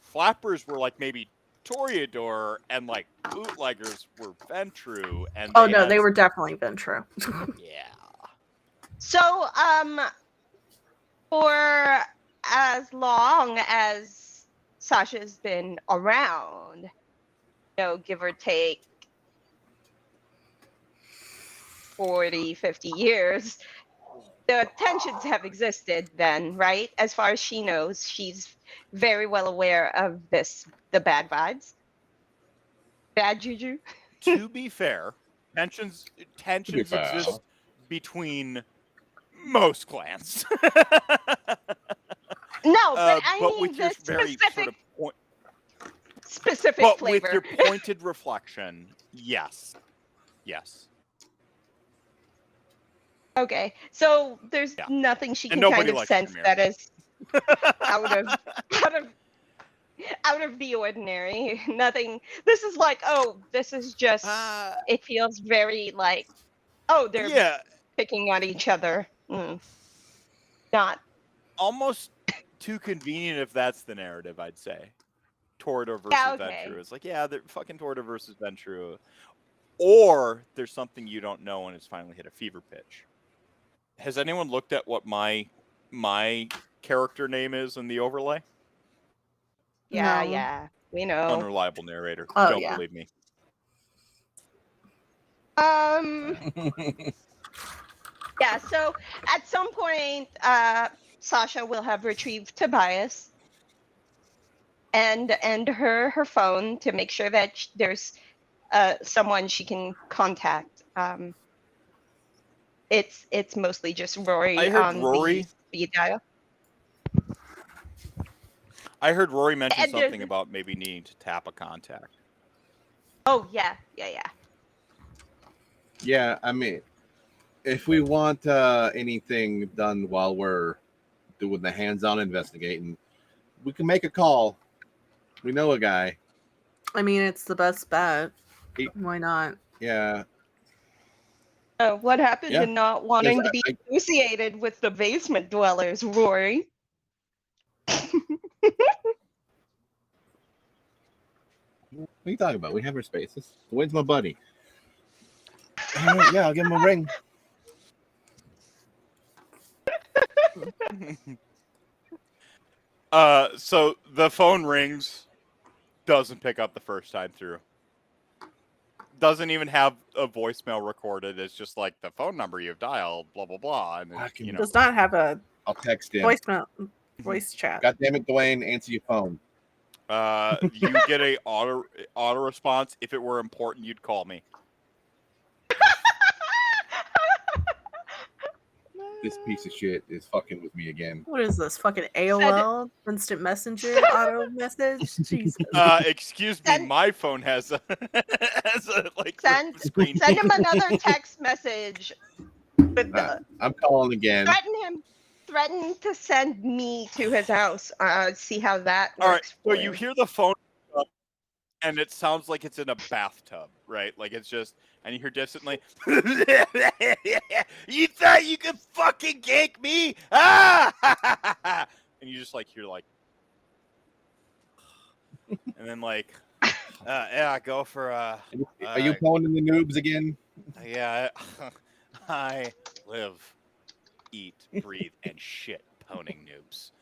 flappers were like maybe Toreador and like bootleggers were Ventrue, and they were definitely Ventrue. Yeah. So for as long as Sasha's been around, give or take 40, 50 years, the tensions have existed then, right? As far as she knows, she's very well aware of the bad vibes. Bad juju. To be fair, tensions exist between most clans. No, but I but mean with your very sort of specific but flavor. with your pointed reflection, yes. Okay, so there's nothing she can kind of sense Tremere. that is out of the ordinary. Nothing. This is like, this is just. It feels very like, they're picking on each other. Not almost too convenient if that's the narrative. I'd say Toreador versus Ventrue. It's like, they're fucking Toreador versus Ventrue, or there's something you don't know and it's finally hit a fever pitch. Has anyone looked at what my character name is in the overlay? Yeah, we know. Unreliable narrator. Oh, Don't believe me. Yeah, so at some point, Sasha will have retrieved Tobias and her phone to make sure that there's someone she can contact. It's mostly just Rory I heard on the Rory. speed dial. I heard Rory mention And something about maybe needing to tap a contact. Oh yeah. Yeah, I mean, if we want anything done while we're doing the hands-on investigating, we can make a call. We know a guy. I mean, it's the best bet. He- Why not? Yeah. What happened Yeah, to not wanting to because be associated with the basement dwellers, Rory? What are you talking about? We have our spaces. When's my buddy? All right, yeah, I'll give him a ring. So the phone rings, doesn't pick up the first time through. Doesn't even have a voicemail recorded. It's just like the phone number you've dialed, blah blah blah, and then, you know. Does not have a I'll text him. voice chat. God damn it, Dwayne, answer your phone. You get a auto response. If it were important, you'd call me. This piece of shit is fucking with me again. What is this? Fucking AOL instant messenger auto message? Jesus. Excuse me, my phone has a like screen. Send him another text message. With I'm calling again. Threaten to send me to his house. See how that works. All right, so for you you. hear the phone up, and it sounds like it's in a bathtub, right? Like it's just, and you hear distantly, you thought you could fucking gank me? Ah! And you just like hear like, and then like, yeah, go for Are you pulling in the noobs again? Yeah, I live, eat, breathe, and shit poning noobs.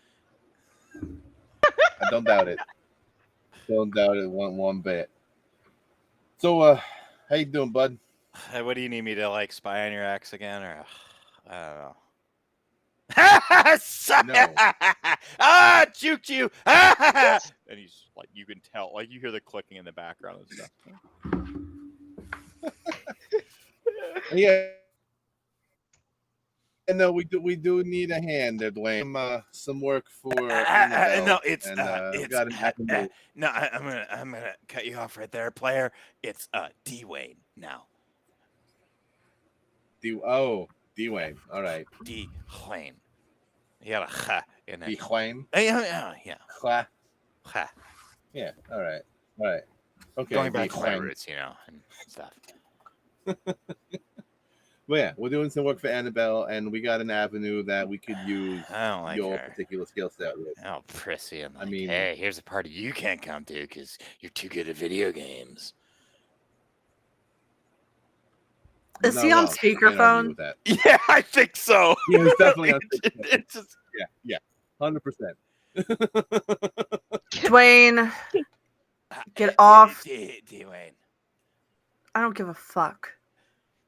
I don't doubt it. Don't doubt it one bit. So, how you doing, bud? What do you need me to like spy on your ex again, or I don't know? No. Ah, juke you! And he's like, you can tell, like you hear the clicking in the background and stuff. Yeah. And no, we do need a hand there, Dwayne. Some work for Annabelle, no, it's got an acronym. no. I'm gonna cut you off right there, player. It's Dwayne now. Dwayne. All right. Dwayne. You got a ha in it. Dwayne. Yeah. Ha. Ha. Yeah. All right. Okay. Going back to my Dwayne. roots, you know, and stuff. Well, yeah, we're doing some work for Annabelle, and we got an avenue that we could use I don't like your her. particular skill set with. Oh, prissy. I'm like, I mean- hey, here's a party you can't come to because you're too good at video games. Is he on I can't argue speakerphone? with that. Yeah, I think so. Yeah, he's definitely on speakerphone. It's just, Yeah, 100%. Dwayne, get off. Dwayne. I don't give a fuck.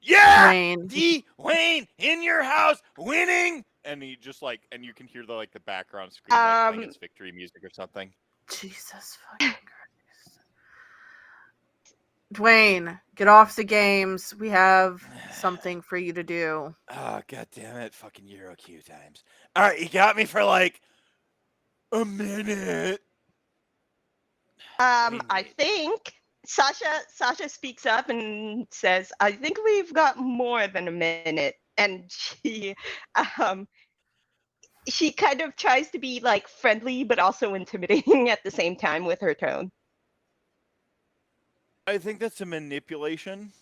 Yeah! Dwayne. Dwayne in your house winning! And he just like, and you can hear the background screen like playing its victory music or something. Jesus fucking Christ. Dwayne, get off the games. We have something for you to do. Oh, god damn it. Fucking Euro Q times. Alright, you got me for like a minute. I think Sasha speaks up and says, "I think we've got more than a minute." And she kind of tries to be like friendly but also intimidating at the same time with her tone. I think that's a manipulation.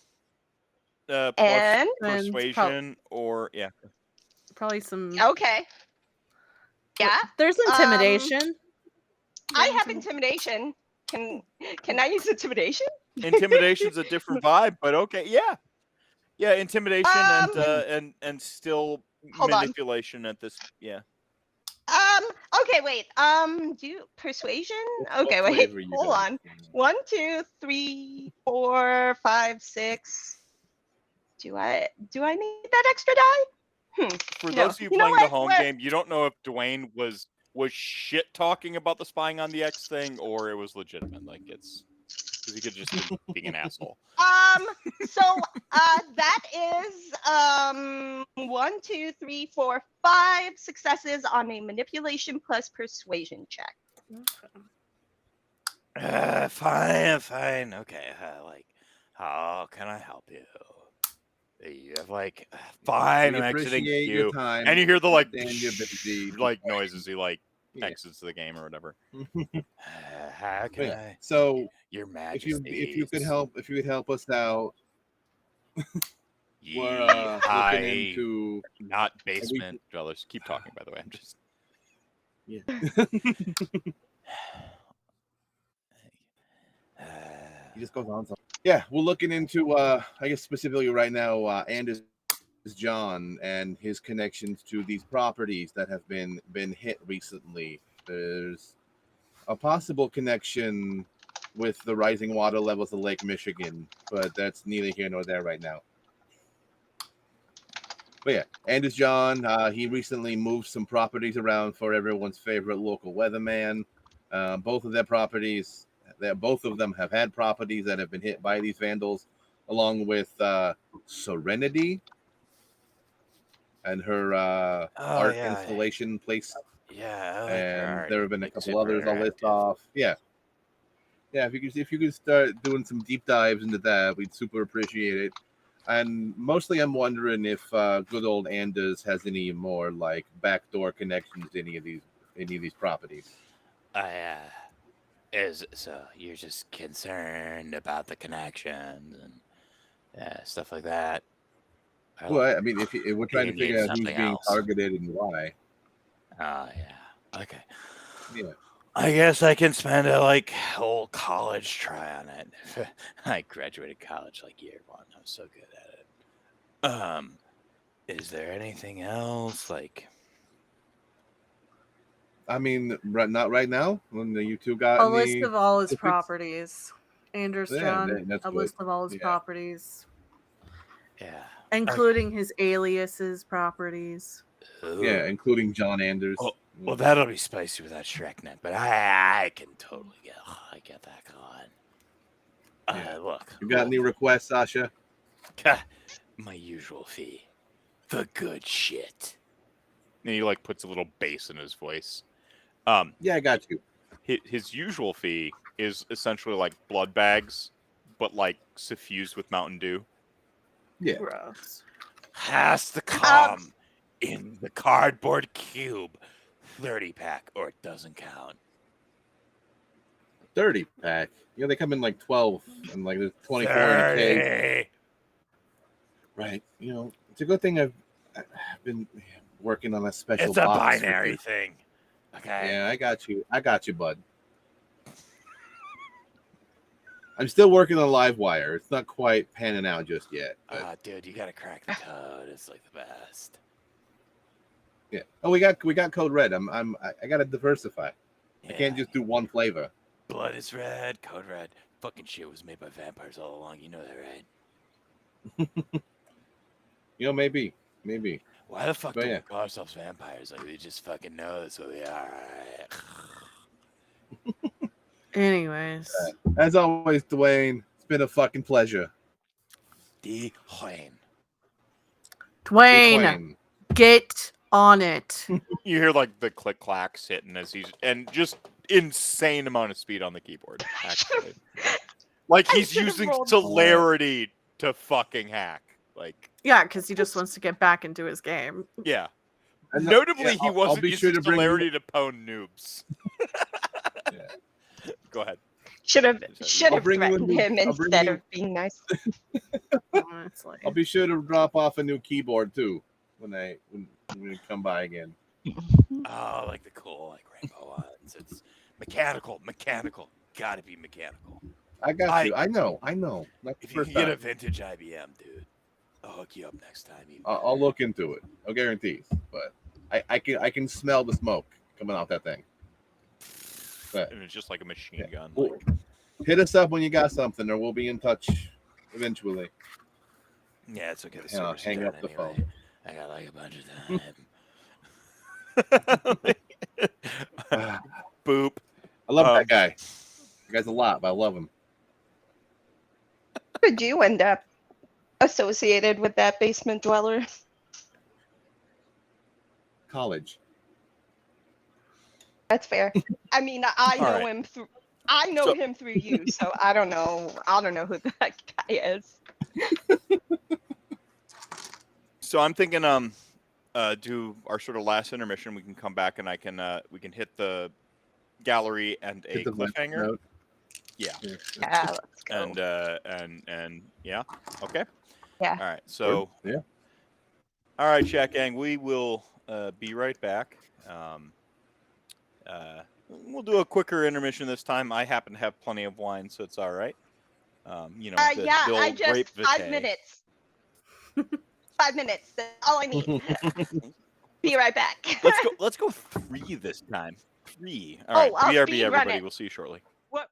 Plus And persuasion or yeah. Probably some. okay. Yeah. There's intimidation. I have intimidation. Can I use intimidation? Intimidation's a different vibe, but okay, yeah. Yeah, intimidation and still Hold on. manipulation at this yeah. Okay, wait. Do persuasion? Okay, What wait. flavor you Hold got? on. 1, 2, 3, 4, 5, 6. Do I need that extra die? For No. those of you You know playing the what? home We're- game, you don't know if Dwayne was shit talking about the spying on the X thing or it was legitimate. Like it's because he could just be being an asshole. So that is 1, 2, 3, 4, 5 successes on a manipulation plus persuasion check. Fine. Okay. How can I help you? You have fine. We I'm exiting appreciate your queue, time. and you hear the And your busy. noises. He Yeah. exits the game or whatever. How can Yeah. I? So Your if Majesty. you could help us out, we're Hi. looking into. Not basement dwellers. Keep talking, by the way. I'm just. He just goes on. Yeah, we're looking into. I guess specifically right now, Anders John and his connections to these properties that have been hit recently. There's a possible connection with the rising water levels of Lake Michigan, but that's neither here nor there right now. But yeah, Anders John, he recently moved some properties around for everyone's favorite local weatherman. Both of of them have had properties that have been hit by these vandals, along with Serenity and her art installation place. Yeah, I like And her art. there have been a Like couple super others I'll list interactive. off. Yeah. If you could start doing some deep dives into that, we'd super appreciate it. And mostly, I'm wondering if good old Anders has any more like backdoor connections to any of these properties. So you're just concerned about the connections and stuff like that. Well, I mean, if we're trying to you need figure out who's something being else. targeted and why. Oh yeah. Okay. Yeah. I guess I can spend a whole college try on it. I graduated college year one. I was so good at it. Is there anything else I mean, not right now. When you two got A any list of all his specifics? properties. Anders Yeah, John, that's a good. list of all his Yeah. properties, Yeah. including his aliases properties. Yeah, including John Anders. Oh, well, that'll be spicy with that Shreknet, but I can totally get that going. Yeah. Look. You got any requests, Sasha? My usual fee. The good shit. And he puts a little bass in his voice. Yeah, I got you. His usual fee is essentially blood bags, but suffused with Mountain Dew. Yeah. Gross. Has to come in the cardboard cube. 30-pack or it doesn't count. 30-pack. Yeah, they come in 12 and there's 24 in a 30. case. Right. It's a good thing I've been working on a special It's a box binary thing. Okay. Yeah, I got you, bud. I'm still working on Livewire. It's not quite panning out just yet. But... dude, you gotta crack the code. It's the best. Yeah. Oh, we got Code Red. I gotta diversify. Yeah. I can't just do one flavor. Blood is red, code red. Fucking shit was made by vampires all along. You know that, right? Maybe. Why the fuck But do yeah. we call ourselves vampires? We just fucking know that's what we are. Right? Anyways. As always, Dwayne, it's been a fucking pleasure. Dwayne. Dwayne, get on it. You hear the click clacks hitting as he's and just insane amount of speed on the keyboard. Actually, he's using celerity to fucking hack. Yeah, because he just wants to get back into his game. Yeah. And Notably, he I'll wasn't be using sure to bring celerity to pone noobs. Yeah. Go ahead. Should have bring you a threatened new- him I'll bring instead you- of being nice. Honestly. I'll be sure to drop off a new keyboard too when we come by again. Oh, the cool rainbow ones. It's mechanical. Gotta be mechanical. I got you. I know. Not the If you first can get time. a vintage IBM, dude, I'll hook you up next time. I'll look into it. No guarantees, but I can smell the smoke coming out that thing. But And it's just like a machine gun. Hit us up when you got something, or we'll be in touch eventually. Yeah, it's okay. The Yeah, server's hang down up the anyway. phone. I got like a bunch of time. Boop. I love that guy. That guy's a lot, but I love him. How did you end up associated with that basement dweller? College. That's fair. I mean, I All know right. him through. I know So- him through you, so I don't know. I don't know who that guy is. So I'm thinking, do our sort of last intermission. We can come back and we can hit the gallery and a Hit the cliffhanger. note. Yeah. Yeah, let's go. And yeah. Okay. Yeah. All right. So Yeah. all right, Chat Gang. We will be right back. We'll do a quicker intermission this time. I happen to have plenty of wine, so it's all right. The Yeah, I old just grape 5 vitae. minutes. 5 minutes. That's all I need. Be right back. Let's go 3 this time. 3. All right. I'll BRB, speed run everybody. it. We'll see you shortly. What?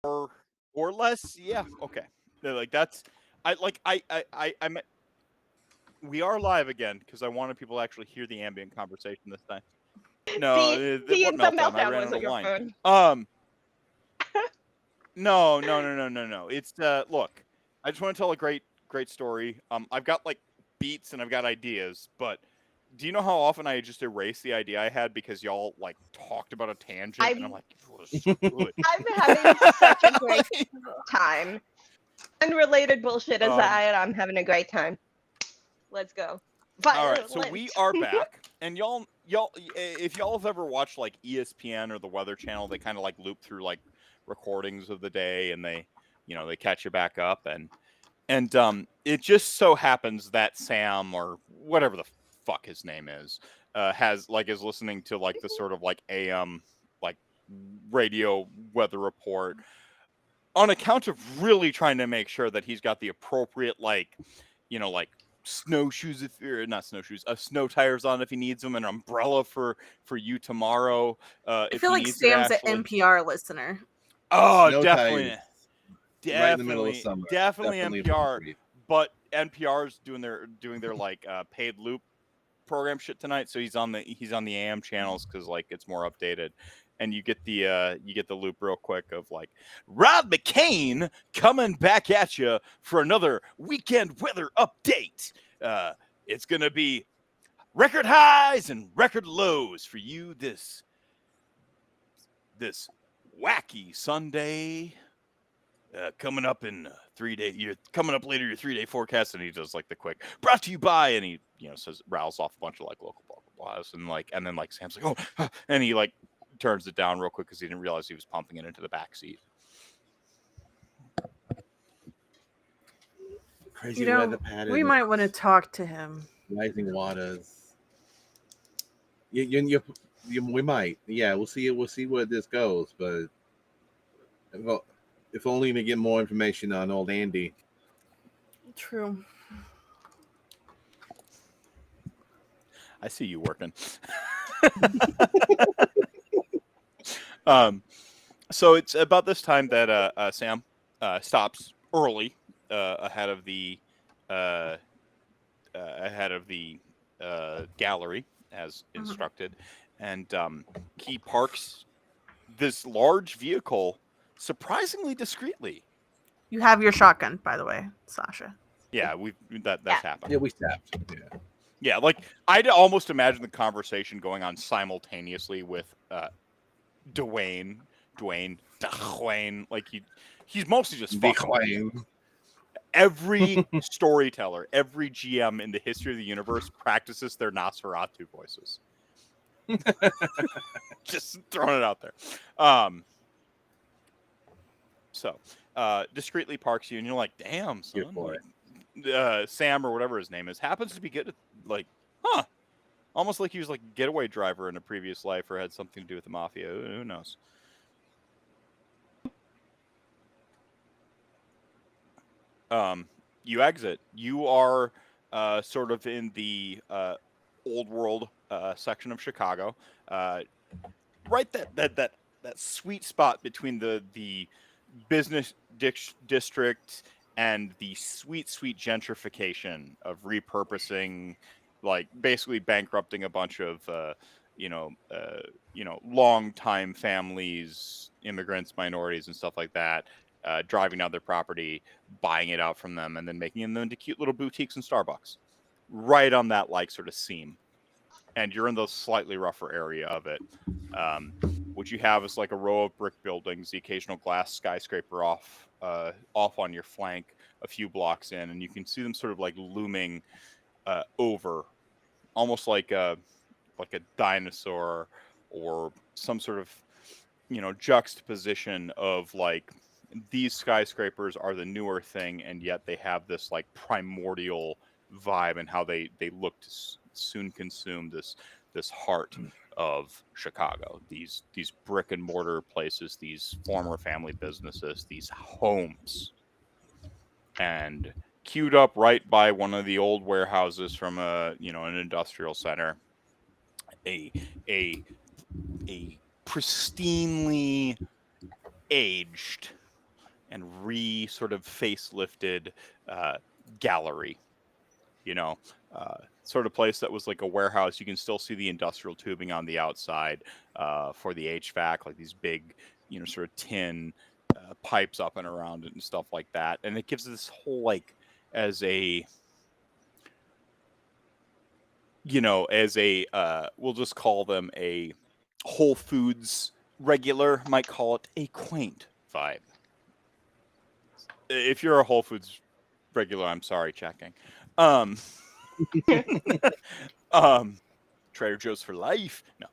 or less. Yeah, okay. Like that's I'm. We are live again because I wanted people to actually hear the ambient conversation this time. No, what the meltdown? I meltdown ran was out of your line. phone. No. It's look, I just want to tell a great story. I've got like beats and I've got ideas, but do you know how often I just erase the idea I had because y'all like talked about a tangent and I'm like, screw it. I'm having such a great time. Unrelated bullshit aside, I'm having a great time. Let's go. All right, so Violent. we are back, and y'all, if y'all have ever watched like ESPN or the Weather Channel, they kind of like loop through like recordings of the day, and they catch you back up, and it just so happens that Sam or whatever the fuck his name is, is listening to like the sort of like AM like radio weather report on account of really trying to make sure that he's got the appropriate like snowshoes not snowshoes, snow tires on if he needs them, an umbrella for you tomorrow. I feel like Sam's an NPR listener. Oh, Snow definitely, tires, right in the middle of summer. Definitely NPR. But NPR's doing their like paid loop program shit tonight, so he's on the AM channels because like it's more updated. And you get the loop real quick of like Rob McCain coming back at you for another weekend weather update. It's gonna be record highs and record lows for you this wacky Sunday. Coming up in 3 days. You're coming up later. Your 3-day forecast, and he does like the quick brought to you by, and he says rattles off a bunch of like local blah blah blahs, and then like Sam's like and he like turns it down real quick because he didn't realize he was pumping it into the back seat. Crazy weather pattern. We might want to talk to him. Rising waters. We might. Yeah, we'll see. We'll see where this goes. But if only to get more information on old Andy. True. I see you working. So it's about this time that Sam stops early ahead of the gallery as instructed, and he parks this large vehicle surprisingly discreetly. You have your shotgun, by the way, Sasha. Yeah, that's happened. Yeah, we stopped. Yeah. Yeah, like I'd almost imagine the conversation going on simultaneously with Dwayne. Like he's mostly just fucking. Every storyteller, every GM in the history of the universe practices their Nosferatu voices. Just throwing it out there. So discreetly parks you, and you're like, damn, son. Like, Sam or whatever his name is happens to be good at, like, almost like he was like a getaway driver in a previous life or had something to do with the mafia. Who knows? You exit. You are sort of in the old world section of Chicago, right that sweet spot between the business district and the sweet gentrification of repurposing, like basically bankrupting a bunch of long time families, immigrants, minorities, and stuff like that. Driving out their property, buying it out from them, and then making them into cute little boutiques and Starbucks, right on that like sort of seam. And you're in the slightly rougher area of it. What you have is like a row of brick buildings, the occasional glass skyscraper off on your flank, a few blocks in, and you can see them sort of like looming over, almost like a dinosaur or some sort of juxtaposition of like these skyscrapers are the newer thing, and yet they have this like primordial vibe and how they look to soon consume this heart of Chicago. These brick and mortar places, these former family businesses, these homes, and queued up right by one of the old warehouses from an industrial center, a pristinely aged and sort of facelifted gallery. Sort of place that was like a warehouse. You can still see the industrial tubing on the outside for the HVAC, like these big, sort of tin pipes up and around it and stuff like that. And it gives this whole as a we'll just call them a Whole Foods regular, might call it a quaint vibe. If you're a Whole Foods regular, I'm sorry, checking. Trader Joe's for life. No.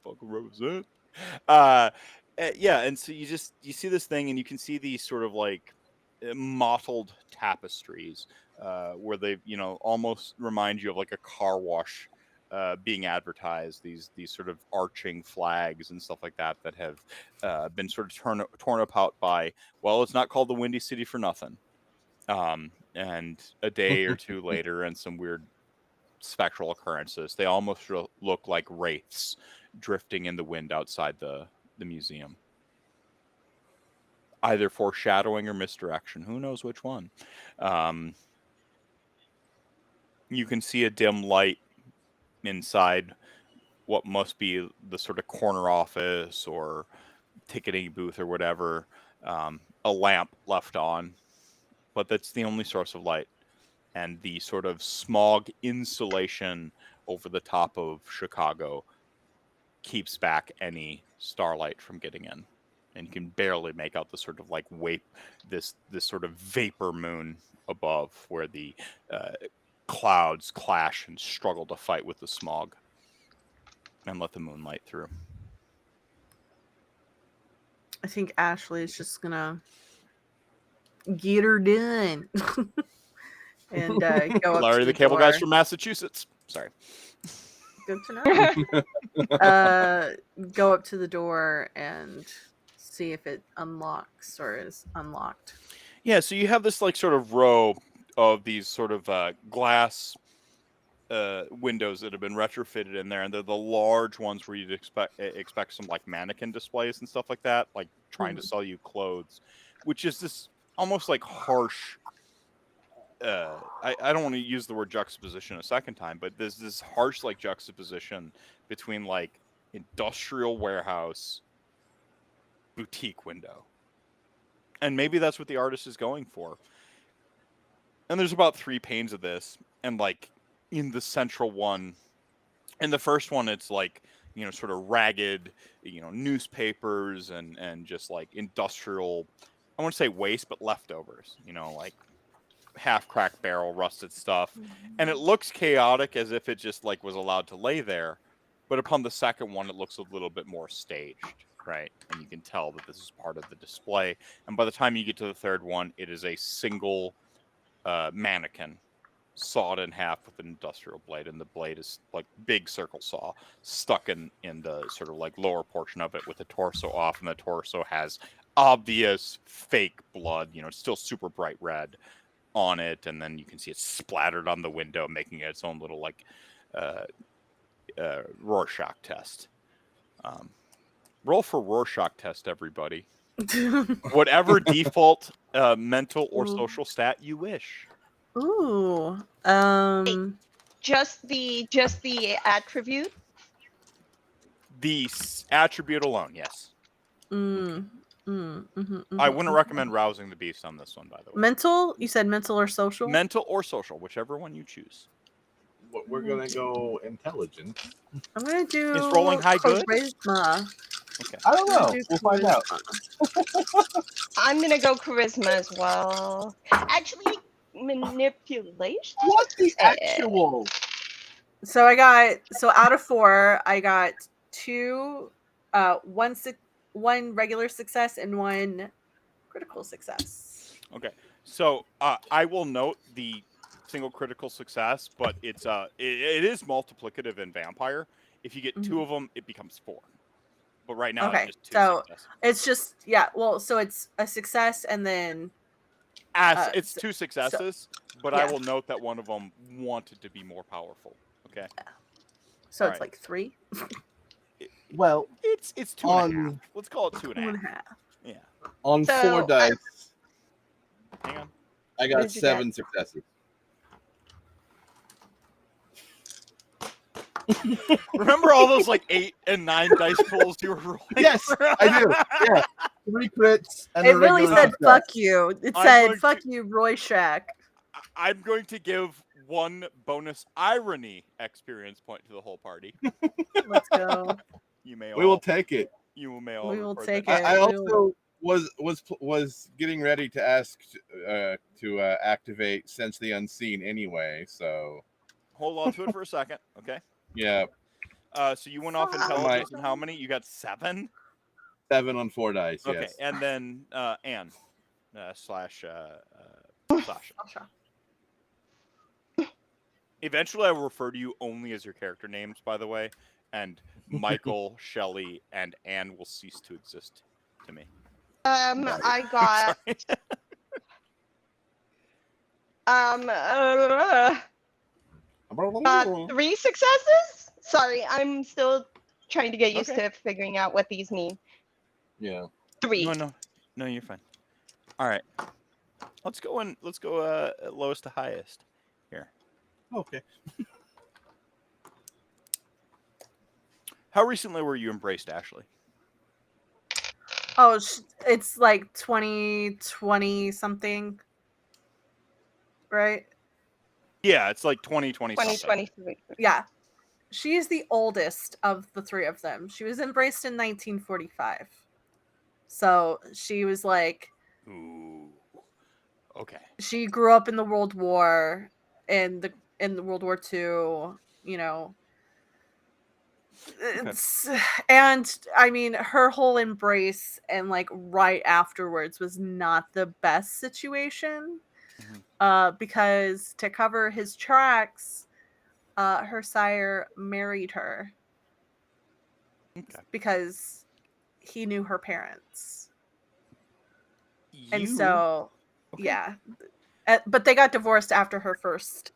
Fuck represent. Yeah, and so you see this thing, and you can see these sort of mottled tapestries where they almost remind you of like a car wash being advertised. These sort of arching flags and stuff like that have been sort of torn apart by, well, it's not called the Windy City for nothing. And a day or two later, and some weird spectral occurrences, they almost look like wraiths drifting in the wind outside the museum. Either foreshadowing or misdirection. Who knows which one? You can see a dim light inside what must be the sort of corner office or ticketing booth or whatever. A lamp left on, but that's the only source of light. And the sort of smog insulation over the top of Chicago keeps back any starlight from getting in. And you can barely make out the sort of this sort of vapor moon above, where the clouds clash and struggle to fight with the smog and let the moonlight through. I think Ashley is just gonna get her done and go up Larry to the the Cable door. Guy's from Massachusetts. Sorry. Good to know. Go up to the door and see if it unlocks or is unlocked. Yeah, so you have this sort of row of these sort of glass windows that have been retrofitted in there, and they're the large ones where you'd expect some mannequin displays and stuff like that, trying to sell you clothes, which is this almost harsh. I don't want to use the word juxtaposition a second time, but there's this harsh juxtaposition between industrial warehouse, boutique window. And maybe that's what the artist is going for. And there's about 3 panes of this, and in the central one, in the first one, it's sort of ragged, newspapers and just industrial, I wouldn't say waste, but leftovers, half-cracked barrel, rusted stuff. And it looks chaotic, as if it just was allowed to lay there. But upon the second one, it looks a little bit more staged, right? And you can tell that this is part of the display. And by the time you get to the third one, it is a single mannequin sawed in half with an industrial blade, and the blade is big circle saw stuck in the sort of lower portion of it with the torso off, and the torso has obvious fake blood, it's still super bright red on it, and then you can see it splattered on the window, making it its own little Rorschach test. Roll for Rorschach test, everybody. Whatever default mental or social stat you wish. Ooh. Just the attribute? The attribute alone, yes. I wouldn't recommend rousing the beast on this one, by the way. Mental? You said mental or social? Mental or social, whichever one you choose. We're gonna go intelligent. I'm gonna do Is rolling high good? charisma. Okay. I don't know. We'll find out. I'm gonna go charisma as well. Actually, manipulation? What the actual? So out of 4, I got 2, one regular success and 1 critical success. Okay. So I will note the single critical success, but it is multiplicative in vampire. If you get 2 of them, it becomes 4. But right now, okay, it's just 2 so successes. it's just so it's a success and then it's 2 successes, but I will note that one of them wanted to be more powerful. Okay. So All it's right. 3. Well, it's 2.5. Let's call it 2.5. On So, 4 dice, Hang on. I What got did you 7 successes. Remember all those like 8 and 9 dice pulls you were rolling? Yes, I do. Yeah, 3 crits and It a really regular said success. "fuck you." It I'm said going "fuck to- you, Roy Shack." I'm going to give 1 bonus irony experience point to the whole party. Let's go. You may We will all take it. you may all We will record take that. it. I We will- also was getting ready to ask to activate Sense the Unseen anyway. So Hold on to it for a second, okay? yeah, So you went off Fuck. intelligence and how many? You got 7? 7 on 4 dice. Okay, Yes. and then Anne slash Sasha. Sasha. Eventually, I will refer to you only as your character names, by the way, and Michael, Shelley, and Anne will cease to exist to me. I got Sorry. 3 successes. Sorry, I'm still trying to get used Okay. to figuring out what these mean. Yeah. 3. No, you're fine. All right, let's go lowest to highest here. Okay. How recently were you embraced, Ashley? Oh, it's like 2020 something, right? Yeah, it's like 2020 something. 2023. Yeah. She is the oldest of the 3 of them. She was embraced in 1945. So she was like, Ooh. Okay. she grew up in the World War, in the World War II, you know. And I mean, her whole embrace and like right afterwards was not the best situation. Because to cover his tracks, her sire married her. Okay. Because he knew her parents. And You- so, Okay. yeah. But they got divorced after her first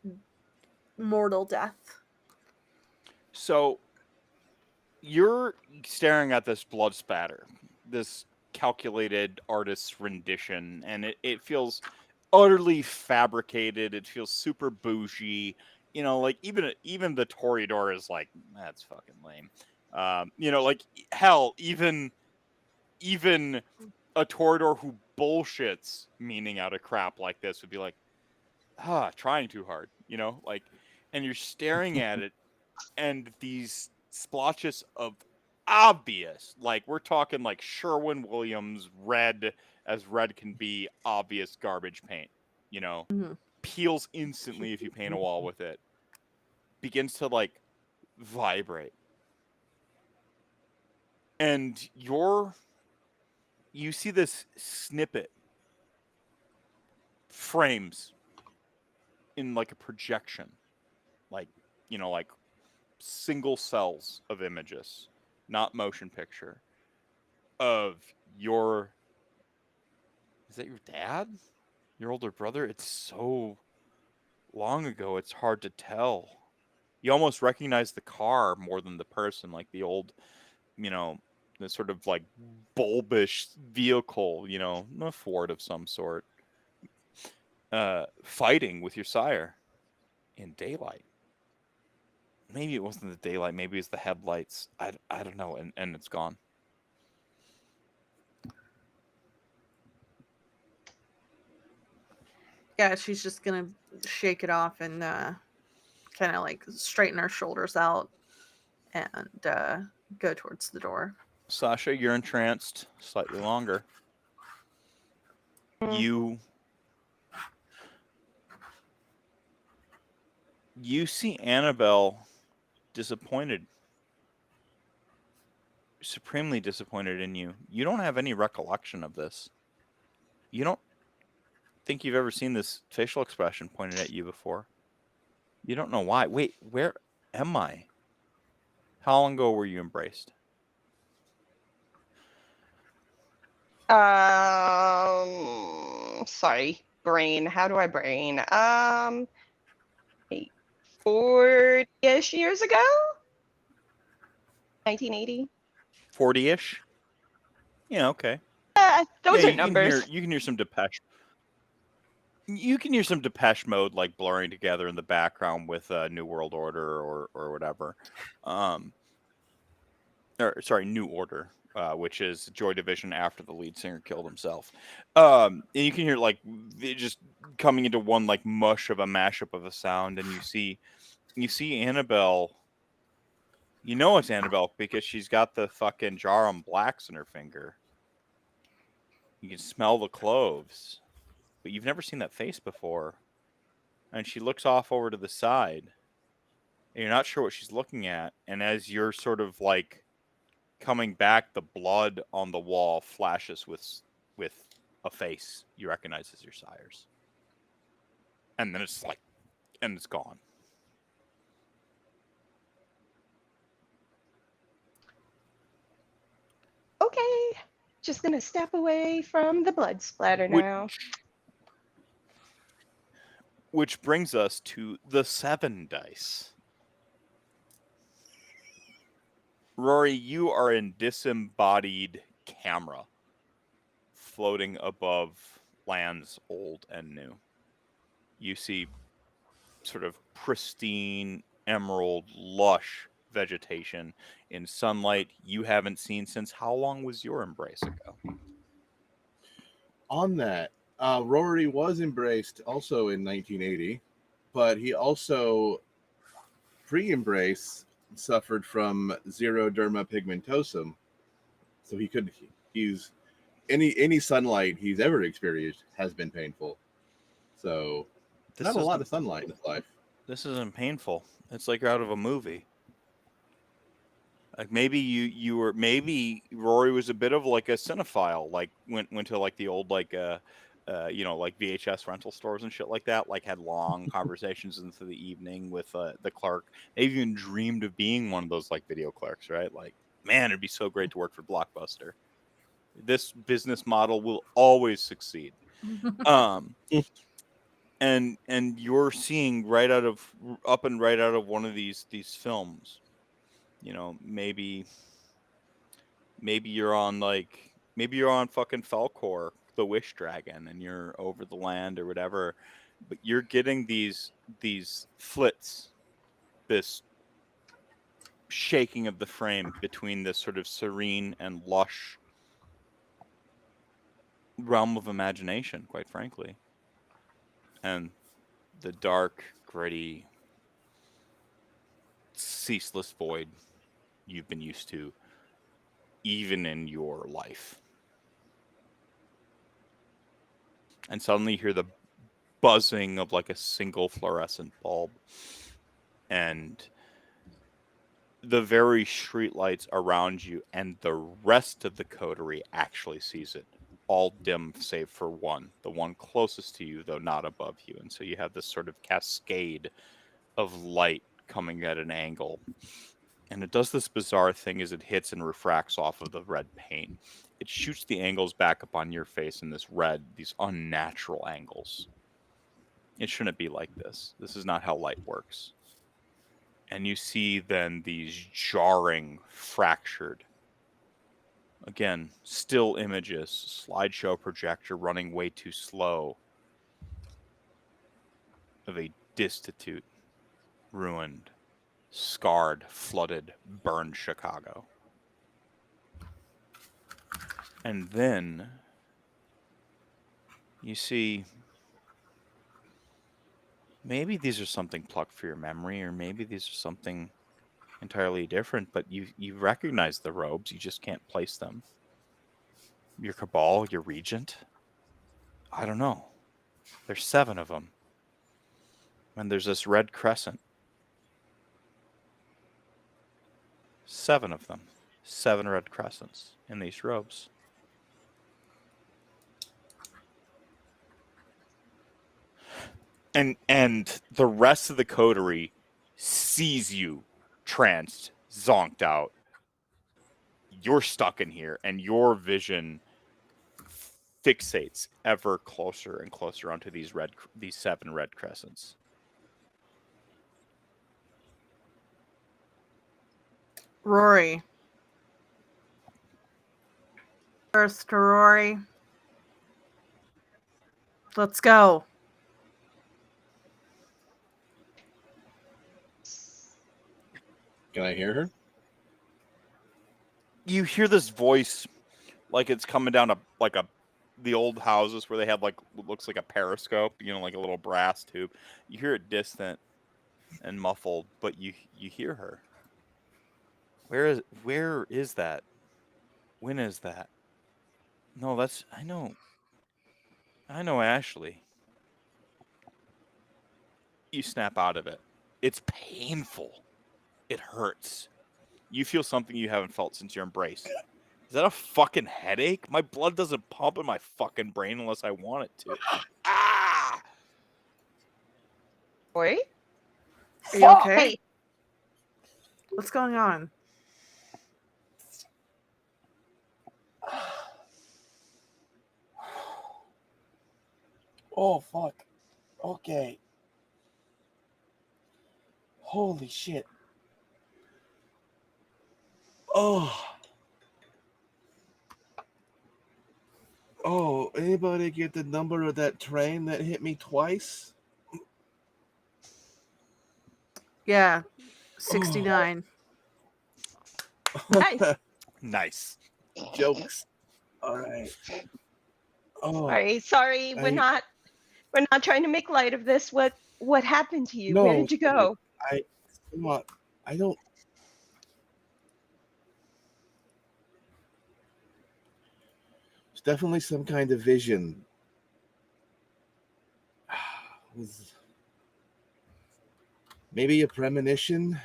mortal death. So you're staring at this blood spatter, this calculated artist's rendition, and it feels utterly fabricated. It feels super bougie. You know, like even the Toreador is like, that's fucking lame. You know, like hell, even a Toreador who bullshits meaning out of crap like this would be like, trying too hard, you know, like, and you're staring at it, and these splotches of obvious, like we're talking like Sherwin-Williams red as red can be, obvious garbage paint, you know, peels instantly if you paint a wall with it, begins to like vibrate, and you see this snippet frames in like a projection, like, you know, like single cells of images, not motion picture, of your, is that your dad, your older brother? It's so long ago, it's hard to tell. You almost recognize the car more than the person, like the old, you know, the sort of like bulbish vehicle, you know, a Ford of some sort, fighting with your sire in daylight. Maybe it wasn't the daylight, maybe it's the headlights. I don't know, and it's gone. Yeah, she's just gonna shake it off and kind of like straighten her shoulders out and go towards the door. Sasha, you're entranced slightly longer. You see Annabelle disappointed, supremely disappointed in you. You don't have any recollection of this. You don't think you've ever seen this facial expression pointed at you before. You don't know why. Wait, where am I? How long ago were you embraced? Sorry, brain. How do I brain? 40-ish years ago? 1980? 40-ish? Yeah, okay. Those Yeah, are numbers. You can hear some Depeche. You can hear some Depeche Mode like blurring together in the background with New World Order or whatever. New Order, which is Joy Division after the lead singer killed himself. And you can hear like it just coming into one like mush of a mashup of a sound, and you see Annabelle. You know it's Annabelle because she's got the fucking jar of blacks in her finger. You can smell the cloves, but you've never seen that face before. And she looks off over to the side, and you're not sure what she's looking at. And as you're sort of like coming back, the blood on the wall flashes with a face you recognize as your sire's. And then it's like, and it's gone. Okay, just gonna step away from the blood splatter now. Which brings us to the 7 dice. Rory, you are in disembodied camera floating above lands old and new. You see sort of pristine, emerald, lush vegetation in sunlight you haven't seen since how long was your embrace ago? On that, Rory was embraced also in 1980, but he also pre-embrace suffered from xeroderma pigmentosum, so he's any sunlight he's ever experienced has been painful. So not a lot of sunlight in his life. This isn't painful. It's like out of a movie. Like maybe Rory was a bit of like a cinephile, like went to like the old like like VHS rental stores and shit like that, like had long conversations into the evening with the clerk. They even dreamed of being one of those like video clerks, right? Like, man, it'd be so great to work for Blockbuster. This business model will always succeed. And you're seeing right out of one of these films. You know, maybe you're on fucking Falkor, the Wish Dragon, and you're over the land or whatever, but you're getting these flits, this shaking of the frame between this sort of serene and lush realm of imagination, quite frankly, and the dark, gritty, ceaseless void you've been used to even in your life. And suddenly you hear the buzzing of like a single fluorescent bulb, and the very streetlights around you and the rest of the coterie actually sees it, all dim save for one, the one closest to you, though not above you. And so you have this sort of cascade of light coming at an angle. And it does this bizarre thing as it hits and refracts off of the red paint. It shoots the angles back up on your face in this red, these unnatural angles. It shouldn't be like this. This is not how light works. And you see then these jarring, fractured, again, still images, slideshow projector running way too slow, of a destitute, ruined, scarred, flooded, burned Chicago. And then you see maybe these are something plucked for your memory, or maybe these are something entirely different, but you recognize the robes, you just can't place them. Your Cabal, your Regent, I don't know. There's 7 of them. And there's this red crescent. 7 of them. 7 red crescents in these robes. And the rest of the coterie sees you tranced, zonked out. You're stuck in here, and your vision fixates ever closer and closer onto these 7 red crescents. Rory, first, Rory. Let's go. Can I hear her? You hear this voice like it's coming down the old houses where they have like what looks like a periscope, like a little brass tube. You hear it distant and muffled, but you hear her. Where is that? When is that? No, that's I know Ashley. You snap out of it. It's painful. It hurts. You feel something you haven't felt since your embrace. Is that a fucking headache? My blood doesn't pump in my fucking brain unless I want it to. Ah! Oi? Are you okay? Hey, What's going on? Oh, fuck. Okay. Holy shit. Oh. Oh, anybody get the number of that train that hit me twice? Yeah, 69. Nice. Nice. Jokes. All right. Oh, sorry, we're not trying to make light of this. What happened to you? Where No, did you go? I don't. It's definitely some kind of vision. Maybe a premonition,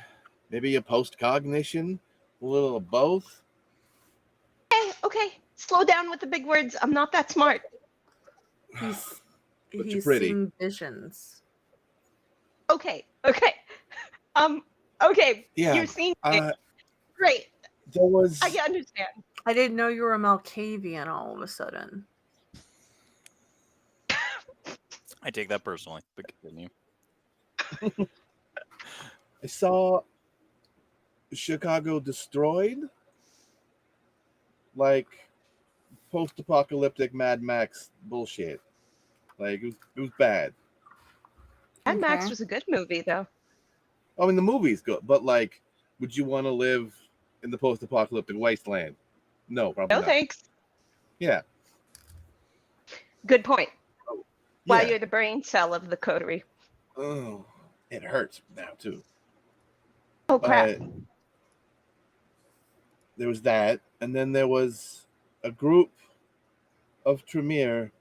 maybe a postcognition, a little of both. Okay. Slow down with the big words. I'm not that smart. He's But you're he's pretty. seeing visions. Okay. Okay. Yeah, You're seeing it. Great. There was. I understand. I didn't know you were a Malkavian all of a sudden. I take that personally, but continue. I saw Chicago destroyed, like post-apocalyptic Mad Max bullshit. Like it was bad. Mad Max Okay. was a good movie, though. I mean, the movie's good, but like, would you want to live in the post-apocalyptic wasteland? No, probably No not. thanks. Yeah. Good point. Why Yeah. you're the brain cell of the coterie. Oh, it hurts now too. Oh crap. But there was that, and then there was a group of Tremere,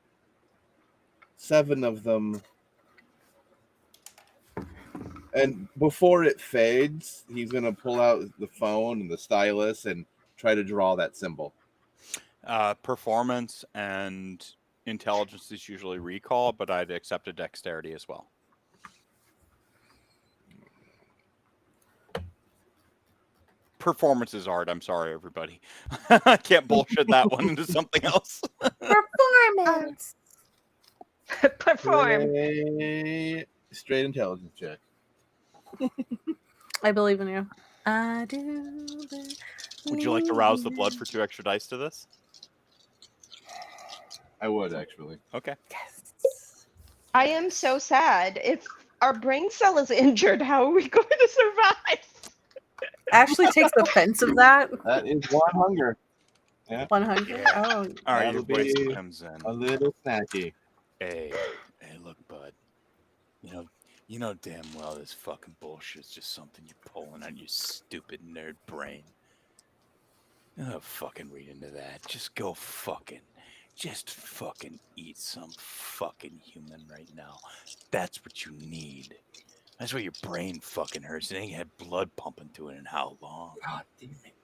7 of them. And before it fades, he's going to pull out the phone and the stylus and try to draw that symbol. Performance and intelligence is usually recall, but I'd accept a dexterity as well. Performance is art. I'm sorry, everybody. I can't bullshit that one into something else. Performance. Perform. Straight intelligence check. I believe in you. I do. Would you like to rouse the blood for 2 extra dice to this? I would, actually. Okay. Yes. I am so sad. If our brain cell is injured, how are we going to survive? Ashley takes offense of that. That is 1 hunger. 100. Oh, All right, That'll your brain be comes in. A little snacky. Hey, look, bud. You know damn well this fucking bullshit's just something you're pulling on your stupid nerd brain. Oh, fucking read into that. Just go fucking eat some fucking human right now. That's what you need. That's why your brain fucking hurts. It ain't had blood pumping to it in how long? God damn it.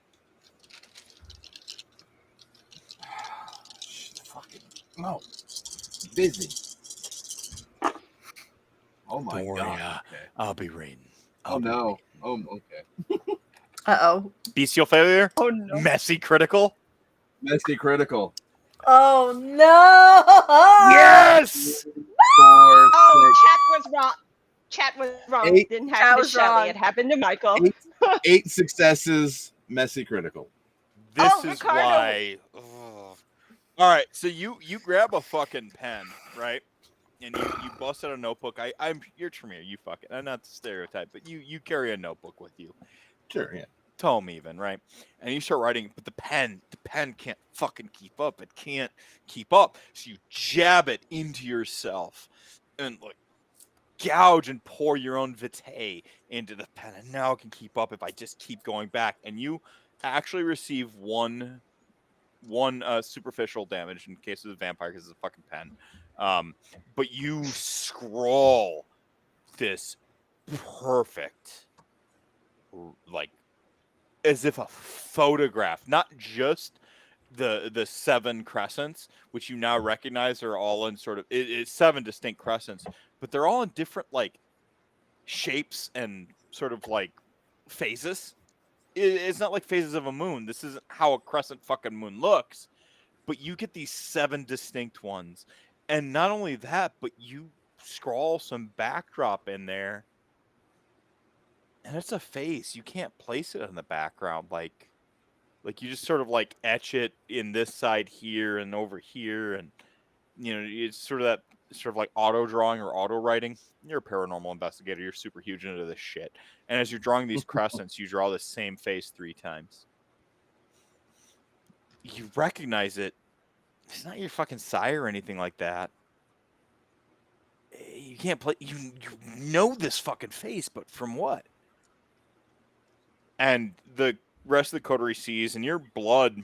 Fucking no. Busy. Oh my Don't worry, god. Okay. I'll be reading. Oh no. Oh, okay. uh-oh. Bestial failure? Oh no. Messy critical? Messy critical. Oh, no! Yes! 4, Oh, chat was wrong. 8. Didn't Chat happen to was Shelly. wrong. It happened to Michael. 8 successes. Messy critical. This Oh, is Ricardo. why. All right, so you grab a fucking pen, right? And you bust out a notebook. You're Tremere, you fucking, I'm not the stereotype, but you carry a notebook with you. Sure, yeah. Tome even, right? And you start writing, but the pen can't fucking keep up. It can't keep up. So you jab it into yourself and like gouge and pour your own vitae into the pen. And now it can keep up if I just keep going back. And you actually receive one superficial damage in case of the vampire because it's a fucking pen. But you scrawl this perfect, like, as if a photograph, not just the 7 crescents, which you now recognize are all in sort of it's 7 distinct crescents, but they're all in different like shapes and sort of like phases. It's not like phases of a moon. This isn't how a crescent fucking moon looks, but you get these 7 distinct ones. And not only that, but you scrawl some backdrop in there. And it's a face. You can't place it in the background like you just sort of like etch it in this side here and over here, and you know, it's sort of like auto drawing or auto writing. You're a paranormal investigator. You're super huge into this shit. And as you're drawing these crescents, you draw the same face 3 times. You recognize it. It's not your fucking sire or anything like that. You can't play. You know this fucking face, but from what? And the rest of the coterie sees, and your blood,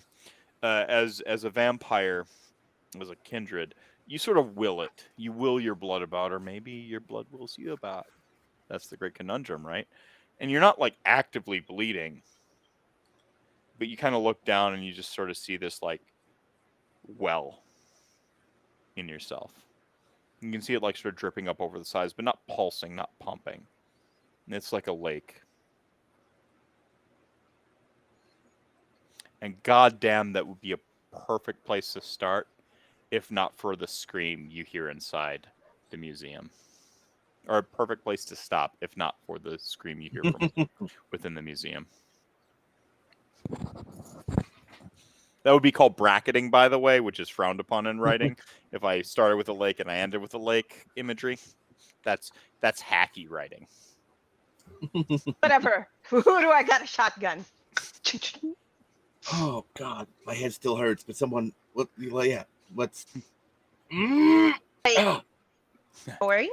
as a vampire, as a kindred, you sort of will it. You will your blood about, or maybe your blood wills you about. That's the great conundrum, right? And you're not like actively bleeding, but you kind of look down and you just sort of see this like well in yourself. You can see it like sort of dripping up over the sides, but not pulsing, not pumping. And it's like a lake. And goddamn, that would be a perfect place to start, if not for the scream you hear inside the museum. Or a perfect place to stop, if not for the scream you hear from within the museum. That would be called bracketing, by the way, which is frowned upon in writing. If I started with a lake and I ended with a lake imagery, that's hacky writing. Whatever. Who do I got a shotgun? Oh God, my head still hurts. But someone, let's. Hey, Tori?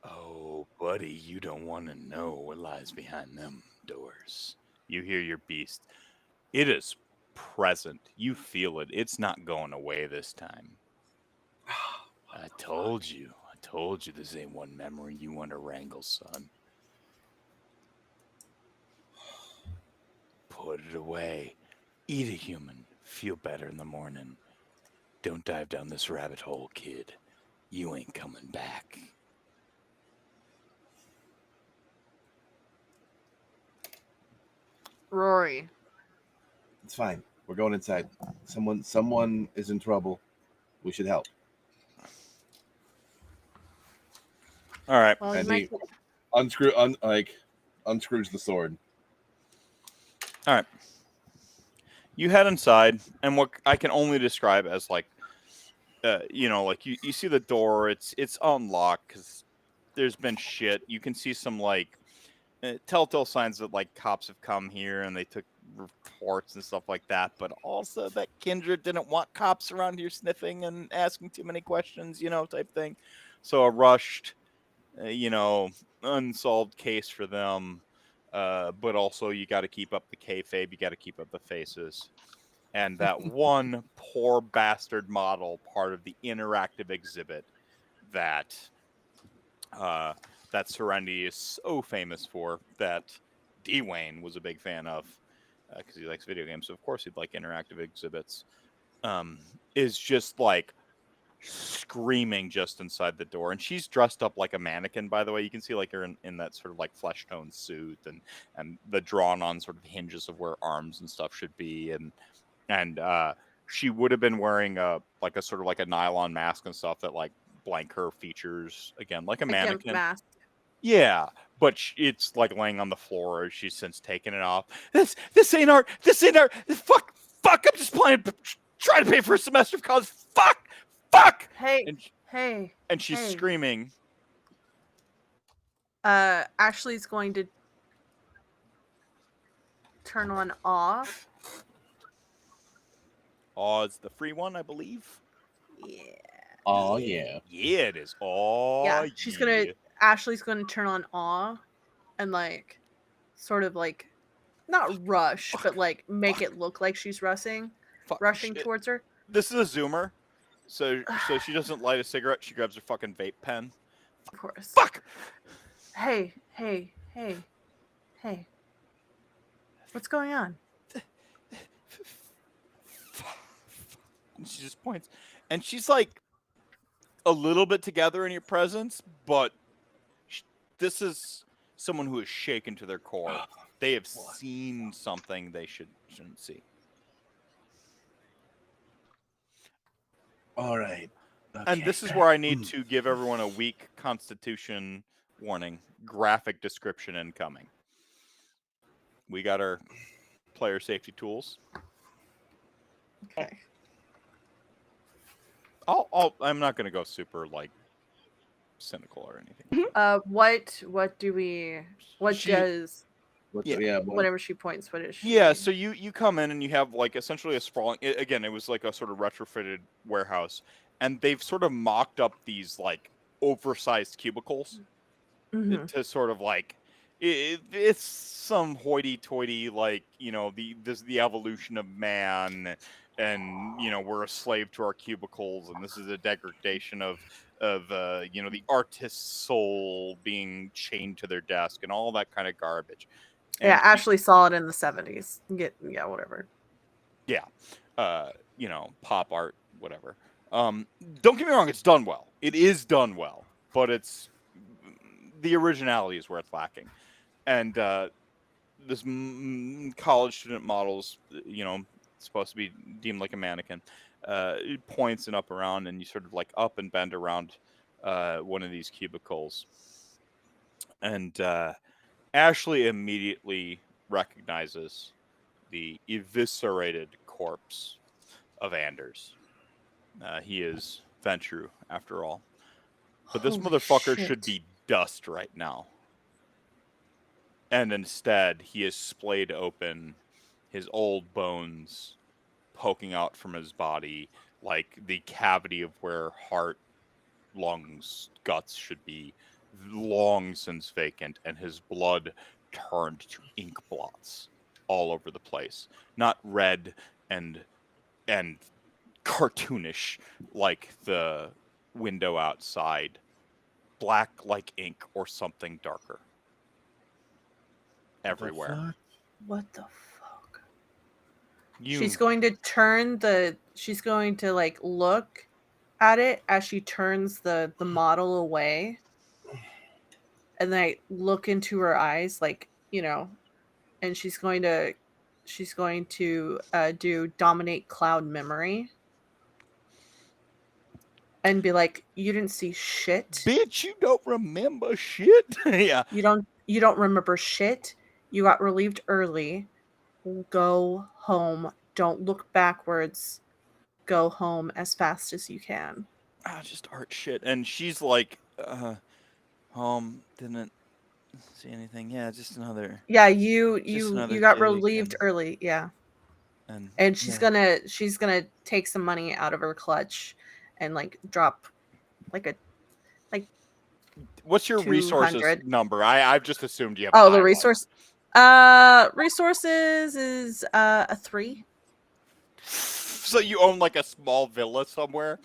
Oh, buddy, you don't want to know what lies behind them doors. You hear your beast. It is present. You feel it. It's not going away this time. I told you this ain't one memory you want to wrangle, son. Put it away. Eat a human. Feel better in the morning. Don't dive down this rabbit hole, kid. You ain't coming back. Rory. It's fine. We're going inside. Someone is in trouble. We should help. All right. Well, And you he might unscrews the sword. All right. You head inside, and what I can only describe as like, like you see the door. It's unlocked because there's been shit. You can see some like telltale signs that like cops have come here and they took reports and stuff like that. But also that kindred didn't want cops around here sniffing and asking too many questions, type thing. So a rushed, unsolved case for them. But also you got to keep up the kayfabe, you got to keep up the faces. And that one poor bastard model, part of the interactive exhibit that Serenity is so famous for, that Dwayne was a big fan of, because he likes video games, so of course he'd like interactive exhibits, is just like screaming just inside the door. And she's dressed up like a mannequin, by the way. You can see like her in that sort of like flesh tone suit and the drawn on sort of hinges of where arms and stuff should be, and she would have been wearing a sort of like a nylon mask and stuff that like blank her features again like a mannequin mask. Yeah, but it's like laying on the floor. She's since taken it off. This ain't art. Fuck, I'm just playing. trying to pay for a semester of college. Fuck. Hey, And, hey. and she's hey. screaming. Ashley's going to turn on awe. Oh, it's the free one, I believe. Yeah. Oh yeah. Yeah, it is. Oh, Yeah. Ashley's gonna turn on awe and like sort of like not rush, but like make it look like she's rushing Shit. towards her. This is a zoomer, so she doesn't light a cigarette. She grabs her fucking vape pen. Of course. Fuck. Hey. What's going on? And she just points, and she's like a little bit together in your presence, but this is someone who is shaken to their core. They have seen something they shouldn't see. All right. And this is where I need to give everyone a weak Constitution warning. Graphic description incoming. We got our player safety tools. Okay. I'm not going to go super like cynical or anything. What do we? What does? Whenever she points, what is she? Yeah, so you come in and you have like essentially a sprawling. Again, it was like a sort of retrofitted warehouse, and they've sort of mocked up these like oversized cubicles to sort of like it's some hoity-toity like the evolution of man, and we're a slave to our cubicles, and this is a degradation of the artist's soul being chained to their desk and all that kind of garbage. And yeah, Ashley saw it in the 70s. Whatever. Yeah. Pop art, whatever. Don't get me wrong, it's done well. It is done well, but the originality is where it's lacking. And this college student model's, supposed to be deemed like a mannequin. It points and up around, and you sort of like up and bend around one of these cubicles. And Ashley immediately recognizes the eviscerated corpse of Anders. He is Ventrue, after all. But this motherfucker should be dust right now. And instead, he is splayed open, his old bones poking out from his body, like the cavity of where heart, lungs, guts should be, long since vacant, and his blood turned to ink blots all over the place. Not red and cartoonish like the window outside. Black like ink or something darker. Everywhere. What the fuck? She's going to like look at it as she turns the model away. And then I look into her eyes, like, and she's going to do dominate cloud memory and be like, you didn't see shit. Bitch, you don't remember shit. Yeah. You don't remember shit. You got relieved early. Go home. Don't look backwards. Go home as fast as you can. Just art shit. And she's like, home, didn't see anything. Yeah, just another. Yeah, you got relieved early. Yeah. And she's gonna take some money out of her clutch and like drop like what's your 200. resources number? I've just assumed you have the resource resources is a 3. So you own like a small villa somewhere?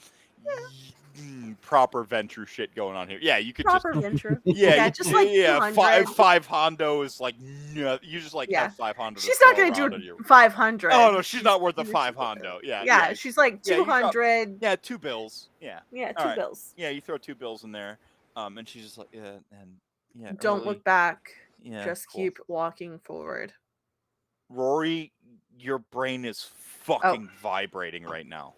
Proper Ventrue shit going on here. Yeah, you could proper Ventrue. Yeah, just like 200. Five Hondo is like no, you just like have 5 Hondo. She's not gonna do 500. Oh no, she's not worth the 5 Hondo. Yeah, she's like 200. Yeah, 2 bills. Yeah, 2 bills. Yeah, you throw 2 bills in there, and she's just like Don't look back. Yeah, just keep walking forward. Rory, your brain is fucking vibrating right now.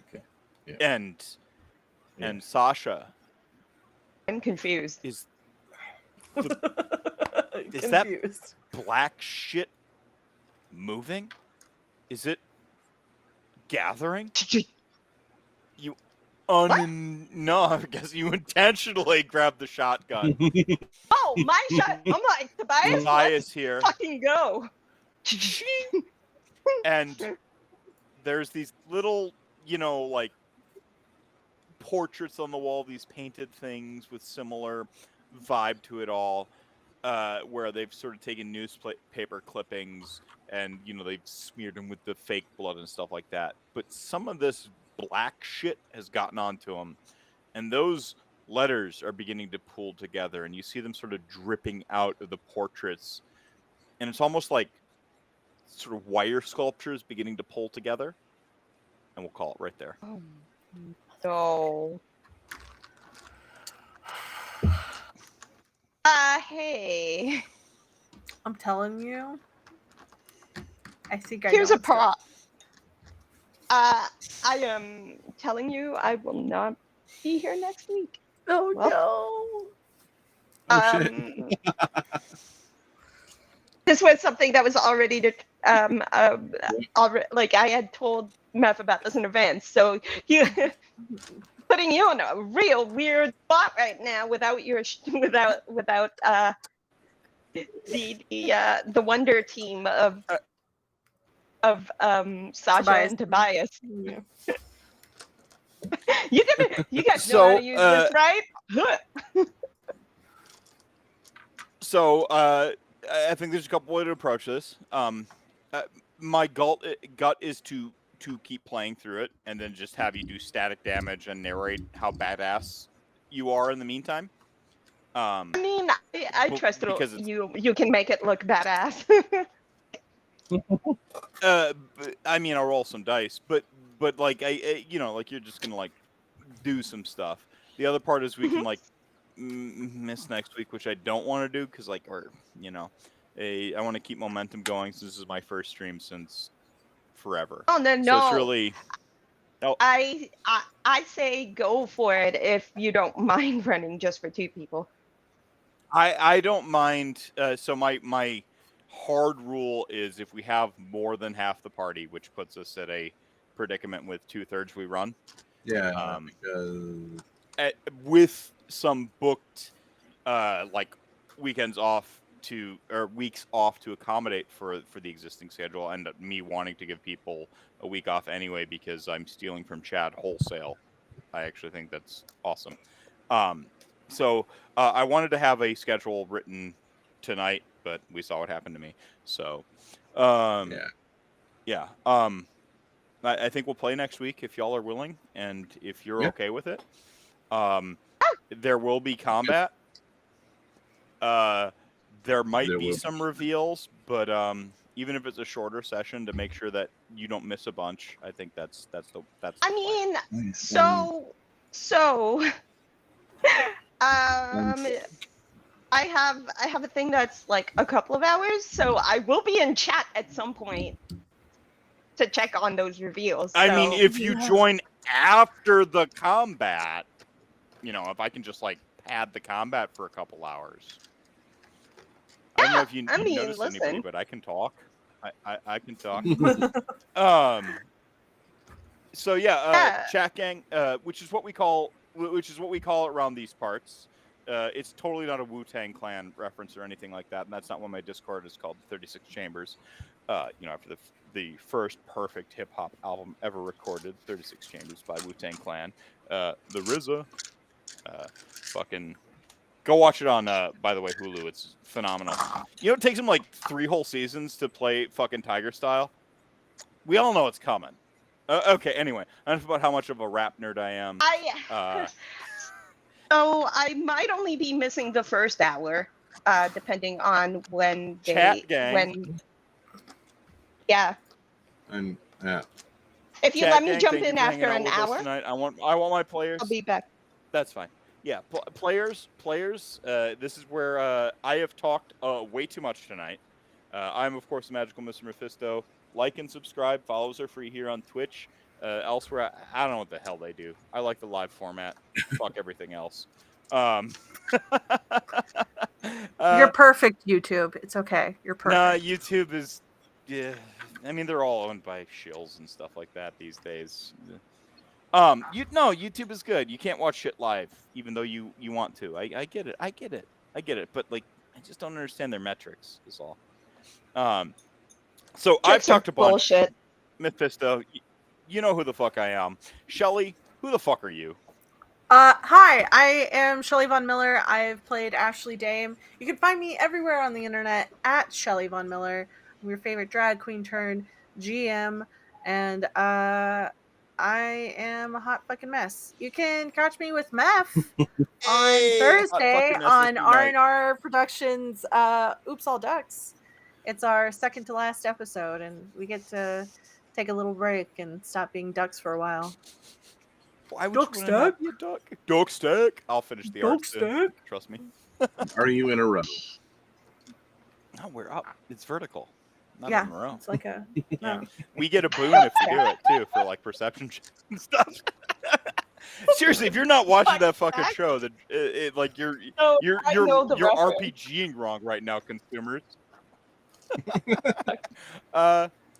Okay. Yeah. And Sasha, I'm confused. Is that black shit moving? Is it gathering? No, I guess you intentionally grabbed the shotgun. Oh, my shot! I'm like, Tobias, let's here. fucking go. And there's these little, like portraits on the wall, these painted things with similar vibe to it all, where they've sort of taken newspaper clippings and, they've smeared them with the fake blood and stuff like that. But some of this black shit has gotten onto them, and those letters are beginning to pool together, and you see them sort of dripping out of the portraits, and it's almost like sort of wire sculptures beginning to pull together, and we'll call it right there. Oh, no. Hey. I'm telling you. I think I Here's know a prop. I am telling you I will not be here next week. Oh, Well, no. Oh, shit. This was something that was already like I had told Mev about this in advance. So you putting you in a real weird spot right now without your without the wonder team of Sasha Tobias. and Tobias. Yeah. You guys know how to use this, right? So, I think there's a couple ways to approach this. My gut is to keep playing through it and then just have you do static damage and narrate how badass you are in the meantime. I mean, I trust you can make it look badass. I mean, I'll roll some dice, but like like you're just gonna like do some stuff. The other part is we can like miss next week, which I don't want to do because I want to keep momentum going since this is my first stream since forever. Oh no! So it's really. Oh. I say go for it if you don't mind running just for 2 people. I don't mind. So my hard rule is if we have more than half the party, which puts us at a predicament with 2/3 we run. Yeah, because with some booked like weekends off or weeks off to accommodate for the existing schedule, and me wanting to give people a week off anyway because I'm stealing from Chad wholesale. I actually think that's awesome. So I wanted to have a schedule written tonight, but we saw what happened to me. So yeah. I think we'll play next week if y'all are willing and if you're okay with it. There will be combat. There might be some reveals, but even if it's a shorter session, to make sure that you don't miss a bunch, I think that's the I mean, so I have a thing that's like a couple of hours, so I will be in chat at some point to check on those reveals. I mean, if you join after the combat, if I can just like pad the combat for a couple hours. I don't know if you noticed anybody, but I can talk. I can talk. So yeah, chat gang, which is what we call it around these parts. It's totally not a Wu-Tang Clan reference or anything like that, and that's not what my Discord is called, 36 Chambers. After the first perfect hip hop album ever recorded, 36 Chambers by Wu-Tang Clan. The RZA, fucking. Go watch it on, by the way, Hulu. It's phenomenal. It takes him like 3 whole seasons to play fucking Tiger Style. We all know it's coming. Okay, anyway, enough about how much of a rap nerd I am. So I might only be missing the first hour, depending on when they... Chat gang. And if you let me jump in after an hour... I want my players... I'll be back. That's fine. Yeah, players. This is where I have talked way too much tonight. I'm, of course, the Magical Mr. Mephisto. Like and subscribe. Follows are free here on Twitch. Elsewhere, I don't know what the hell they do. I like the live format. Fuck everything else. You're perfect, YouTube. It's okay. You're perfect. Nah, YouTube is... Yeah. I mean, they're all owned by shills and stuff like that these days. YouTube is good. You can't watch shit live, even though you want to. I get it. I get it. But like, I just don't understand their metrics. Is all. So I've Tricks are talked a bunch. bullshit. Mephisto, you know who the fuck I am. Shelly, who the fuck are you? Hi, I am Shelly Von Miller. I've played Ashley Dame. You can find me everywhere on the internet at Shelly Von Miller. I'm your favorite drag queen turned GM, and I am a hot fucking mess. You can catch me with Meph on Hey, hot Thursday fucking mess on is tonight. R&R Productions Oops All Ducks. It's our second to last episode, and we get to take a little break and stop being ducks for a while. Why would Duck you want to not stack? be a duck? Duck stack. I'll finish the art soon. Trust me. Are you in a row? No, we're up. It's vertical. Not Yeah, in a row. it's like a Yeah. no. We get a boon if we do it too, for like perception checks and stuff. Seriously, if you're not watching that fucking show, then like you're No, I know the reference. RPGing wrong right now, consumers.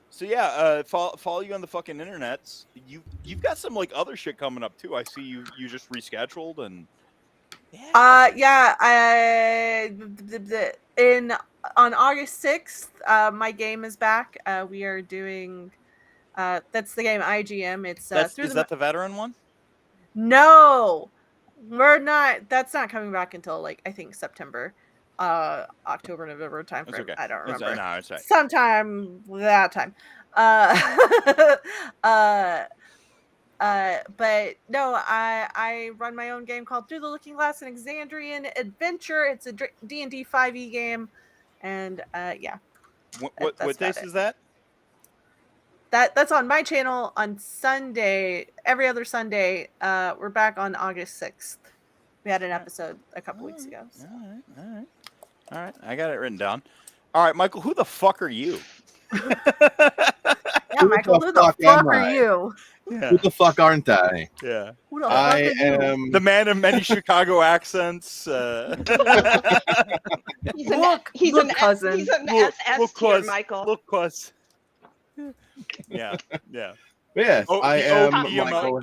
So yeah, follow you on the fucking internets. You've got some like other shit coming up too. I see you just rescheduled and On August 6th, my game is back. We are doing that's the game IGM. It's is that the veteran one? No, we're not. That's not coming back until like I think September, October, November timeframe. That's okay. I don't remember. No, it's right. Sometime that time. But no, I run my own game called Through the Looking Glass: An Exandrian Adventure. It's a D&D 5e game, and yeah. What days is that? That's on my channel on Sunday. Every other Sunday. We're back on August 6th. We had an episode a couple weeks ago. So. All right. I got it written down. All right, Michael, who the fuck are you? Yeah, Michael, who the fuck are you? Yeah. Who the fuck aren't I? Yeah. Who the fuck I are you? am The man of many Chicago accents. He's Look, an cousin. He's an Look, SS tier, Michael. Look, cuz. Yeah. Yes, Oh, I the am OP Michael.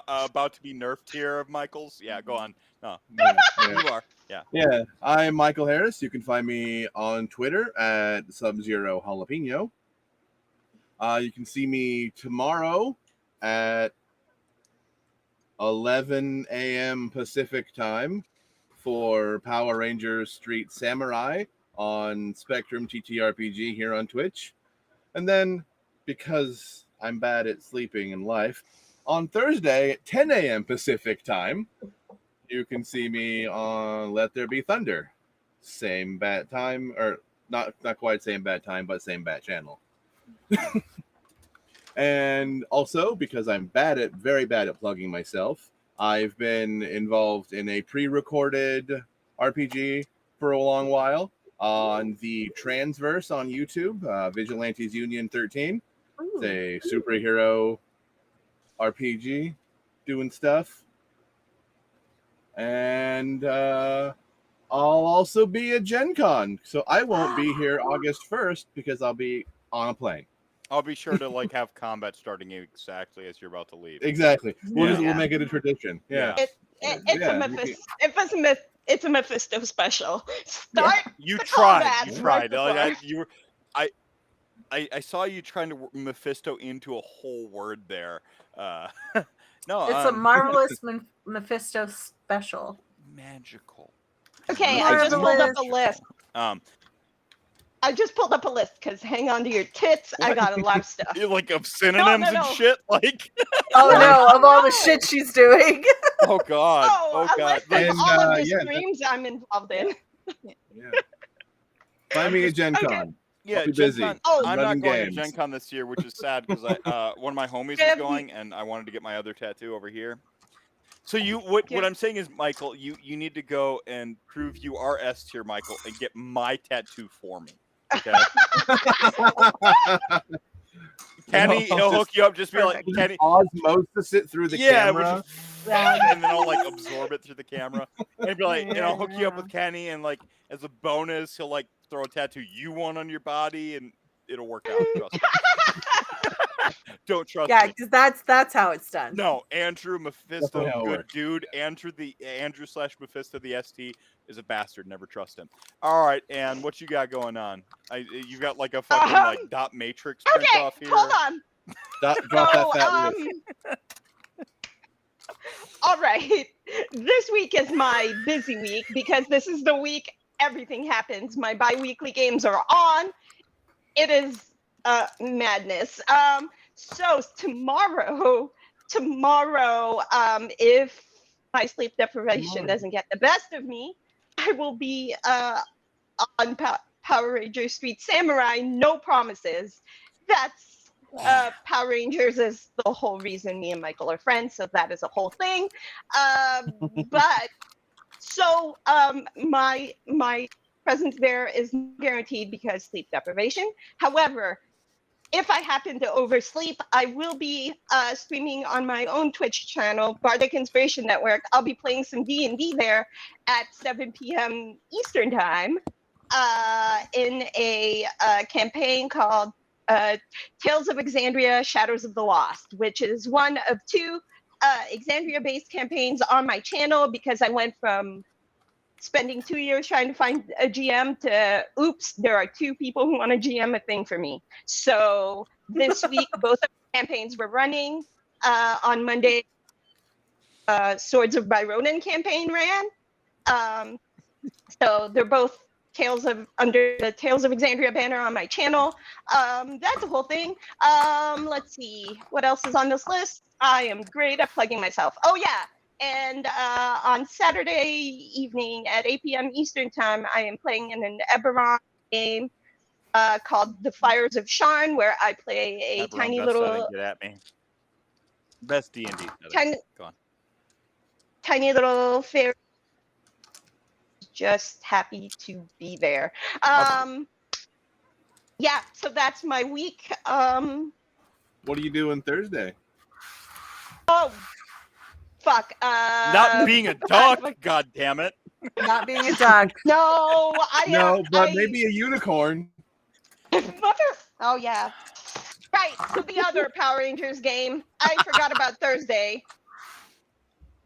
about to be nerfed tier of Michael's. Yeah, go on. No, Yeah. you are. Yeah. Yeah, I'm Michael Harris. You can find me on Twitter at Sub-Zero Jalapeno. You can see me tomorrow at 11 a.m. Pacific time for Power Rangers Street Samurai on Spectrum TTRPG here on Twitch. And then, because I'm bad at sleeping in life, on Thursday at 10 a.m. Pacific time, you can see me on Let There Be Thunder. Same bat time, or not quite same bat time, but same bat channel. And also, because I'm very bad at plugging myself, I've been involved in a pre-recorded RPG for a long while on the Transverse on YouTube, Vigilantes Union 13. It's a superhero RPG doing stuff. And I'll also be at Gen Con. So I won't be here August 1st because I'll be on a plane. I'll be sure to like have combat starting exactly as you're about to leave. Exactly. We'll Yeah. make it a tradition. Yeah. It's a Mephisto special. Start. You the tried. combat You right tried. Like, before. I saw you trying to Mephisto into a whole word there. No, It's a marvelous Mephisto special. Magical. Okay, I just pulled up a list. Um, I just pulled up a list because hang on to your tits. I got a lot of stuff. like of synonyms and shit. Like, Oh no, of all the shit she's doing. oh god, Oh, oh god. Like, And, all of the yeah, streams I'm involved in. Yeah. Find me at Gen Con. Yeah, I'll be Gen busy. Con, Oh, I'm not running going games. to Gen Con this year, which is sad because one of my homies is going, and I wanted to get my other tattoo over here. So what I'm saying is, Michael, you need to go and prove you are S tier, Michael, and get my tattoo for me. Okay. Kenny, he'll hook you up. Just be like, Kenny, osmosis it through the camera. And then I'll like absorb it through the camera, and be like, and I'll hook you up with Kenny, and like as a bonus, he'll like throw a tattoo you want on your body, and it'll work out. Trust me. Don't trust Yeah, me. because that's how it's done. No, Andrew Mephisto, Definitely how it good works. dude. Andrew / Mephisto the ST is a bastard. Never trust him. All right, and what you got going on? You got like a fucking like dot matrix print Okay, off here. hold on. Drop that So, fat list. all right. This week is my busy week because this is the week everything happens. My bi-weekly games are on. It is madness. So tomorrow, if my sleep deprivation doesn't get the best of me, I will be on Power Rangers Street Samurai. No promises. That's Power Rangers is the whole reason me and Michael are friends, so that is a whole thing. But so my presence there is guaranteed because sleep deprivation. However, if I happen to oversleep, I will be streaming on my own Twitch channel, Bardic Inspiration Network. I'll be playing some D&D there at 7 p.m. Eastern Time in a campaign called Tales of Exandria, Shadows of the Lost, which is one of two Exandria-based campaigns on my channel because I went from spending 2 years trying to find a GM to, oops, there are two people who want to GM a thing for me. So this week, both of the campaigns were running. On Monday, Swords of Byronin campaign ran. So they're both under the Tales of Exandria banner on my channel. That's the whole thing. Let's see, what else is on this list? I am great at plugging myself. Oh yeah, and on Saturday evening at 8 p.m. Eastern Time, I am playing in an Eberron game called The Fires of Sharn, where I play a Everyone tiny best little setting, get at me. Best D&D setting. Go on. tiny little fairy. Just happy to be there. Yeah, so that's my week. What are you doing Thursday? Oh, fuck. Not being a duck, god damn it. Not being a duck. No, No, but maybe a unicorn. Oh yeah. Right. So the other Power Rangers game. I forgot about Thursday.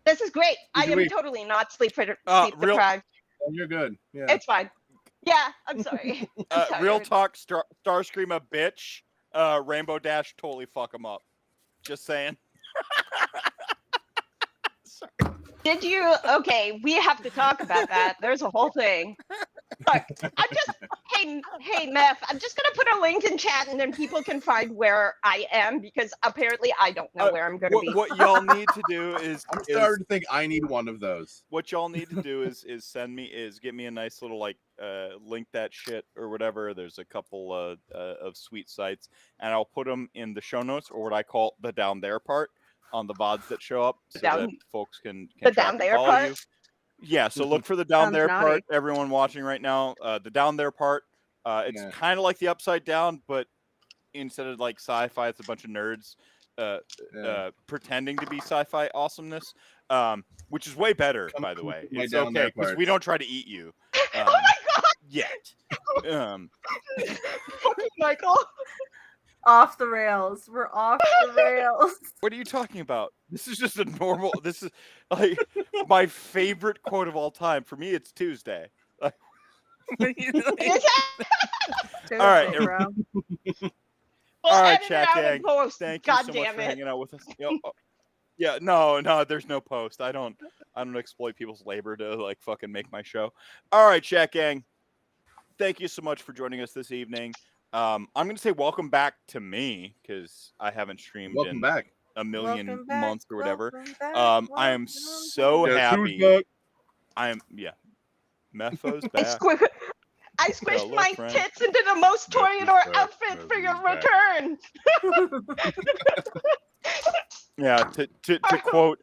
This is great. I am totally not sleep real- deprived. Oh, you're good. Yeah. It's fine. Yeah, I'm sorry. I'm Real tired. talk, Starscream a bitch. Rainbow Dash totally fuck him up. Just saying. Did you? Okay, we have to talk about that. There's a whole thing. Look, hey, Meth, I'm just gonna put a link in chat, and then people can find where I am because apparently I don't know where I'm gonna be. What y'all need to do is I'm starting to think I need one of those. what y'all need to do is get me a nice little like link that shit or whatever. There's a couple of sweet sites, and I'll put them in the show notes or what I call the down there part on the VODs that show up, so that folks can The track down and there follow part? you. Yeah, so look for the down Sounds there naughty. part. Everyone watching right now, the down there part. It's Yeah. kind of like the upside down, but instead of like sci-fi, it's a bunch of nerds pretending to be sci-fi awesomeness, which is way better, Come by the to way. my It's down okay there because we parts. don't try to eat you Oh my god! yet. Okay, Michael. Off the rails. We're off the rails. What are you talking about? This is just a normal. This is like my favorite quote of all time. For me, it's Tuesday. Like, Tuesday, all right, bro. Well, all right, edit it chat out gang. in post. Thank God you so much damn for it. hanging out with us. Yeah, no, there's no post. I don't exploit people's labor to like fucking make my show. All right, chat gang. Thank you so much for joining us this evening. I'm gonna say welcome back to me because I haven't streamed Welcome in back. a million Welcome back, months or whatever. welcome back, I am welcome so back. happy. Mepho's back. I squished Hello, my friend. tits into the most Meth is Toreador back. outfit Meth for your is back. return. Yeah, to quote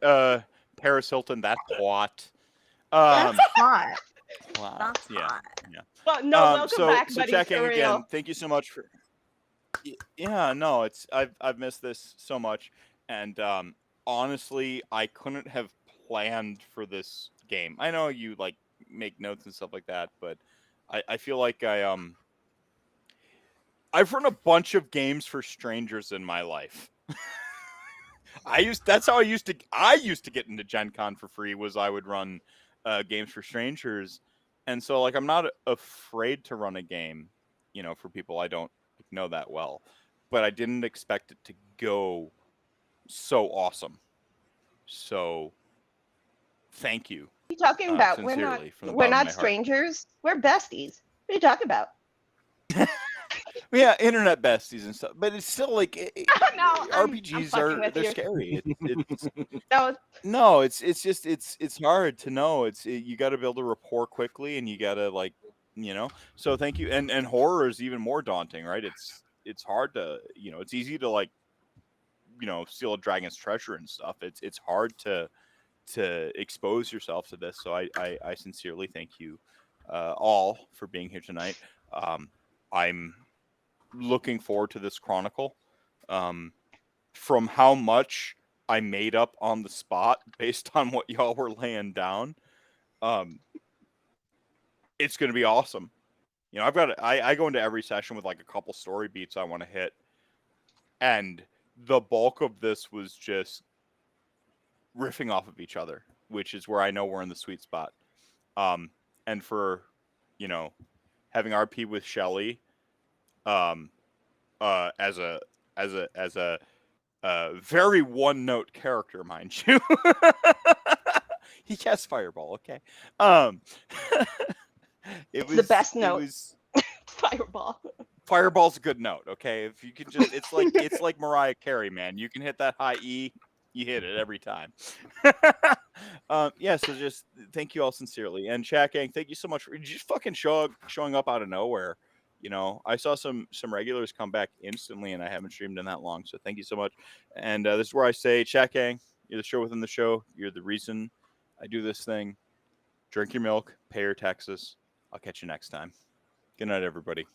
Paris Hilton, that twat. That's hot. Twat. That's Yeah. hot. Well, no, welcome back, so buddy. checking For again. real. Thank you so much for. Yeah, no, it's I've missed this so much, and honestly, I couldn't have planned for this game. I know you like make notes and stuff like that, but I feel like I've run a bunch of games for strangers in my life. That's how I used to get into Gen Con for free, was I would run games for strangers. And so like I'm not afraid to run a game, for people I don't know that well. But I didn't expect it to go so awesome. So thank you. What are you talking about? Sincerely, from the We're bottom of not my heart. strangers. We're besties. What are you talking about? Yeah, internet besties and stuff, but it's still like No, I'm RPGs fucking with they're you. scary. It's No, it's just it's hard to know. You got to build a rapport quickly, and you got to So thank you. And horror is even more daunting, right? It's hard to it's easy to steal a dragon's treasure and stuff. It's hard to expose yourself to this. So I sincerely thank you all for being here tonight. I'm looking forward to this chronicle. From how much I made up on the spot based on what y'all were laying down, it's going to be awesome. I go into every session with like a couple story beats I want to hit, and the bulk of this was just riffing off of each other, which is where I know we're in the sweet spot. And for having RP with Shelly, as a very one note character, mind you. He casts Fireball, okay. it's the best note. It was Fireball. Fireball's a good note, okay. If you can just, it's like Mariah Carey, man. You can hit that high E, you hit it every time. Yeah, so just thank you all sincerely. And Chat Gang, thank you so much for just fucking showing up out of nowhere. I saw some regulars come back instantly, and I haven't streamed in that long. So thank you so much. And this is where I say, Chat Gang, you're the show within the show. You're the reason I do this thing. Drink your milk, pay your taxes. I'll catch you next time. Good night, everybody.